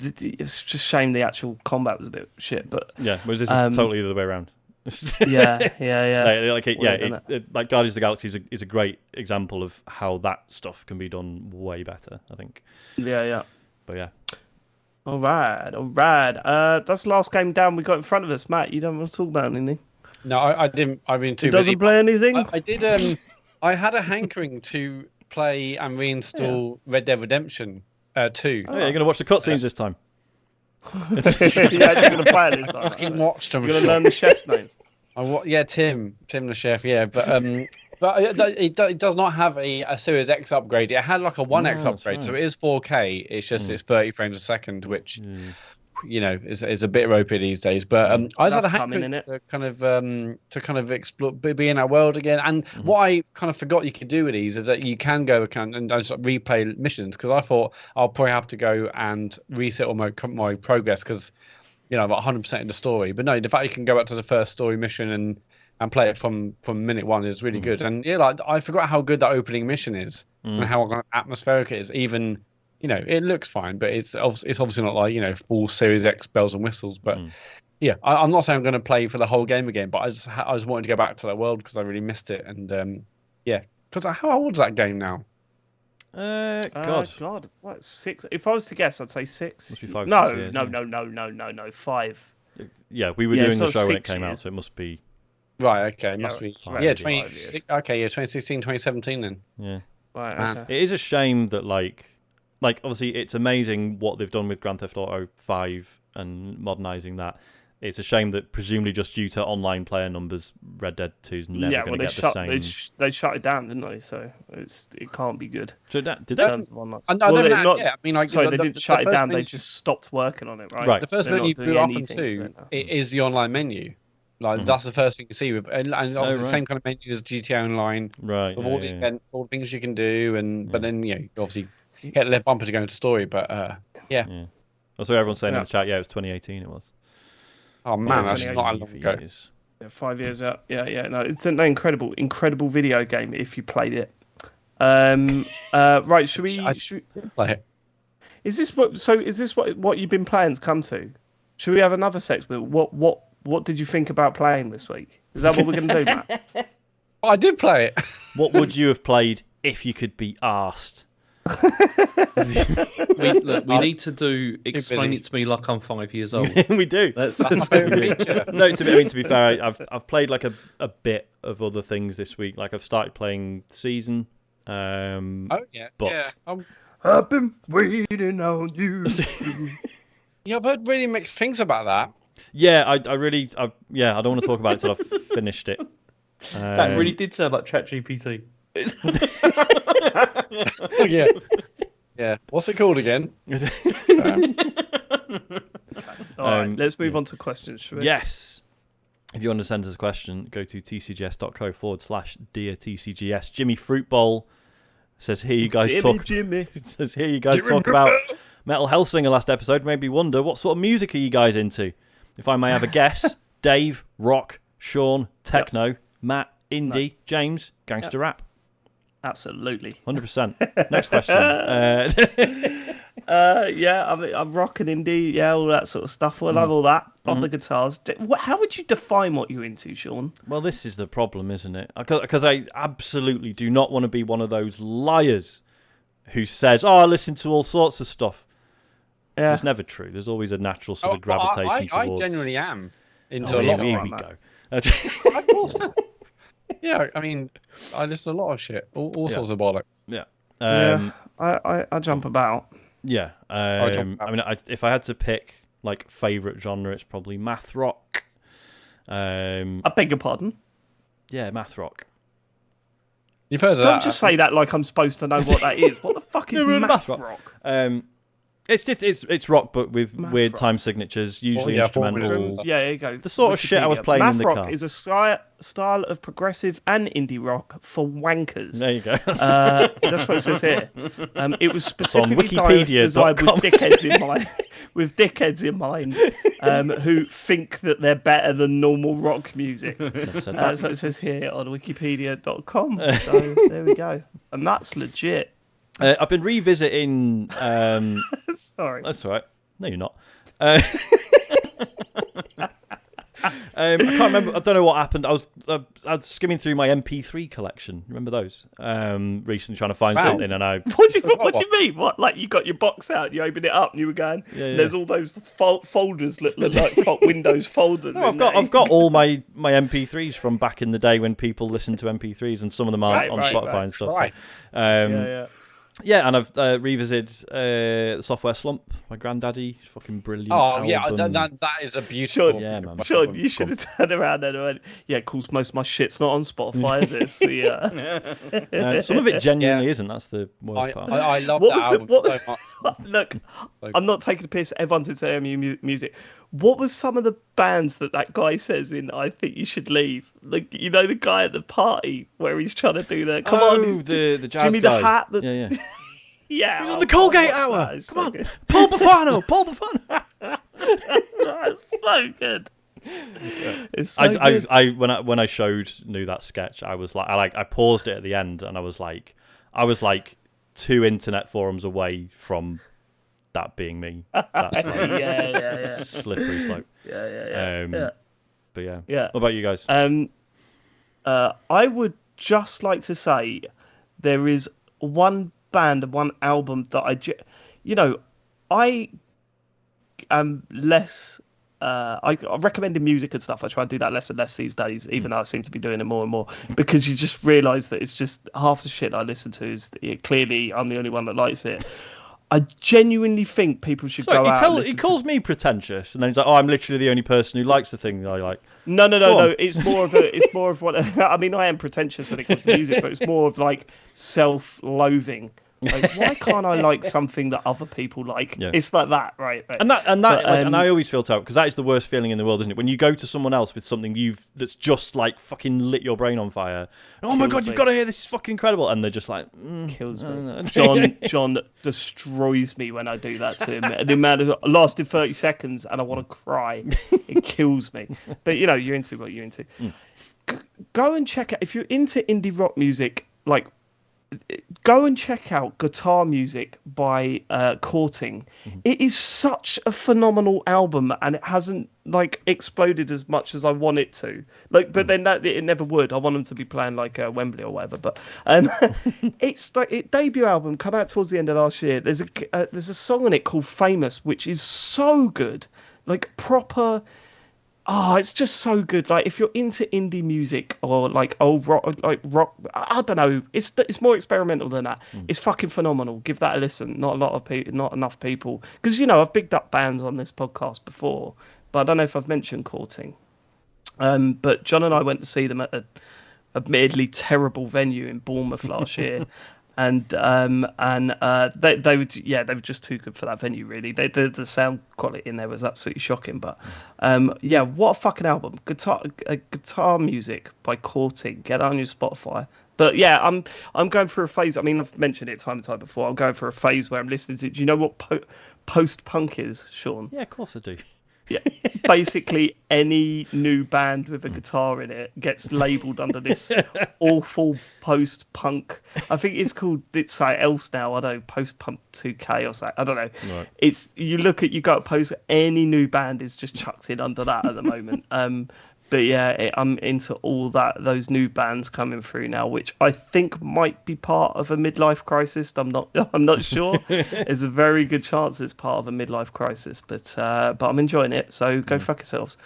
It's just a shame the actual combat was a bit shit, but... Yeah, whereas this is totally the other way around. yeah. Like Guardians of the Galaxy is a great example of how that stuff can be done way better, I think. Yeah. But yeah. All right. That's the last game down we got in front of us. Matt, you don't want to talk about anything? No, I didn't. I've been too He busy. doesn't play anything? I did. I had a hankering to play and reinstall Red Dead Redemption 2. Oh, yeah, you're going to watch the cutscenes this time. Yeah, you're going to play it this time. Fucking watched them. You're going to learn the chef's names. Tim the chef, yeah, but it does not have a Series X upgrade. It had like a 1X upgrade, so it is 4K. It's just it's 30 frames a second, which is a bit ropey these days. But I just had a hankering to kind of explore, be in that world again. And what I kind of forgot you could do with these is that you can go and just replay missions, because I thought I'll probably have to go and reset all my progress because I'm about 100% in the story. But no, the fact you can go back to the first story mission and play it from minute one is really good. And like I forgot how good that opening mission is and how atmospheric it is. Even it looks fine, but it's obviously not like full Series X bells and whistles. But I'm not saying I'm going to play for the whole game again, but I just wanted to go back to that world because I really missed it. And Because how old is that game now? God, What, 6? If I was to guess, I'd say 6. Must be 5, No, 6 years, no, yeah. no, 5. Yeah, we were Yeah, doing it's the not show when it 6 came out, years. so it must be. Right, okay, it must be. Five Yeah, years. 26. Okay, yeah, 2016, 2017 then. Yeah. Right, Man. okay. It is a shame that like obviously it's amazing what they've done with Grand Theft Auto 5 and modernising that. It's a shame that presumably just due to online player numbers, Red Dead 2 is never going to get the same. They shut it down, didn't they? So it can't be good. Did In they? terms of online. I Well, don't they're know. not. Yeah, I mean, like, Sorry, they the didn't shut it first down. They menu- just stopped working on it, right? Right. The first They're menu you not doing boot up anything to into it now. it is the online menu. Like that's the first thing you see, and obviously the right. same kind of menu as GTA Online, Right. with Yeah, all the yeah. events, all the things you can do, but then you obviously hit the left bumper to go into story. But yeah. Oh, sorry, everyone's saying in Yeah. the chat. Yeah, it was 2018. It was. Oh man, that's 2018 not a long For ago. years. Yeah, 5 years out. Yeah. No, it's an incredible video game if you played it. Right, should we? Like, Is this what you've been planning to come to? Should we have another section? What did you think about playing this week? Is that what we're going to do, Matt? I did play it. What would you have played if you could be asked? We need to do explain busy. it to me like I'm 5 years old. We do. That's That's my favourite feature. No, to be fair, I've played like a bit of other things this week. Like I've started playing Season. Oh yeah, But- yeah. I've been waiting on you. Yeah, I've heard really mixed things about that. Yeah, I don't want to talk about it until I've finished it. that really did sound like ChatGPT. Oh yeah, yeah. What's it called again? All right, Um, let's move on to questions, shall we? Yes. If you want to send us a question, go to tcgs.co/dear TCGS. Jimmy Fruitbowl says, "Here you guys Jimmy. says here you guys talk about Metal Hellsinger last episode. Made me wonder what sort of music are you guys into? If I may have a guess, Dave, rock, Sean, techno, Matt, indie, James, gangster rap. Absolutely. 100%. Next question. Yeah, I'm rocking indie, yeah, all that sort of stuff. We'll have all that on the guitars. How would you define what you're into, Sean? Well, this is the problem, isn't it? Because I absolutely do not want to be one of those liars who says, "Oh, I listen to all sorts of stuff." Yeah. It's never true. There's always a natural sort of gravitation I towards. genuinely am into a Here lot we of go. Of course. Yeah, I mean, I listen to a lot of shit, all sorts of bollocks. Yeah. Yeah, I jump about. Yeah. If I had to pick like favorite genre, it's probably math rock. I beg your pardon. Yeah, math rock. You've heard of Don't that? just say that like I'm supposed to know what that is. What the fuck is math rock? It's just it's rock, but with Math weird rock. time signatures, usually yeah, 4 minutes and instrumental. stuff. Yeah, there you go. The sort of shit I was Wikipedia. playing math in the rock car. is a style of progressive and indie rock for wankers. There you go. That's what it says here. It was on specifically designed wikipedia.com. with dickheads in mind, who think that they're better than normal rock music. Never said that. That's what it says here on wikipedia.com. So there we go. And that's legit. I've been revisiting. Sorry. That's all right. No, you're not. I can't remember. I don't know what happened. I was skimming through my MP3 collection. Remember those? Recently trying to find Wow. something, and I What do you mean? What, like you got your box out, you open it up, and you were going, Yeah. there's all those folders that look like Windows folders. no, I've got all my MP3s from back in the day when people listened to MP3s, and some of them aren't on Spotify and stuff. Right. Yeah. Yeah, and I've revisited Software Slump, my granddaddy. Fucking brilliant. Oh yeah, album. that is a beautiful. Sean, Yeah, man. Sean, you should have turned around and went, yeah, of course, most of my shit's not on Spotify, is it? So, yeah. Some of it genuinely isn't. That's the worst part. I love What that was album so much. Look, I'm not taking the piss. Everyone's into their music. What was some of the bands that guy says in I Think You Should Leave? Like, you know, the guy at the party where he's trying to do the, come on, he's the jazz Jimmy guy. the Hat. Yeah. Yeah. He's on the Colgate Hour. that is Come so on, good. Paul Bufano. That's so good. It's so good. When I knew that sketch, I was like, I paused it at the end, and I was like 2 internet forums away from that being me. That's like yeah. slippery slope. Yeah. But yeah. Yeah. What about you guys? I would just like to say there is one band and one album that I am less. I recommending music and stuff. I try and do that less and less these days, even though I seem to be doing it more and more, because you just realise that it's just half the shit I listen to is clearly I'm the only one that likes it. I genuinely think people should go out. He calls me pretentious, and then he's like, "Oh, I'm literally the only person who likes the thing that I like." No. It's more of what I mean. I am pretentious when it comes to music, but it's more of like self-loathing. Like, why can't I like something that other people like? Yeah. It's like that, right? And I always feel terrible because that is the worst feeling in the world, isn't it? When you go to someone else with something that's just like fucking lit your brain on fire. Oh my god, you've got to hear this! Is fucking incredible, and they're just like, kills me. John destroys me when I do that to him. The amount of lasted 30 seconds, and I want to cry. It kills me. But you're into what you're into. Go and check out if you're into indie rock music, like. Go and check out Guitar Music by Courting. It is such a phenomenal album, and it hasn't like exploded as much as I want it to. Like, but then it never would. I want them to be playing like Wembley or whatever. But it's like it debut album come out towards the end of last year. There's a song on it called Famous, which is so good, like proper. Oh, it's just so good. Like, if you're into indie music or like old rock, I don't know. It's more experimental than that. It's fucking phenomenal. Give that a listen. Not enough people. Because I've bigged up bands on this podcast before, but I don't know if I've mentioned Courting. But John and I went to see them at a admittedly terrible venue in Bournemouth last year. And they were just too good for that venue. Really, the sound quality in there was absolutely shocking. But what a fucking album! Guitar Music by Courting. Get that on your Spotify. But yeah, I'm going through a phase. I mean, I've mentioned it time and time before. I'm going through a phase where I'm listening to. Do you know what post punk is, Sean? Yeah, of course I do. Yeah, basically any new band with a guitar in it gets labelled under this awful post-punk. I think it's something else now. I don't know, post-punk 2K or something. I don't know. Right. You go to post, any new band is just chucked in under that at the moment. But yeah, I'm into all those new bands coming through now, which I think might be part of a midlife crisis. I'm not sure. There's a very good chance it's part of a midlife crisis, but I'm enjoying it. So go fuck yourselves.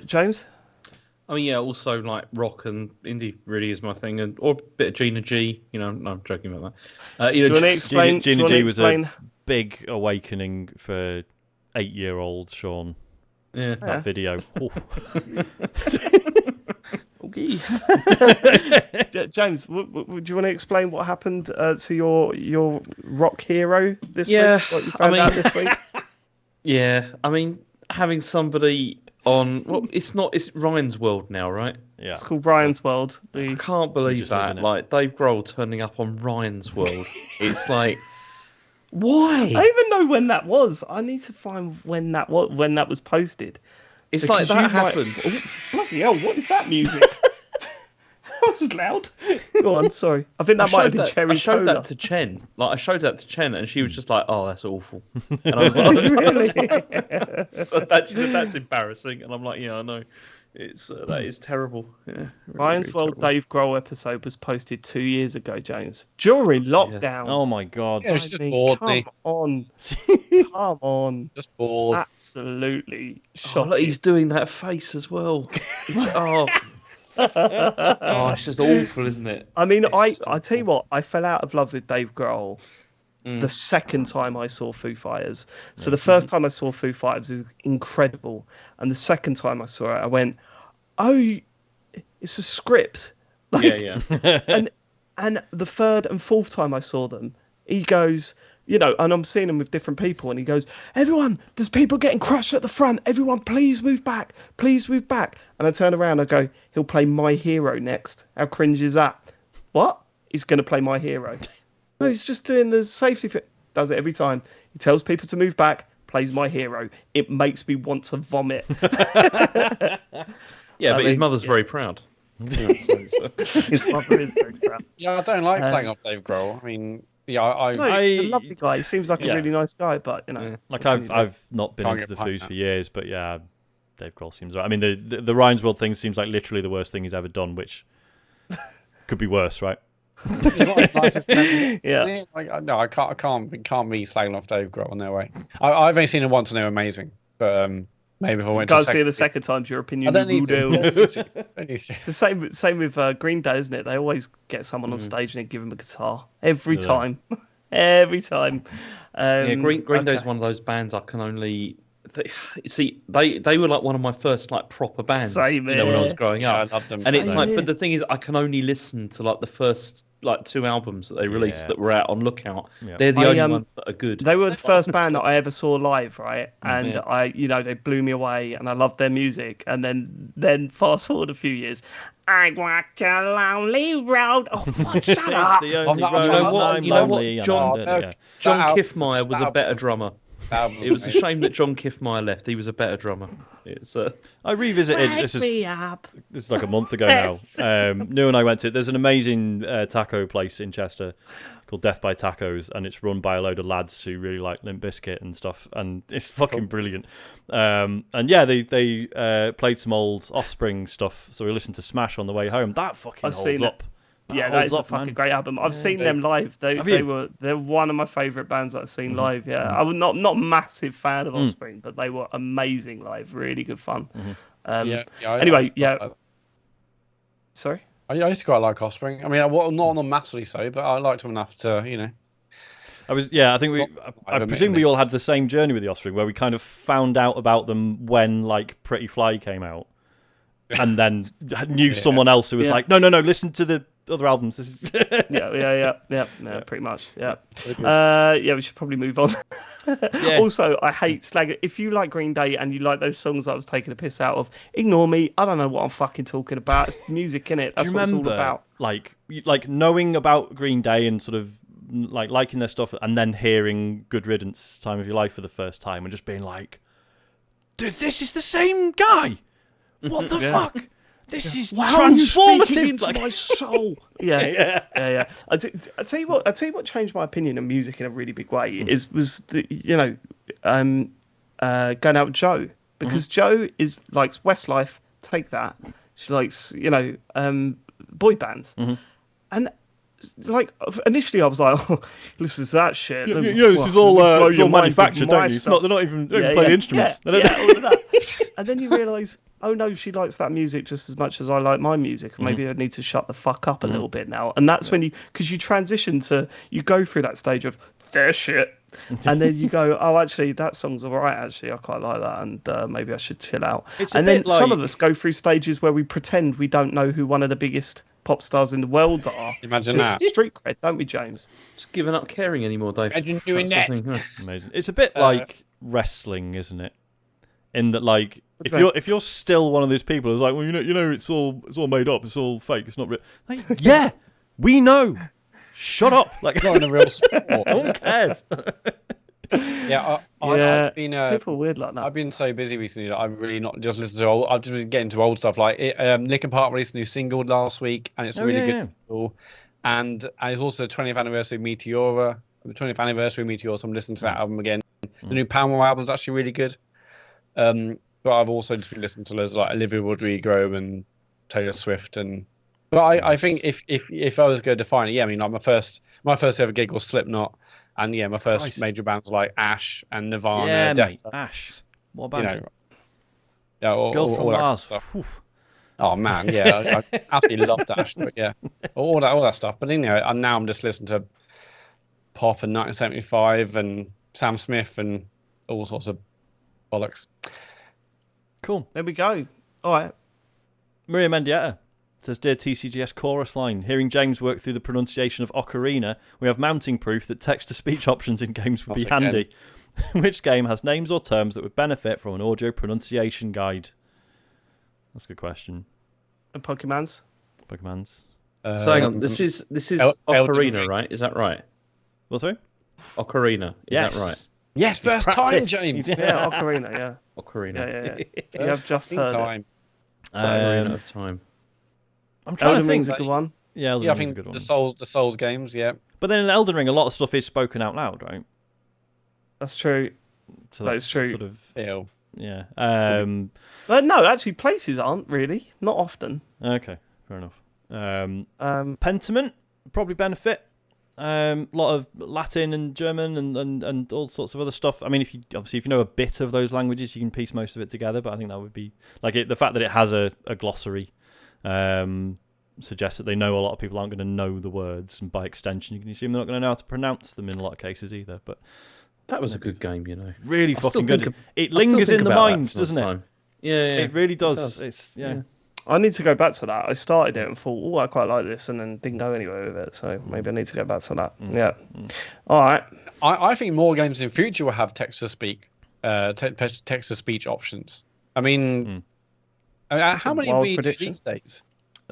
James? I mean, yeah. Also, like rock and indie really is my thing, or a bit of Gina G. No, I'm joking about that. Do you want to explain? Gina G was a big awakening for 8-year-old Sean. Yeah, that video. Okay. James, do you want to explain what happened to your rock hero this week? What you found out this week? Yeah, I mean, having somebody on. Well, it's Ryan's World now, right? Yeah, it's called Ryan's World. I can't believe that. Like Dave Grohl turning up on Ryan's World. It's like. Why? I don't even know when that was. I need to find when that was posted. It's because like that happened. Oh, bloody hell! What is that music? That was loud. Go on, sorry. I think that might have been Cherry Cola. I showed that to Chen, and she was just like, "Oh, that's awful." And I was like, "Really?" So that's embarrassing. And I'm like, "Yeah, I know. That is terrible." Yeah, really, Ryan's World Dave Grohl episode was posted 2 years ago, James, during lockdown. Oh my god! Yeah, just bored me. Come on, just bored. Absolutely shocking. Look, he's doing that face as well. It's just awful, isn't it? I mean, I tell you what, I fell out of love with Dave Grohl the second time I saw Foo Fighters. So the first time I saw Foo Fighters was incredible, and the second time I saw it, I went, "Oh, it's a script." Like, yeah. and the third and fourth time I saw them, he goes, and I'm seeing him with different people, and he goes, "Everyone, there's people getting crushed at the front. Everyone, please move back. Please move back." And I turn around, I go, "He'll play My Hero next. How cringe is that?" What? He's going to play My Hero? No, he's just doing the safety fit. Does it every time. He tells people to move back, plays My Hero. It makes me want to vomit. Yeah, but his mother's very proud. His mother is very proud. Yeah, I don't like playing off Dave Grohl. I mean, yeah, he's a lovely guy. He seems like a really nice guy, but like I've not been into the Foos for years, but yeah, Dave Grohl seems right. I mean, the Ryan's World thing seems like literally the worst thing he's ever done, which could be worse, right? He's not as nice as Yeah. Like, no, I can't be slagging off Dave Grohl. No way. I've only seen him once and they're amazing. But maybe if I went to Can't see it a second time. Your I opinion don't will need to. do. Don't need to. Don't need to. It's the same with Green Day, isn't it? They always get someone on stage and they give them a guitar every Yeah. time, every time. Yeah, Green Day's okay. one of those bands I can only. See, they were like one of my first like proper bands. Same when I was here. growing Yeah, I up, love them. and it's Same like, here. but the thing is, I can only listen to like the first like 2 albums that they released Yeah. that were out on Lookout. Yeah. They're the I, only um, ones that are good. They were the first band that I ever saw live, right? And Yeah. they blew me away, and I loved their music. And then fast forward a few years, I walked a lonely road. Oh, fuck, shut It's up! the only not- road you know and what- I'm you know what, lonely and John- I'm dirty, yeah. John That album- Kiffmeyer was a that better album- drummer. Album It was a shame that John Kiffmeyer left. He was a better drummer. It's I revisited. Wake This me is up. like a month ago now. New and I went to. There's an amazing taco place in Chester called Death by Tacos, and it's run by a load of lads who really like Limp Bizkit and stuff, and it's fucking brilliant. And yeah, they played some old Offspring stuff, so we listened to Smash on the way home. That fucking I've holds seen it. up. Yeah, holds that is a up, fucking man. great album. I've seen them live. Have They're one of my favourite bands that I've seen live. Yeah, I was not a massive fan of Offspring, but they were amazing live. Really good fun. Anyway, yeah. Sorry. I used to quite like Offspring. I mean, not massively so, but I liked them enough to, I think I I've presume admitted we all had the same journey with the Offspring, where we kind of found out about them when like Pretty Fly came out, and then knew someone else who was like, no, listen to the other albums. This is Yeah, pretty much. Yeah. We should probably move on. Yeah. Also, I hate slag. If you like Green Day and you like those songs that I was taking a piss out of, ignore me. I don't know what I'm fucking talking about. It's music, innit? That's Do you what it's all remember, about. like knowing about Green Day and sort of like liking their stuff, and then hearing Good Riddance, Time of Your Life for the first time, and just being like, dude, this is the same guy. What the fuck? This is transformative. Into my soul. Yeah. I tell you what changed my opinion on music in a really big way was going out with Joe, because Joe likes Westlife. Take that. She likes boy bands, and like initially I was like, oh, listen to that shit. This is all it's all manufactured, don't you? They're not even playing the instruments. All of that. And then you realise, oh no, she likes that music just as much as I like my music. Maybe I need to shut the fuck up a little bit now. And that's when you transition you go through that stage of their shit, and then you go, oh, actually, that song's all right. Actually, I quite like that, and maybe I should chill out. And then some of us go through stages where we pretend we don't know who one of the biggest pop stars in the world are. Imagine Just that. street cred, don't we, James? just giving up caring anymore, Dave. Imagine doing That's the that. thing, huh? Amazing. It's a bit like wrestling, isn't it? In that, like, if you're still one of those people who's like, well, it's all made up, it's all fake, it's not real. Like, yeah, we know. Shut up. Like, It's not in a real sport. no one cares. I've been People are weird like that. I've been so busy recently that I've really not just listened to old. I've just been getting to old stuff. Like Linkin Park released a new single last week, and it's a really good single. And it's also the 20th anniversary of Meteora. The 20th anniversary of Meteora, so I'm listening to that album again. The new Paramore album's actually really good. But I've also just been listening to loads like Olivia Rodrigo and Taylor Swift, but I think if I was going to define it, I mean, like my first ever gig was Slipknot, and my first major bands were like Ash and Nirvana, Yeah, mate. Deftones, Ash. What about all Girl from that Mars? stuff. Oof. Oh man, I absolutely loved Ash, but all that stuff. But and now I'm just listening to pop and 1975 and Sam Smith and all sorts of bollocks. Cool. There we go. All right. Maria Mendieta says, Dear TCGS chorus line, hearing James work through the pronunciation of ocarina, we have mounting proof that text-to-speech options in games would be handy. Which game has names or terms that would benefit from an audio pronunciation guide? That's a good question. And Pokemons. Pokemon's. So hang on, this is Ocarina, right? Is that right? What's it? Ocarina, is that right? Yes, first time, Practiced. James. Yeah, Ocarina, yeah. Ocarina. Yeah. You have just heard time. Ocarina of Time. I'm trying Elden to think. Ring's a good one. Yeah, Elden Yeah, I Ring's a think good one. the Souls games, yeah. But then in Elden Ring, a lot of stuff is spoken out loud, right? That's true. So That that's is true. Sort of, Ew. yeah. But no, actually, places aren't really. Not often. Okay, fair enough. Um, Pentiment probably benefit. A lot of Latin and German and all sorts of other stuff. I mean, if you know a bit of those languages, you can piece most of it together. But I think that would be the fact that it has a glossary suggests that they know a lot of people aren't going to know the words, and by extension, you can assume they're not going to know how to pronounce them in a lot of cases either. But that was a good game, Really fucking good. It lingers in the mind, doesn't it? Yeah, it really does. It's I need to go back to that. I started it and thought, oh, I quite like this, and then didn't go anywhere with it. So maybe I need to go back to that. Yeah. All right. I think more games in future will have text to speak, text to speech options. I mean, how many wild we do prediction. these days?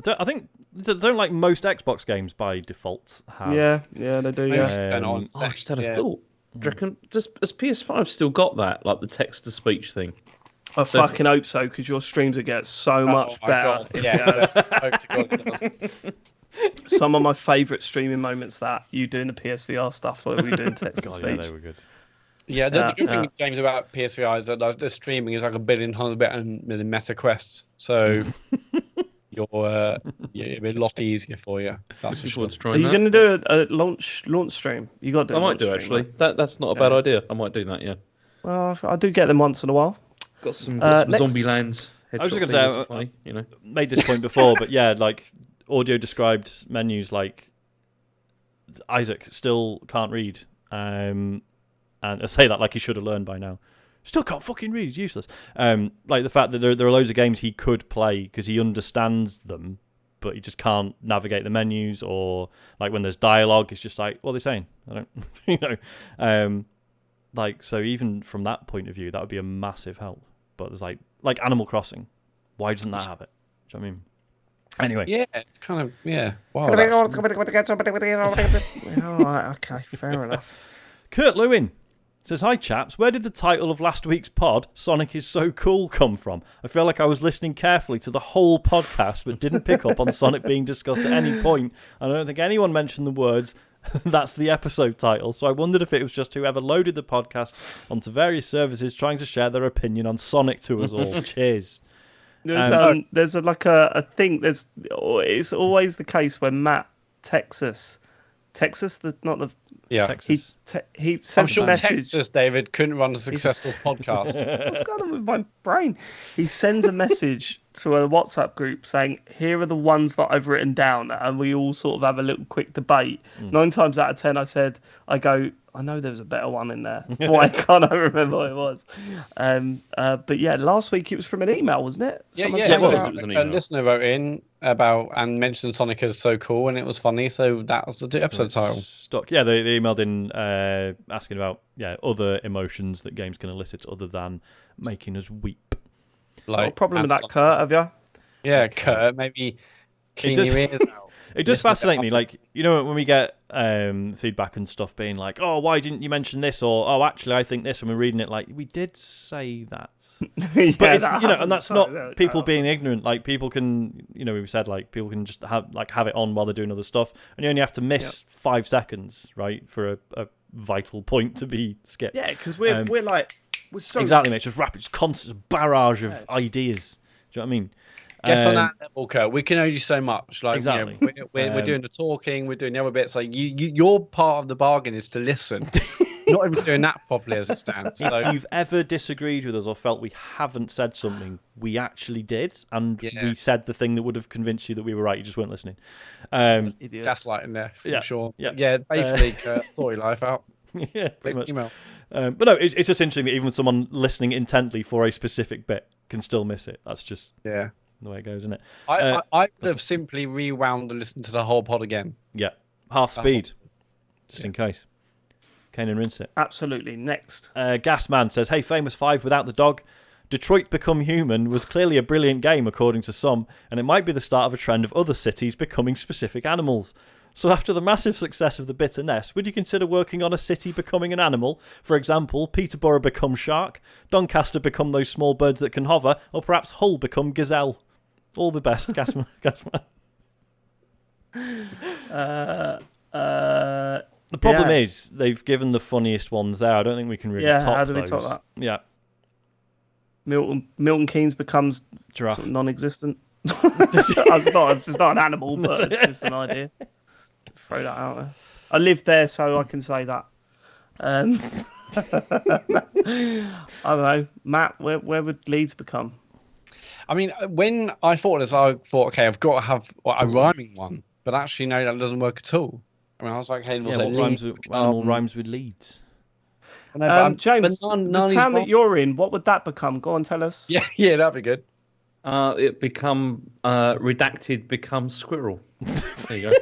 I think don't like most Xbox games by default have. Yeah, they do. Yeah. I just had a thought. Do you reckon, has PS5 still got that, like the text to speech thing? I fucking hope so, because your streams would get so much my better. God. Yeah, hope to God it does. Some of my favourite streaming moments that you doing the PSVR stuff, like we doing text to God, speech. yeah, they were good. Yeah, the good thing with games about PSVR is that the streaming is like 1 billion times better than Meta Quest. So it'll be a lot easier for you. That's for sure. Are you going to do a launch stream? You got to do. I might do actually. That's not a bad idea. I might do that. Yeah. Well, I do get them once in a while. Got some next. Zombieland. I was just going to say, I made this point before, but yeah, like audio described menus, like Isaac still can't read, and I say that like he should have learned by now. Still can't fucking read. He's useless. Like the fact that there are loads of games he could play because he understands them, but he just can't navigate the menus, or like when there's dialogue, it's just like, what are they saying? I don't, like, so even from that point of view, that would be a massive help. But there's like Animal Crossing, why doesn't that have it? Do you know what I mean? Anyway. Yeah, it's kind of Wow. All right, okay, fair enough. Kurt Lewin says, hi chaps, where did the title of last week's pod, Sonic is so cool, come from? I feel like I was listening carefully to the whole podcast but didn't pick up on Sonic being discussed at any point. I don't think anyone mentioned the words, that's the episode title, so I wondered if it was just whoever loaded the podcast onto various services trying to share their opinion on Sonic to us all. Cheers. There's a thing, it's always the case when Matt Texas, not the... Yeah, Texas. He sent a message. Texas, David, couldn't run a successful podcast. What's going on with my brain? He sends a message to a WhatsApp group saying, here are the ones that I've written down, and we all sort of have a little quick debate. 9 times out of 10 I go, I know there was a better one in there. Why can't I remember what it was? But yeah, last week it was from an email, wasn't it? It was an email. A listener wrote in about and mentioned Sonic as so cool, and it was funny, so that was the episode title. Stuck. Yeah, they emailed in asking about other emotions that games can elicit other than making us weep. Like, what problem with that, Kurt, have you? Yeah, Kurt, maybe clean your ears out. It does fascinate me, like, when we get feedback and stuff being like, oh, why didn't you mention this? Or, oh, actually, I think this, and we're reading it like, we did say that. But it's, and that's not people being ignorant. Like, people can, we said, like, people can just have it on while they're doing other stuff, and you only have to miss 5 seconds, right, for a vital point to be skipped. Yeah, because we're so... Exactly, mate. It's just rapid, it's constant barrage of ideas. Do you know what I mean? Get on that level, Kurt. We can only do so much. Like, exactly. We're doing the talking, we're doing the other bits. Like, your part of the bargain is to listen. Not even doing that properly as it stands. So. If you've ever disagreed with us or felt we haven't said something, we actually did, and we said the thing that would have convinced you that we were right. You just weren't listening. Gaslighting there, for sure. Yeah, basically, Kurt, sort your life out. Yeah, pretty much. Email. But no, it's just interesting that even someone listening intently for a specific bit can still miss it. That's just the way it goes, isn't it? I would have simply rewound and listened to the whole pod again. Yeah, half speed, just in case. Cane and rinse it. Absolutely. Next. Gasman says, hey, Famous 5 without the dog. Detroit Become Human was clearly a brilliant game, according to some, and it might be the start of a trend of other cities becoming specific animals. So after the massive success of the Bitter Nest, would you consider working on a city becoming an animal? For example, Peterborough become shark, Doncaster become those small birds that can hover, or perhaps Hull become gazelle. All the best, Gasman. The problem is they've given the funniest ones there. I don't think we can really top those. Yeah, how do we top that? Yeah. Milton Keynes becomes giraffe. Non-existent. It's not an animal, but it's just an idea. throw that out there. I live there, so I can say that. I don't know, Matt. Where would Leeds become? I mean, when I thought this, I thought, okay, I've got to have a rhyming one, but actually, no, that doesn't work at all. I mean, I was like, hey, we'll say what rhymes Leeds, with, animal rhymes with Leeds? No, but James, but none the of these town that rhyme- you're in, what would that become? Go on, tell us. Yeah, that'd be good. It become redacted becomes squirrel. There you go.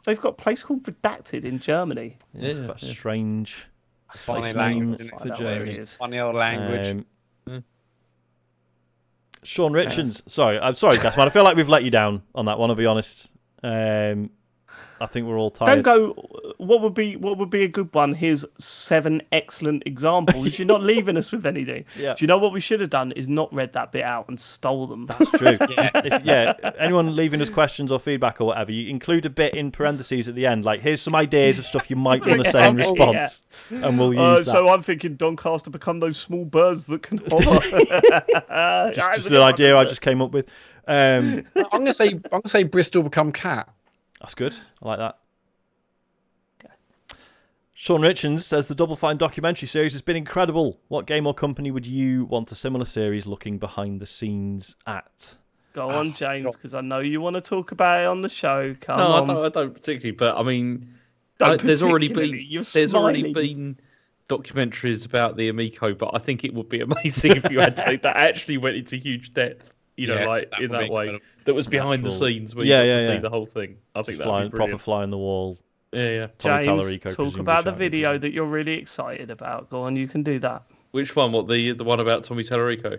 They've got a place called Redacted in Germany. Yeah, it's a strange Funny place language, name isn't it? for Find out where it Germany. is. Funny old language. Sean Richards. Sorry, I'm sorry, Gasman. I feel like we've let you down on that one. I'll be honest. I think we're all tired. Don't go. What would be a good one? Here's 7 excellent examples. You're not leaving us with anything. Yeah. Do you know what we should have done? Is not read that bit out and stole them. That's true. Anyone leaving us questions or feedback or whatever, you include a bit in parentheses at the end, like here's some ideas of stuff you might want to say in response, and we'll use that. So I'm thinking Doncaster become those small birds that can hover. Just an idea I just came up with. I'm gonna say Bristol become cat. That's good. I like that. Sean Richards says the Double Fine documentary series has been incredible. What game or company would you want a similar series looking behind the scenes at? Go on, James, because I know you want to talk about it on the show. Come No, on. I don't particularly, but I mean, Don't there's already particularly, you're already smiling. been documentaries about the Amico, but I think it would be amazing if you had to that actually went into huge depth. Yes, Like that in would that be way, incredible. that was behind the Actual- scenes where you got to see yeah. the whole thing. I think that Fly, would be proper brilliant. fly on the wall. Yeah. Tommy James, Tallarico, talk presumably about the shouting. video that you're really excited about. Go on, you can do that. Which one? What the one about Tommy Tallarico?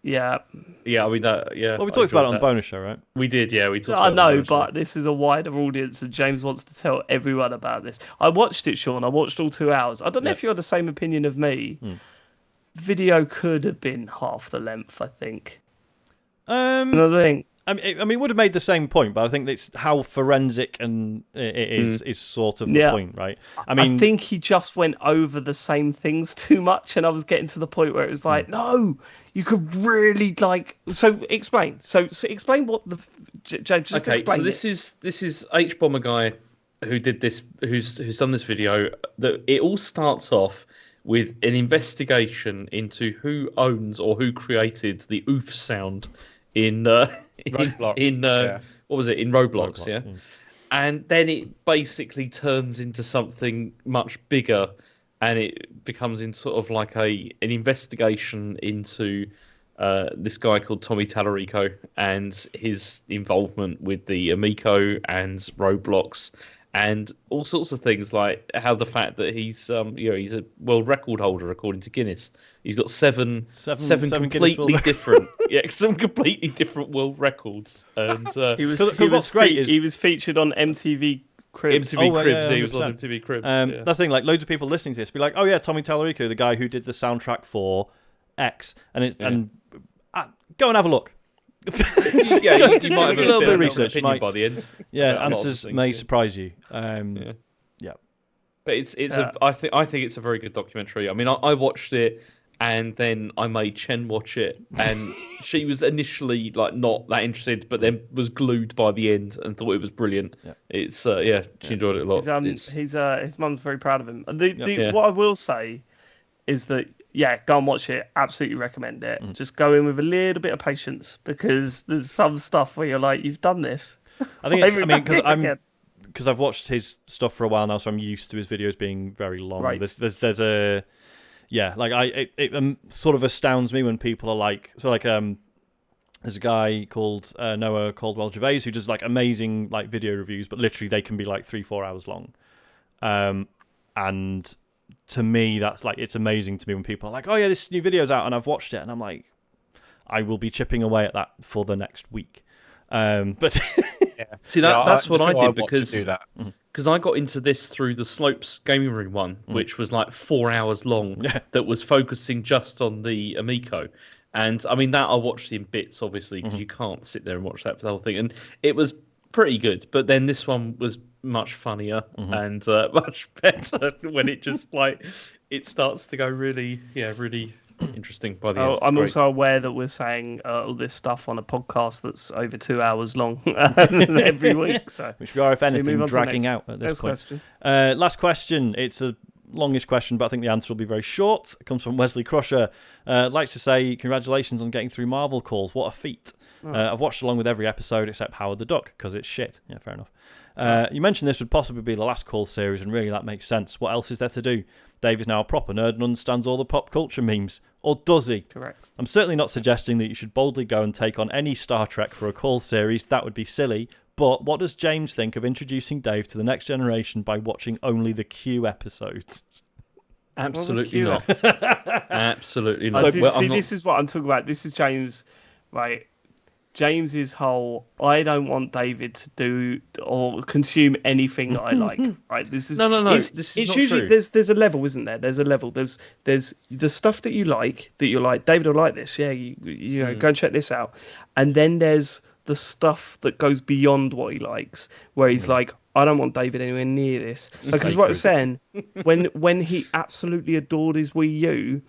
Yeah, Yeah, I mean that. Yeah. Well, we I talked about it on enjoyed the that. bonus show, right? We did, yeah. We talked. I about it on know, the bonus but this is a wider audience, and James wants to tell everyone about this. I watched it, Sean. I watched all 2 hours. I don't know Yeah. if you're the same opinion of me. Video could have been half the length, I think. Another thing. I mean, it would have made the same point, but I think it's how forensic and it is sort of the Yeah. point, right? I mean, I think he just went over the same things too much, and I was getting to the point where it was like, no, you could really like. So explain. So explain what the James. Just Okay, explain so it. this is H Bomber guy who did this, who's done this video. That it all starts off with an investigation into who owns or who created the oof sound in Roblox, what was it, in Roblox, yeah? And then it basically turns into something much bigger, and it becomes in sort of like an investigation into this guy called Tommy Tallarico and his involvement with the Amico and Roblox and all sorts of things, like how the fact that he's he's a world record holder according to Guinness. He's got seven seven completely Guinness different some completely different world records. And He was, 'cause he, what's was great is- he was featured on MTV Cribs. MTV Oh, Cribs, yeah, he was on 100%. MTV Cribs. That's the thing. Like loads of people listening to this be like, "Oh yeah, Tommy Tallarico, the guy who did the soundtrack for X," and go and have a look. Yeah, you might have a little bit of of research, opinion might- by the end. Yeah, about a lot of answers things, may yeah. surprise you. But I think it's a very good documentary. I mean, I watched it and then I made Chen watch it, and she was initially like not that interested, but then was glued by the end and thought it was brilliant. Yeah. It's she enjoyed it a lot. His mum's very proud of him. Yeah. What I will say is that go and watch it. Absolutely recommend it. Just go in with a little bit of patience, because there's some stuff where you're like, you've done this. I think it's. I Why mean, are we back again? because I've watched his stuff for a while now, so I'm used to his videos being very long. Right. There's a it sort of astounds me when people are like, there's a guy called Noah Caldwell Gervais who does like amazing like video reviews, but literally they can be like 3-4 hours long. And to me, that's like, it's amazing to me when people are like, oh yeah, this new video's out and I've watched it, and I'm like, I will be chipping away at that for the next week. But See, that's what I did, do that. because I got into this through the Slopes gaming room one, which was like 4 hours long, Yeah. that was focusing just on the Amico. And I mean, that I watched in bits, obviously, because you can't sit there and watch that for the whole thing. And it was pretty good. But then this one was much funnier and much better when it just like, it starts to go really interesting by the end. I'm Great. also aware that we're saying all this stuff on a podcast that's over 2 hours long every week. So, Which we are, if Shall we anything, move on to the dragging next- out at this next point. question. Last question. It's a longish question, but I think the answer will be very short. It comes from Wesley Crusher. I'd like to say congratulations on getting through Marvel calls. What a feat. I've watched along with every episode except Howard the Duck, because it's shit. Yeah, fair enough. You mentioned this would possibly be the last call series, and really that makes sense. What else is there to do? Dave is now a proper nerd and understands all the pop culture memes. Or does he? Correct. I'm certainly not suggesting that you should boldly go and take on any Star Trek for a call series. That would be silly. But what does James think of introducing Dave to the next generation by watching only the Q episodes? Absolutely Well, not. Absolutely not. This is what I'm talking about. This is James, right? James's whole, I don't want David to do or consume anything that I like. Right? This is No. It's, This is it's not usually true. there's a level, isn't there? There's a level. There's the stuff that you're like. David will like this. Yeah, you know, go and check this out. And then there's the stuff that goes beyond what he likes, where he's like, I don't want David anywhere near this. Because what I was saying, when he absolutely adored his Wii U,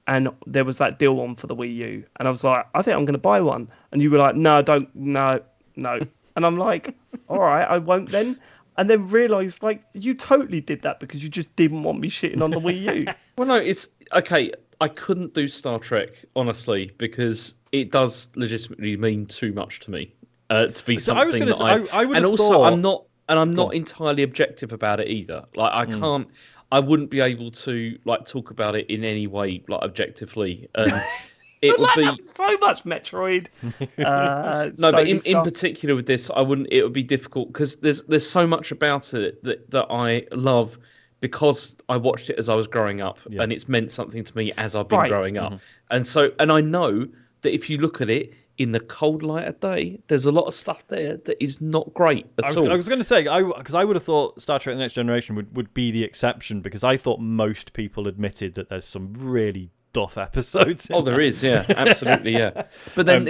and there was that deal on for the Wii U, and I was like, I think I'm going to buy one, and you were like, no, no, and I'm like, all right, I won't then. And then realised, like, you totally did that because you just didn't want me shitting on the Wii U. Well, no, it's okay. I couldn't do Star Trek, honestly, because it does legitimately mean too much to me. To be So I was something gonna that say, I would and have also thought... I'm not entirely objective about it either. Like I wouldn't be able to like talk about it in any way like objectively. And it would be so much Metroid. no, but in particular with this, I wouldn't. It would be difficult because there's so much about it that I love because I watched it as I was growing up, and it's meant something to me as I've been growing up. And I know that if you look at it in the cold light of day, there's a lot of stuff there that is not great at all. I was going to say, because I would have thought Star Trek The Next Generation would be the exception, because I thought most people admitted that there's some really duff episodes. Oh, there is, yeah, absolutely, yeah. But then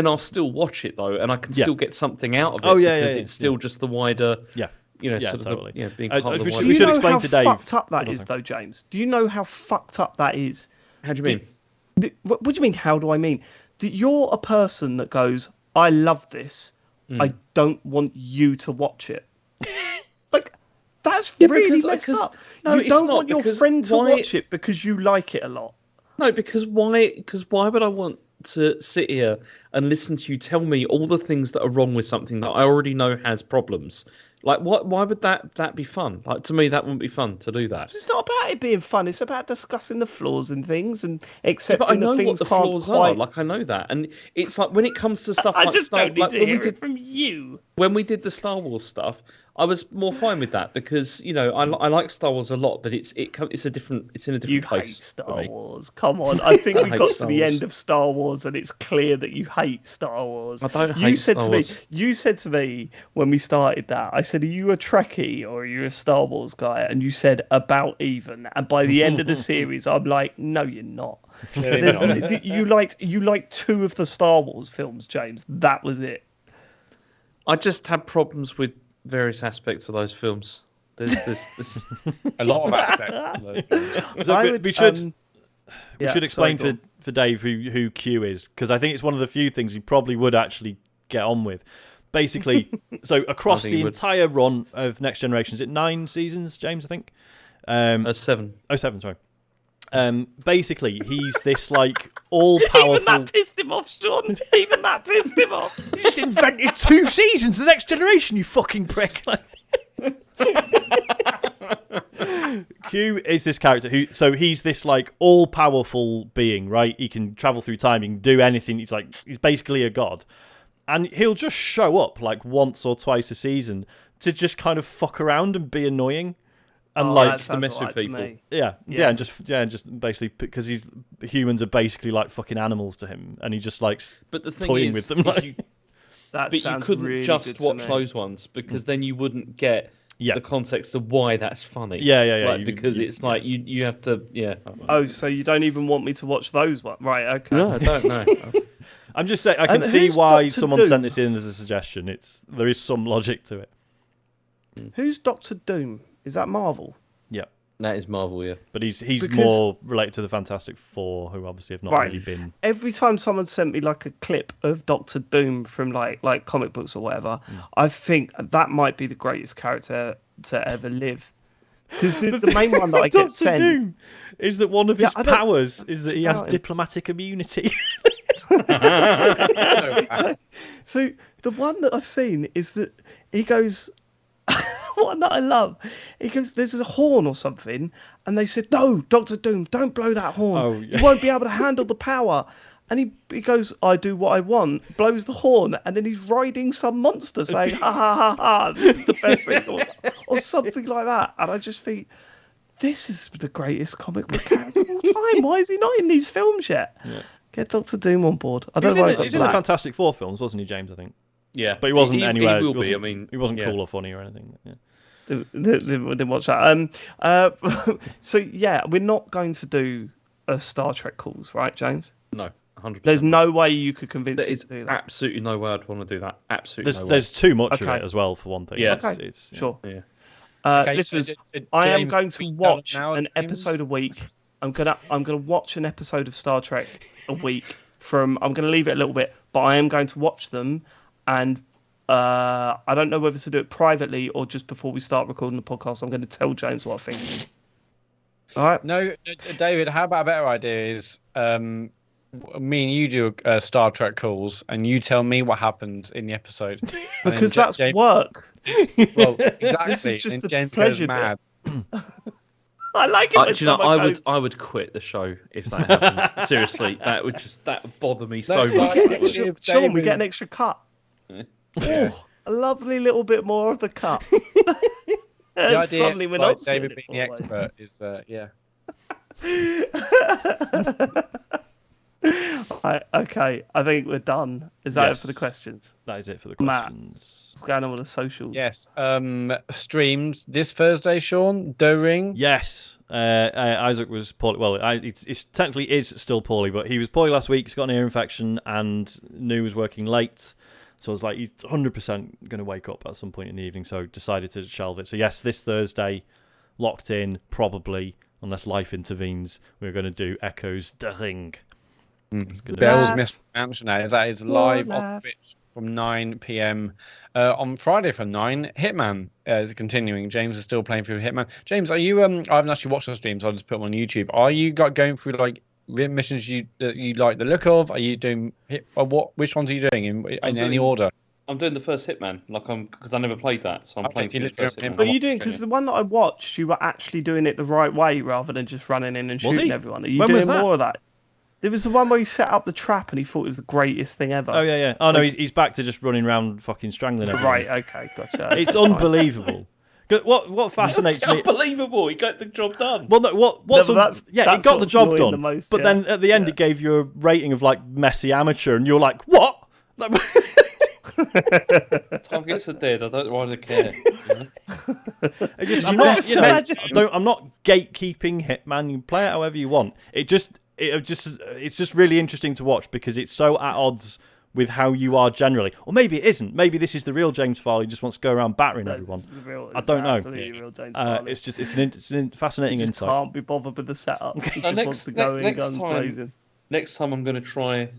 I'll still watch it though, and I can still get something out of it because it's still just the wider, sort totally. of being part of the wider. We should explain how to Dave. fucked up that is, though, James? Do you know how fucked up that is? How do you mean? What do you mean? How do I mean? That you're a person that goes, I love this. I don't want you to watch it. Like, that's really messed up. No, you it's don't not, want your because friend to why- watch it because you like it a lot. No, because why? Because why would I want to sit here and listen to you tell me all the things that are wrong with something that I already know has problems? Like, what? Why would that be fun? Like, to me, that wouldn't be fun to do that. It's not about it being fun. It's about discussing the flaws in things and But accepting I know that what things the can't flaws quite... are. Like, I know that, and it's like when it comes to stuff I like just Star, don't need like to when we hear did it from you. when we did the Star Wars stuff, I was more fine with that because I like Star Wars a lot, but it's in a different You place. hate for Star me. Wars. Come on. I think we hate got to Star the Wars. end of Star Wars and it's clear that you hate Star Wars. I don't you hate said Star to Wars. me, you said to me when we started that, I said, are you a Trekkie or are you a Star Wars guy? And you said about even. And by the end of the series, I'm like, no, you're not. You liked two of the Star Wars films, James. That was it. I just had problems with various aspects of those films. There's A lot of aspects. So we should explain sorry, go for Dave who Q is, because I think it's one of the few things he probably would actually get on with. Basically, so across think the he would. entire run of Next Generation, is it 9 seasons, James? I think. 7. Oh, 7, sorry. Basically, he's this like all-powerful. Even that pissed him off, Sean. Even that pissed him off. You just invented 2 seasons of The Next Generation, you fucking prick. Q is this character he's this like all-powerful being, right? He can travel through time, he can do anything. He's basically a god, and he'll just show up like once or twice a season to just kind of fuck around and be annoying. And to mess with people. and just basically because humans are basically like fucking animals to him, and he just likes But the thing toying is, with them. Like, That but you sounds couldn't really just good to watch me. those ones because then you wouldn't get the context of why that's funny. Yeah. Like, because it's like you have to. Yeah. Oh, so you don't even want me to watch those ones? Right, okay. No, I don't know. I'm just saying I can And see who's why Doctor someone Doom? sent this in as a suggestion. There is some logic to it. Who's Doctor Doom? Is that Marvel? Yeah. That is Marvel, yeah. But he's Because- more related to the Fantastic Four, who obviously have not Right. really been. Every time someone sent me like a clip of Doctor Doom from like comic books or whatever, I think that might be the greatest character to ever live. Because the main one that I get Doctor sent, Doom is that one of his I don't- powers is that he has about him. diplomatic immunity. so the one that I've seen is that he goes, one that I love, he goes, there's a horn or something, and they said, no, Doctor Doom, don't blow that horn. Oh, yeah. You won't be able to handle the power. And he goes, I do what I want, blows the horn, and then he's riding some monster saying, ha ha ha ha, this is the best thing, or something like that. And I just think, this is the greatest comic book character of all time. Why is he not in these films yet? Yeah. Get Doctor Doom on board. I He was don't know in why the, he was in the Fantastic Four films, wasn't he, James? I think. Yeah, But he wasn't anywhere. He will he wasn't, be. I mean, he wasn't yeah. cool or funny or anything. Yeah. Didn't watch that. So yeah, we're not going to do a Star Trek calls, right, James? No, 100%. There's no way you could convince There me is to do that. absolutely no way I'd want to do that. Absolutely no way. There's too much of Okay. it as well, for one thing. Yeah. It's, Okay, it's, yeah. sure. Yeah. Okay, Listen, so I am James, going to we don't watch know an James? episode a week. I'm gonna watch an episode of Star Trek a week. I'm gonna leave it a little bit, but I am going to watch them, and I don't know whether to do it privately or just before we start recording the podcast. I'm going to tell James what I think. All right. No, David, how about a better idea is me and you do Star Trek calls and you tell me what happened in the episode. And then Because that's James, work. well, exactly. just and the James pleasure goes bit. mad. I like it when Do you know, someone goes, I would quit the show if that happens. Seriously, that would bother me so No, much. get an David, extra, David. Sean, we get an extra cut. Yeah. A lovely little bit more of the cut. The And idea, suddenly we're like, not David splitting being the it expert is, yeah. Right, okay, I think we're done. Is that it for the Yes. questions? That is it for the Matt. questions. What's going on with the socials? Yes. Streamed this Thursday, Sean. Doing. Yes, Isaac was poorly. Well, it's technically is still poorly, but he was poorly last week. He's got an ear infection and knew was working late. So I was like, he's 100% going to wake up at some point in the evening. So decided to shelve it. So yes, this Thursday, locked in, probably, unless life intervenes, we're going to do Echoes the Ring. It's gonna be- Bell's Laugh. Mismansion. That is live on laugh. Twitch from 9 p.m. On Friday from 9. Hitman is continuing. James is still playing through Hitman. James, are you? I haven't actually watched the stream, so I'll just put them on YouTube. Are you going through like missions that you like the look of? Are you doing Which ones are you doing in any doing- order? I'm doing the first Hitman, because I never played that, so I'm Okay, playing so you through the literally first don't Hitman. But you doing, because the one that I watched, you were actually doing it the right way rather than just running in and Was shooting he? everyone. Are you When was doing that? more of that? There was the one where he set up the trap and he thought it was the greatest thing ever. Oh yeah, yeah. Oh no, Like- he's back to just running around fucking strangling everyone. Right, okay, gotcha. It's unbelievable. 'Cause what fascinates It's me? unbelievable. He got the job done. Well, no, what's No, but that's- yeah, that's it got the what's job annoying done. the most, But yeah. then at the end, Yeah. it gave you a rating of like messy amateur, and you're like, what? Targets are dead. I don't really care. You know? I'm not, imagine? I'm not gatekeeping Hitman. You can play it however you want. It's just really interesting to watch because it's so at odds with how you are generally. Or maybe it isn't. Maybe this is the real James Farley who just wants to go around battering everyone. It's the real- I it's don't know. absolutely real James Farley. It's an fascinating He just insight. can't be bothered with the setup. He just wants to go in next guns time- blazing. Next time, I'm going to try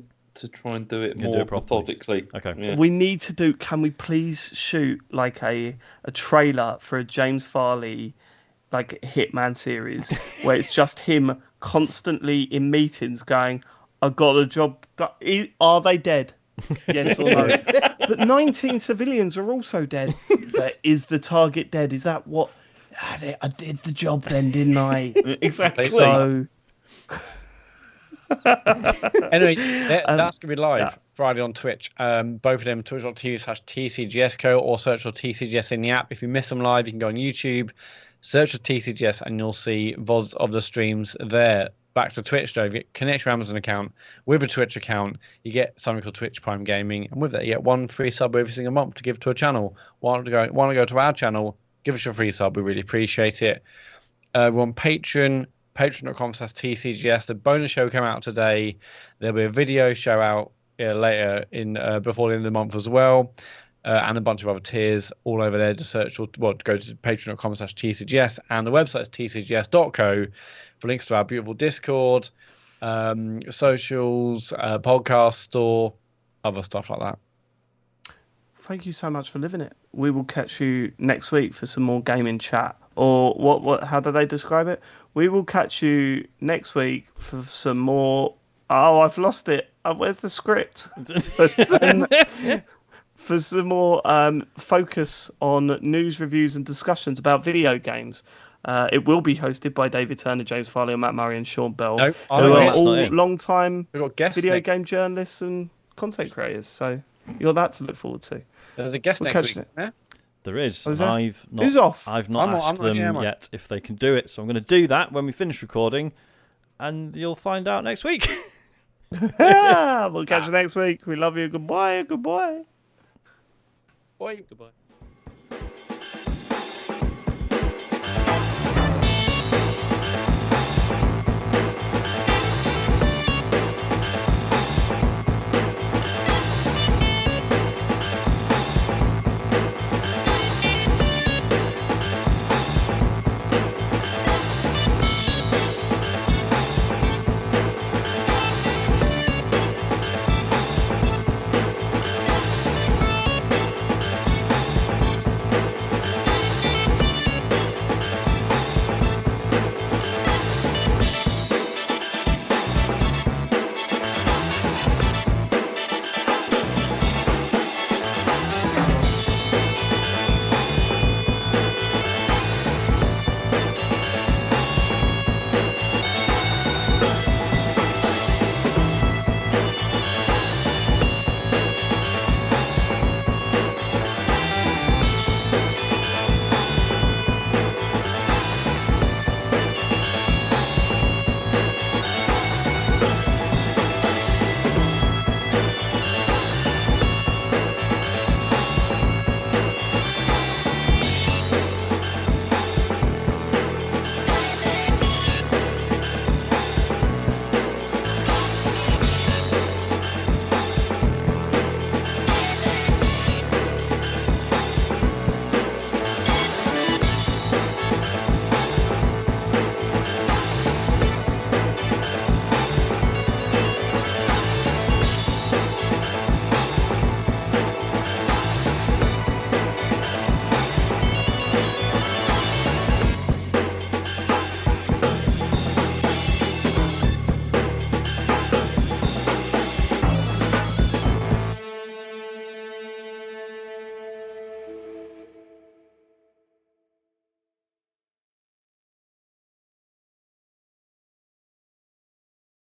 and do it You'll more do it properly. methodically. Okay. Yeah. We need to do. Can we please shoot like a trailer for a James Farley like Hitman series where it's just him constantly in meetings going, "I got the job. Are they dead? Yes or no?" But 19 civilians are also dead. Is the target dead? Is that what? I did the job then, didn't I? Exactly. So Anyway, that's going to be live yeah. Friday on Twitch. Both of them, twitch.tv/TCGSco or search for TCGS in the app. If you miss them live, you can go on YouTube, search for TCGS, and you'll see VODs of the streams there. Back to Twitch, though. If you connect your Amazon account with a Twitch account, you get something called Twitch Prime Gaming. And with that, you get one free sub every single month to give to a channel. Want to go to our channel, give us your free sub. We really appreciate it. We're on Patreon. Patreon.com/TCGS. The bonus show came out today. There'll be a video show out later in before the end of the month as well. and a bunch of other tiers all over there. Just search or go to patreon.com/tcgs, and the website is tcgs.co for links to our beautiful Discord, socials, podcast store, other stuff like that. Thank you so much for living it. We will catch you next week for some more gaming chat. Or what? How do they describe it? We will catch you next week for some more. Oh, I've lost it. Where's the script? For some more focus on news, reviews, and discussions about video games. It will be hosted by David Turner, James Farley, Matt Murray, and Sean Bell, No, who are Matt's not all in. long-time We've got guests. video game journalists and content creators. So you got that to look forward to. There's a guest We'll next catch week. it. Yeah? There is. Oh, is there? I've not. Who's off? I've not I'm asked not here, them am I? yet if they can do it, so I'm going to do that when we finish recording, and you'll find out next week. We'll catch you next week. We love you. Goodbye. Goodbye. Boy. Goodbye.